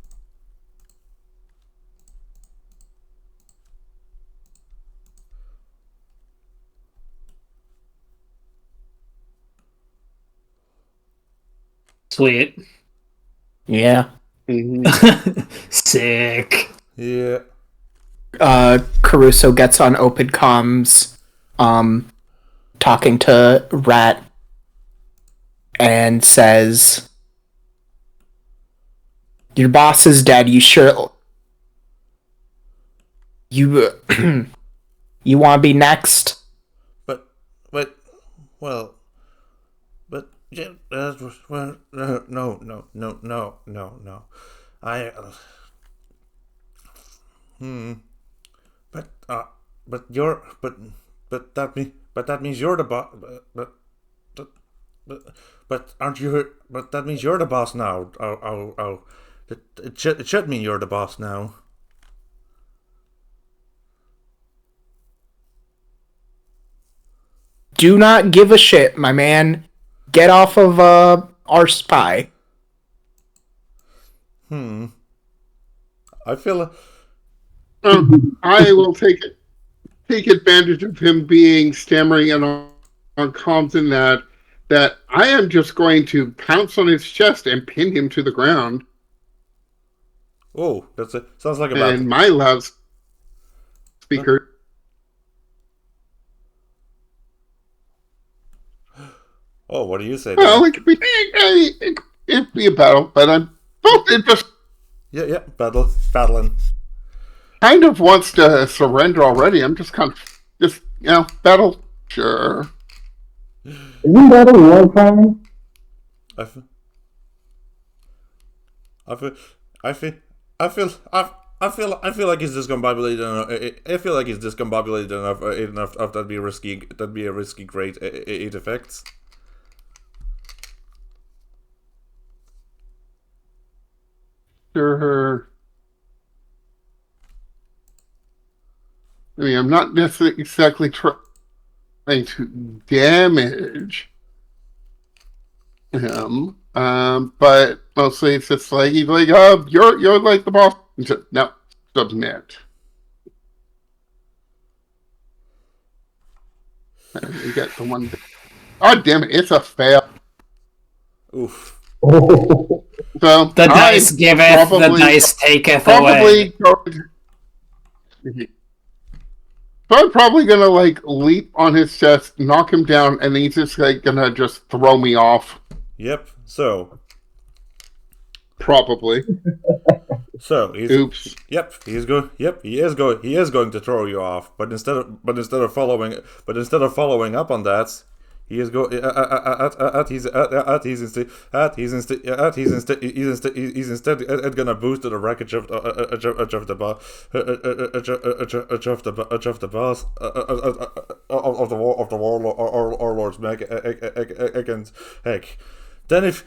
Sweet. Yeah. Sick. Yeah. Caruso gets on open comms, talking to Rat, and says, "Your boss is dead. You sure? You you want to be next?" Yeah, well, no. I, but that means you're the boss. But aren't you? But that means you're the boss now. Oh. It should mean you're the boss now. Do not give a shit, my man. Get off of our spy. I feel. I will take advantage of him being stammering and on comms in that I am just going to pounce on his chest and pin him to the ground. Oh, that's it. Sounds like a and my loud speaker. Oh, what do you say? Well, it could be a battle, but I'm it just battling. Kind of wants to surrender already. I'm just kind of battle. Sure. Isn't that a war crime? I feel like he's discombobulated enough. I feel like he's discombobulated enough that'd be a risky great 8 effects. Sure. I mean, I'm not necessarily exactly trying to damage him, but mostly it's just like he's like, "Oh, you're like the boss." No, submit. You get the one. Oh, damn it! It's a fail. Oof. So the dice giveth, the dice taketh away. So I'm probably gonna leap on his chest, knock him down, and he's just gonna just throw me off. Yep. So probably. So he's oops. Yep. He is going to throw you off, but instead of following up on that. He is going. He's instead gonna boost to the wreckage of the boss of the warlords mech against heck. Then if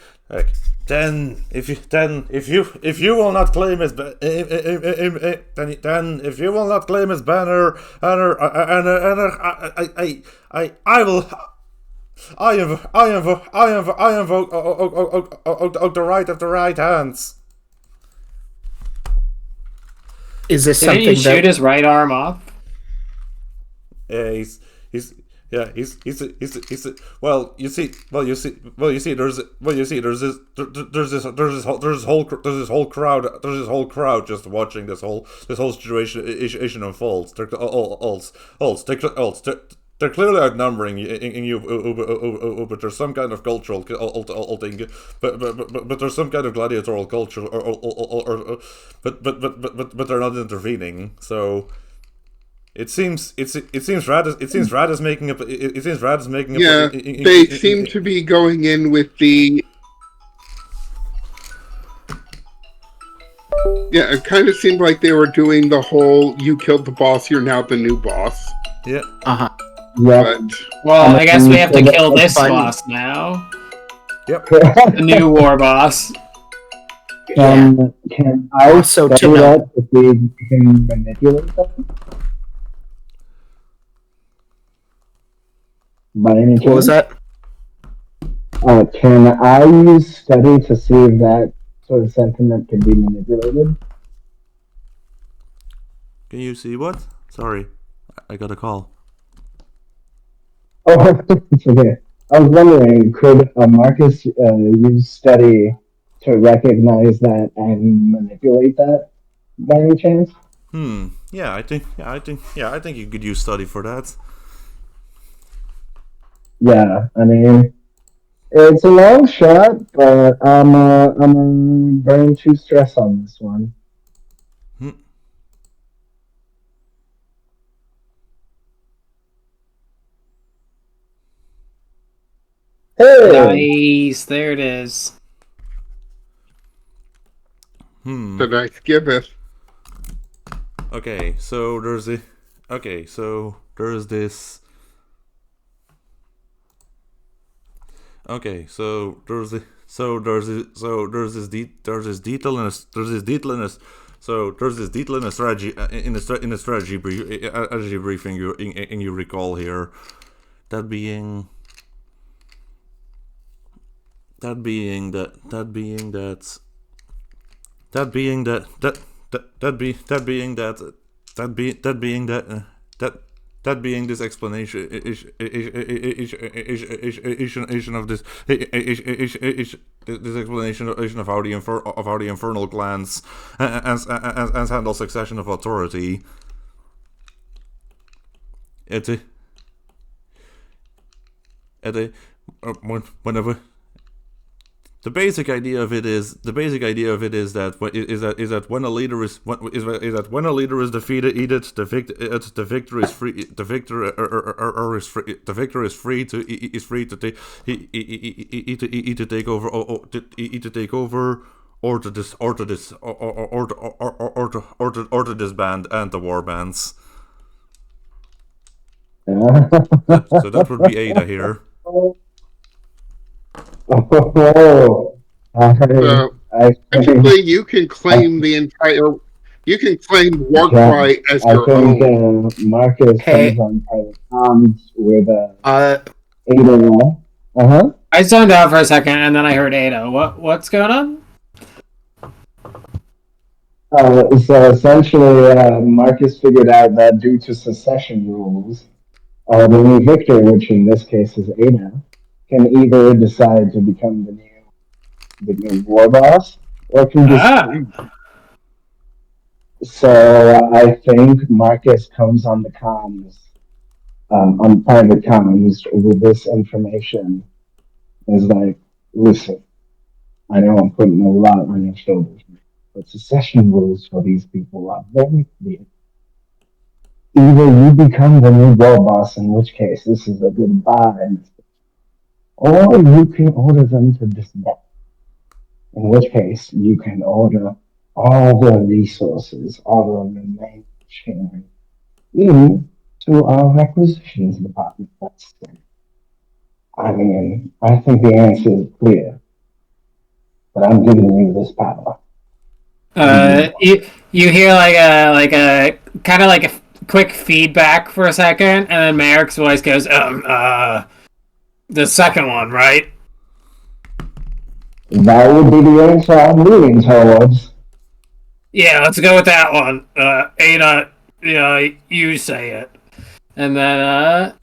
you will not claim his banner I will. I invoke the right of the right hands. Is this Didn't something you shoot his right arm off? Yeah, he's well you see there's this whole crowd just watching this whole situation unfolds. They're clearly outnumbering you, but there's some kind of cultural thing, but there's some kind of gladiatorial culture, but they're not intervening. So It seems Rad is making up. It seems Rad is making up. Yeah, they seem to be going in with the. Yeah, it kind of seemed like they were doing the whole "you killed the boss, you're now the new boss." Yeah. Uh-huh. Yeah. Well, I guess we have to kill this fun. boss now. Yep. The new war boss. Can I Also, to study know- that if we can manipulate them? By any chance? What was that? Can I use study to see if that sort of sentiment can be manipulated? Can you see what? Sorry, I got a call. Oh, it's okay. I was wondering, could Marcus use study to recognize that and manipulate that by any chance? Yeah, I think you could use study for that. Yeah, I mean, it's a long shot, but I'm burning 2 stress on this one. Hey! Nice, there it is. The nice giveth. Okay, so there's the. Okay, so there's this. Okay, so there's the. So there's this. So there's this. There's this detail in a. There's this detail in a. So there's this detail in a strategy in a strategy briefing you recall here, that being that being that that being that that being that that that that be that being that that be that being that that being this explanation of this this explanation of how the infernal clans and handle succession of authority. Whenever the basic idea of it is that when a leader is when a leader is defeated, the victor is free. The victor is free. The victor is free to take over or to disband and the warbands. So that would be Ada here. Oh, So technically, you can claim the entire. You can claim Warcry as your own. I think Marcus comes on private comms with Ada. I zoned out for a second and then I heard Ada. What's going on? So essentially, Marcus figured out that due to secession rules, the new victor, which in this case is Ada, can either decide to become the new war boss or can just. So I think Marcus comes on the comms, on private comms with this information. Is like, listen, I know I'm putting a lot on your shoulders, but secession rules for these people are very clear. Either you become the new war boss, in which case this is a goodbye, or you can order them to disband. In which case you can order all the resources, all the remaining sharing into our requisitions department. I mean, I think the answer is clear, but I'm giving you this power. You hear like a kind of like a quick feedback for a second, and then Merrick's voice goes, the second one, right? That would be the answer I'm leaning towards. Yeah, let's go with that one. Ada, you say it. And then,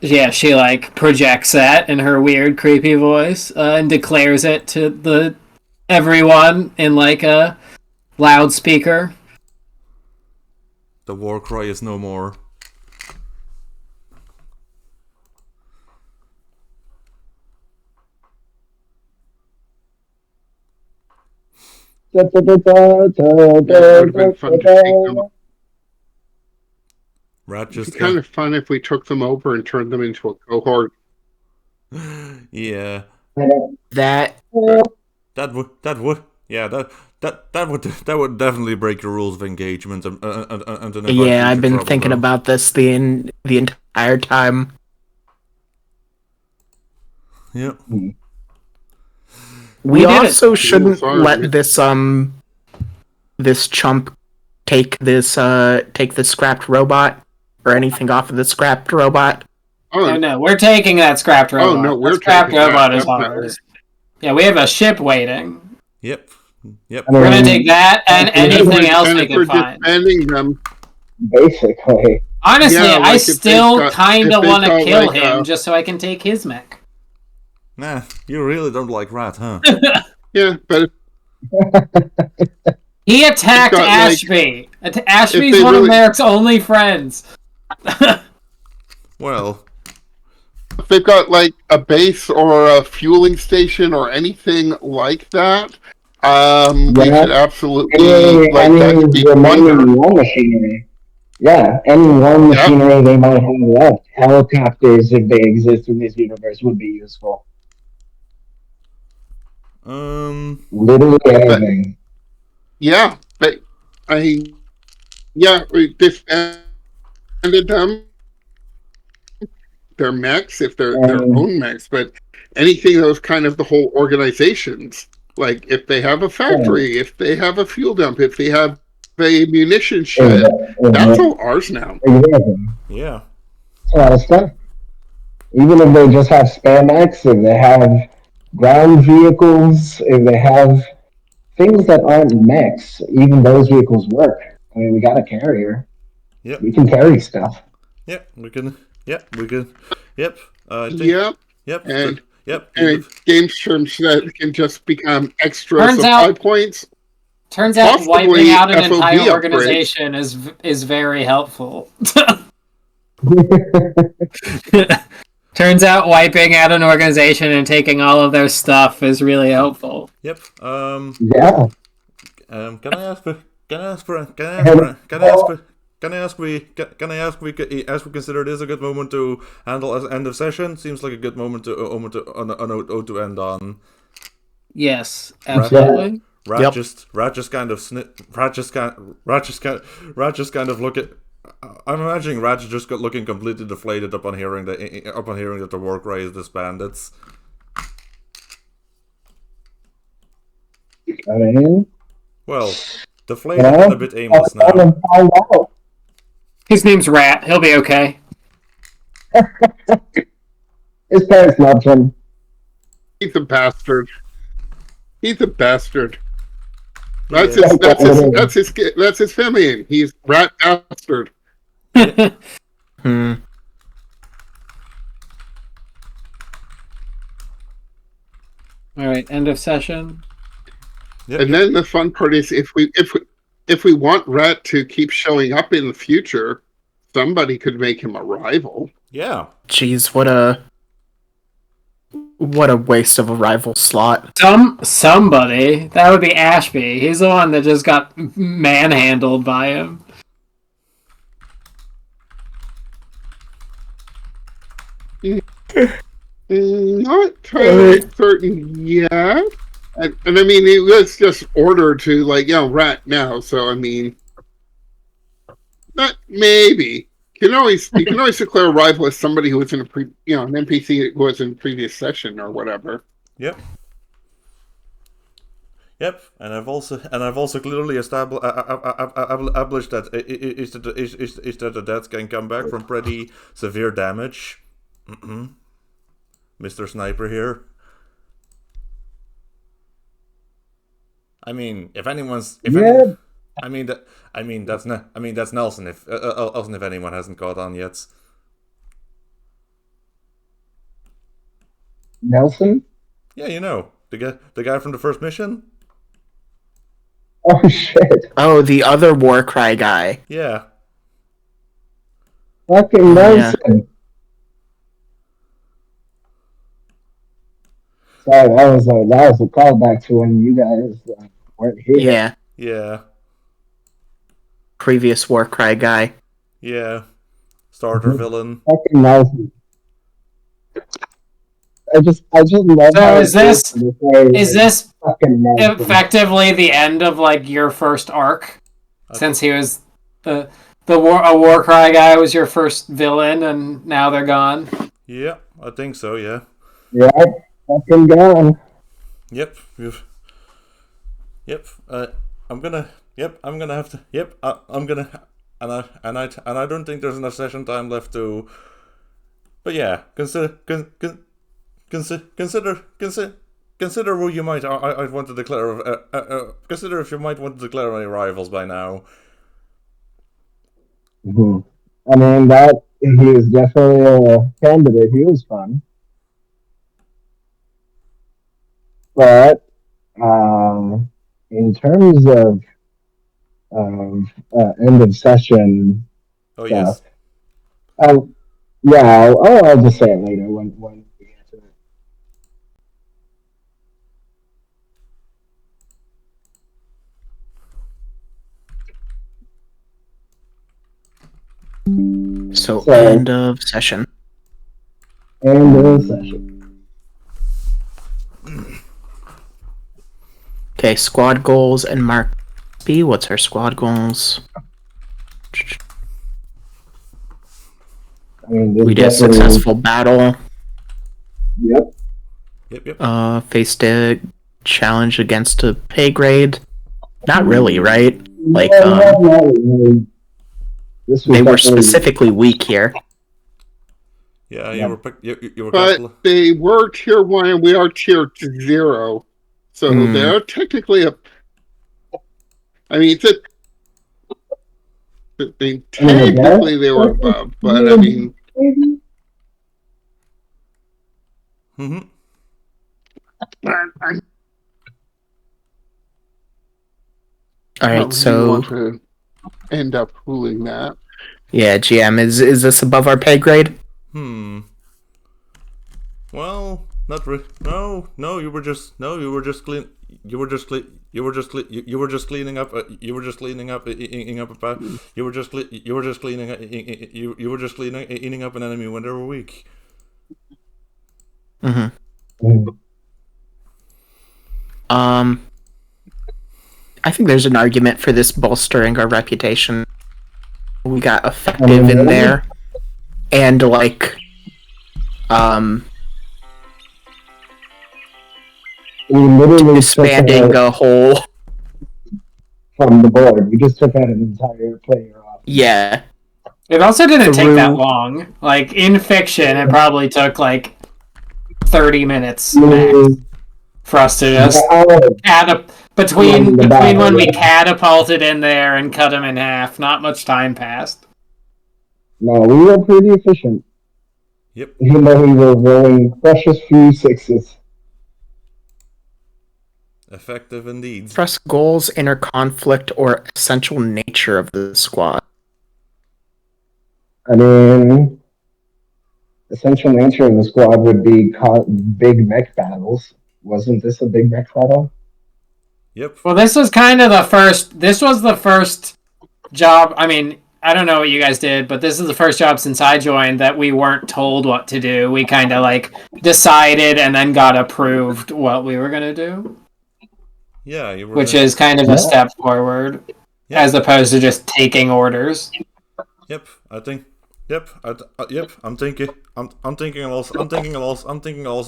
yeah, she like projects that in her weird, creepy voice, and declares it to everyone in like a loudspeaker. The war cry is no more. It would have been fun to take them. Rat It'd just be kind of fun if we took them over and turned them into a cohort. Yeah. That That would definitely break the rules of engagement and invite yeah, I've future been trouble, thinking though. about this the entire time. Yep. We did it. also shouldn't Sorry. let this chump take this scrapped robot or anything off of the scrapped robot. Oh no, we're taking that scrapped robot. no, we're that scrapped taking that, robot is definitely. ours. Yeah, we have a ship waiting. Yep. I We're mean, gonna take that and anything else and we if we're can find. disbanding them, basically. Honestly, Yeah, I like if they've still got- kind if of they've want to got, kill like, him just so I can take his mech. Nah, you really don't like Rat, huh? yeah, but He attacked got, like, Ashby. Ashby's they one really- of Merrick's only friends. Well, if they've got like a base or a fueling station or anything like that, we Yeah. should absolutely Any that could be remaining war machinery. Yeah, any war machinery they might have left. Helicopters, if they exist in this universe, would be useful. Literally anything. yeah, but we disbanded them. Their mechs, if they're their own mechs, but anything that was kind of the whole organizations. Like if they have a factory, if they have a fuel dump, if they have a munition shed, that's all ours now. Exactly. yeah. That's a lot of stuff. Even if they just have spare mechs, if they have ground vehicles, if they have things that aren't mechs, even those vehicles work. I mean, we got a carrier. Yep. We can carry stuff. Yep. We can. Yep. We can. Yep. I think, Yep. Yep. And- Yep. And game terms that can just become extra Turns supply out- points. Turns out Possibly wiping out an FOB entire upgrades. organization is very helpful. Turns out wiping out an organization and taking all of their stuff is really helpful. Yep. Yeah. Can I ask we consider this a good moment to handle as end of session? Seems like a good moment to end on. Yes, absolutely. Rat just kind of look at. I'm imagining Rat just got looking completely deflated upon hearing that the war cry is disbanded. I mean, Well, deflated and a bit aimless now. His name's Rat. He'll be okay. His parents loved him. He's a bastard. He's a bastard. That's Yeah. that's his family. He's rat bastard. All right, end of session. Yep. And then the fun part is if we want Rat to keep showing up in the future, somebody could make him a rival. Yeah. Jeez, what a waste of a rival slot. Somebody that would be Ashby. He's the one that just got manhandled by him. Not totally certain yet. And I mean, it was just ordered to Rat now. So I mean, not maybe. You can always declare a rival as somebody who was in an NPC who was in a previous session or whatever. Yep. Yep, and I've also clearly established that the deaths can come back from pretty severe damage. Mr. Sniper here. I mean, that's Nelson. If anyone hasn't caught on yet. Nelson? Yeah, you know the guy from the first mission. Oh shit! Oh, the other war cry guy. Yeah. Fucking Nelson. Sorry, that was a callback to when you guys weren't here. Yeah, Yeah. previous war cry guy. Yeah. starter villain. Fucking nice. I just love So how is this fucking nice. effectively the end of like your first arc? Since he was a Warcry guy was your first villain, and now they're gone. Yeah, I think so. Yeah. Yeah, fucking gone. Yep. Yep. I'm gonna. Yep. I'm gonna have to. Yep. I'm gonna. And I don't think there's enough session time left to. But yeah, consider who you might. I want to declare. Consider if you might want to declare any rivals by now. Mm-hmm. I mean, that he was definitely a candidate. He was fun, but in terms of end of session Oh stuff, yes. yeah, I'll just say it later when we get to it. So So- end of session. End of session. Okay, squad goals and Mark B. What's our squad goals? I mean, there's We did a definitely- successful battle. Yep. Yep. Faced a challenge against a pay grade. Not really, right? Like, not really. This was they were definitely- specifically weak here. Yeah, Yeah. you were But they were tier 1 and we are tier 0. So they're technically a. I mean, technically they were above, but I mean. Mm-hmm. All right, so want to end up ruling that. yeah, GM, is this above our pay grade? Well, not really. No, you were just cleaning up. You were just cleaning up. You were just cleaning up an enemy when they were weak. Mm-hmm. I think there's an argument for this bolstering our reputation. We got effective in there, and like, we literally expanding took a whole. from the board. We just took out an entire player off. Yeah, It also didn't take that Through- long. Like in fiction, it probably took like 30 minutes max Mm, for us to just between when we catapulted in there and cut him in half. Not much time passed. No, we were pretty efficient. Yep. Even though we were rolling precious few sixes. Effective indeed. express goals, inner conflict, or essential nature of the squad. I mean, essential nature of the squad would be big mech battles. Wasn't this a big mech battle? Yep. Well, this was kind of the first. This was the first job. I mean, I don't know what you guys did, but this is the first job since I joined that we weren't told what to do. We kind of like decided and then got approved what we were gonna do, Yeah, you were. which is kind of a step forward Yeah. as opposed to just taking orders. Yep. I think. Yep. Yep. I'm thinking also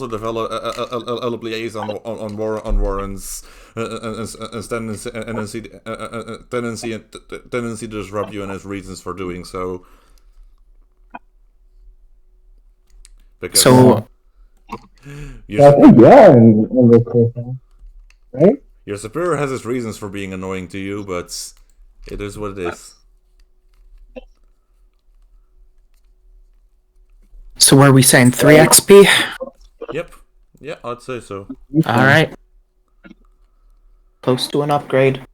develop a liaison on Warren's tendency to disrupt you and his reasons for doing so. Because So, I think, yeah, in this case, right? your superior has his reasons for being annoying to you, but it is what it is. so are we saying 3 XP? Yep. Yeah, I'd say so. All right. Close to an upgrade.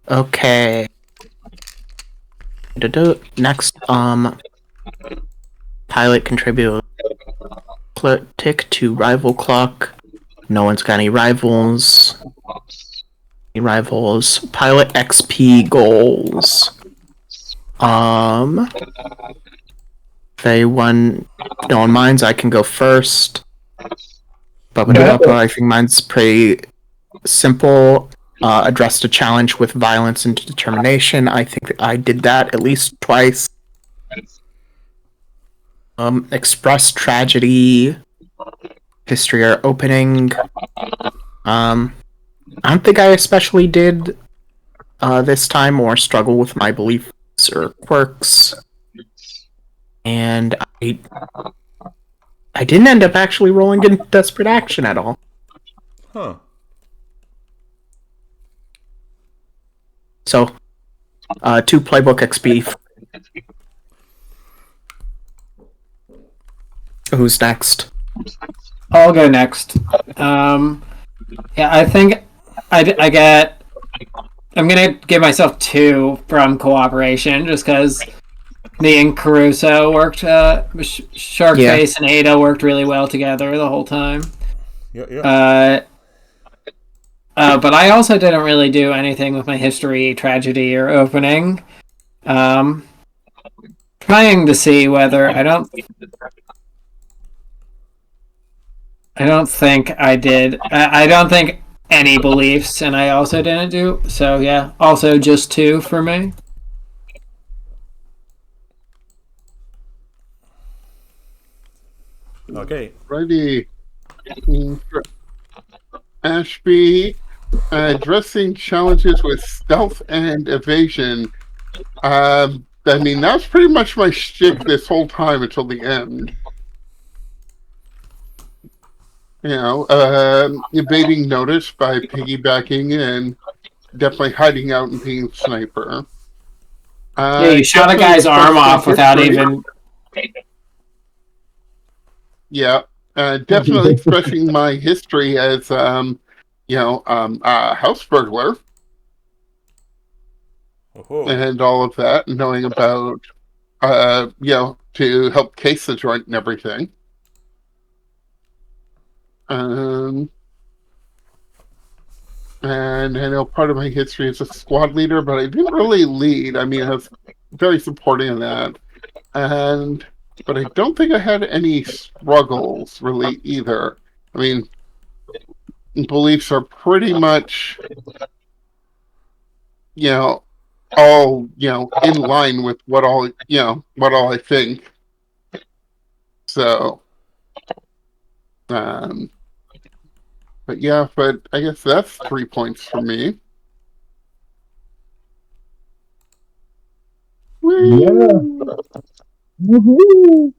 Okay. Next, pilot contribute tick to rival clock. No one's got any rivals. Any rivals. Pilot XP goals. If anyone, no one minds, I can go first. But Yeah. I think mine's pretty simple. Addressed a challenge with violence and determination. I think that I did that at least twice. Expressed tragedy, history or opening. I don't think I especially did this time or struggle with my beliefs or quirks. And I didn't end up actually rolling in desperate action at all. Huh. So, 2 playbook XP. Who's next? I'll go next. Yeah, I think I get. I'm gonna give myself 2 from cooperation, just because me and Caruso worked. Sharkface and Ada worked really well together the whole time. Yeah. But I also didn't really do anything with my history, tragedy, or opening. Trying to see whether I don't think I did. I don't think any beliefs, and I also didn't do. So yeah, also just 2 for me. Okay. Righty. Ashby, addressing challenges with stealth and evasion. I mean, that's pretty much my shtick this whole time until the end. You know, evading notice by piggybacking and definitely hiding out and being a sniper. Yeah, you shot a guy's arm off without even. Yeah, definitely expressing my history as, a house burglar. Oh-ho. And all of that, knowing about, to help case the joint and everything. And I know part of my history is a squad leader, but I didn't really lead. I mean, I was very supporting in that. But I don't think I had any struggles, really, either. I mean, beliefs are pretty much, all, in line with what all I think. So, but I guess that's 3 points for me. Yeah. Woohoo!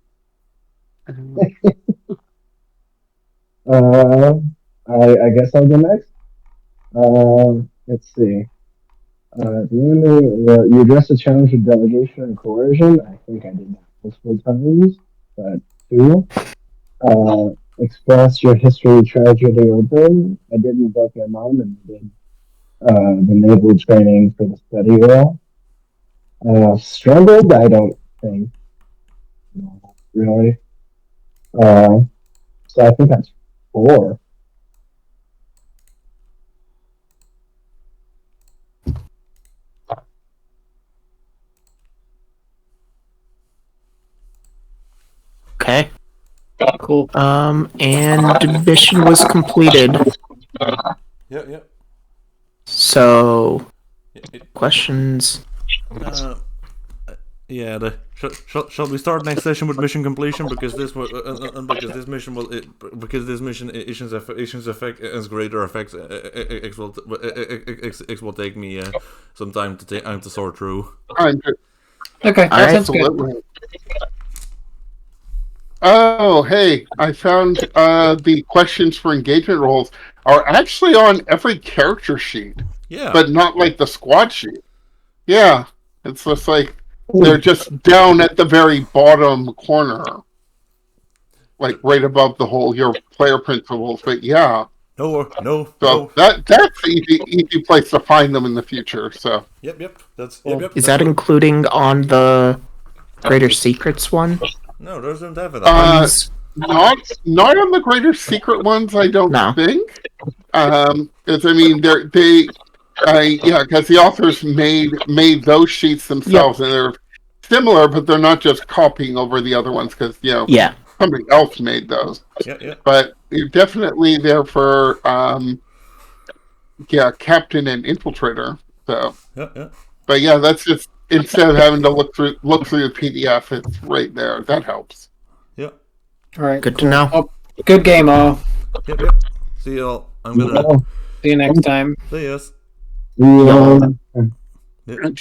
I guess I'll go next. Let's see. You addressed the challenge with delegation and coercion. I think I did that multiple times, but 2. Express your history, tragedy, or burn. I did invoke my mom and I did the naval training for the study role. Struggled, I don't think. No, really. So I think that's 4. Okay. Cool. And mission was completed. Yeah. So, questions? Shall we start next session with mission completion, because this mission issues effect as greater effects. X will take me some time to sort through. Okay, that sounds good. Absolutely. Oh, hey, I found the questions for engagement roles are actually on every character sheet. Yeah. But not like the squad sheet. Yeah. It's just like they're just down at the very bottom corner. Like right above your player principles. But yeah. No. So that's an easy place to find them in the future. So Yep. Is that including on the Greater Secrets one? No, those don't have it. Not on the Greater Secret ones, I don't think. Because I mean, because the authors made those sheets themselves, and similar, but they're not just copying over the other ones because Yeah. somebody else made those. Yeah. But you're definitely there for captain and infiltrator. So Yeah. but yeah, that's just instead of having to look through the PDF, it's right there. That helps. Yeah. All right. Good to know. Oh, good game, all. Yep. See y'all. I'm gonna Oh, See you next time. say yes. yeah. And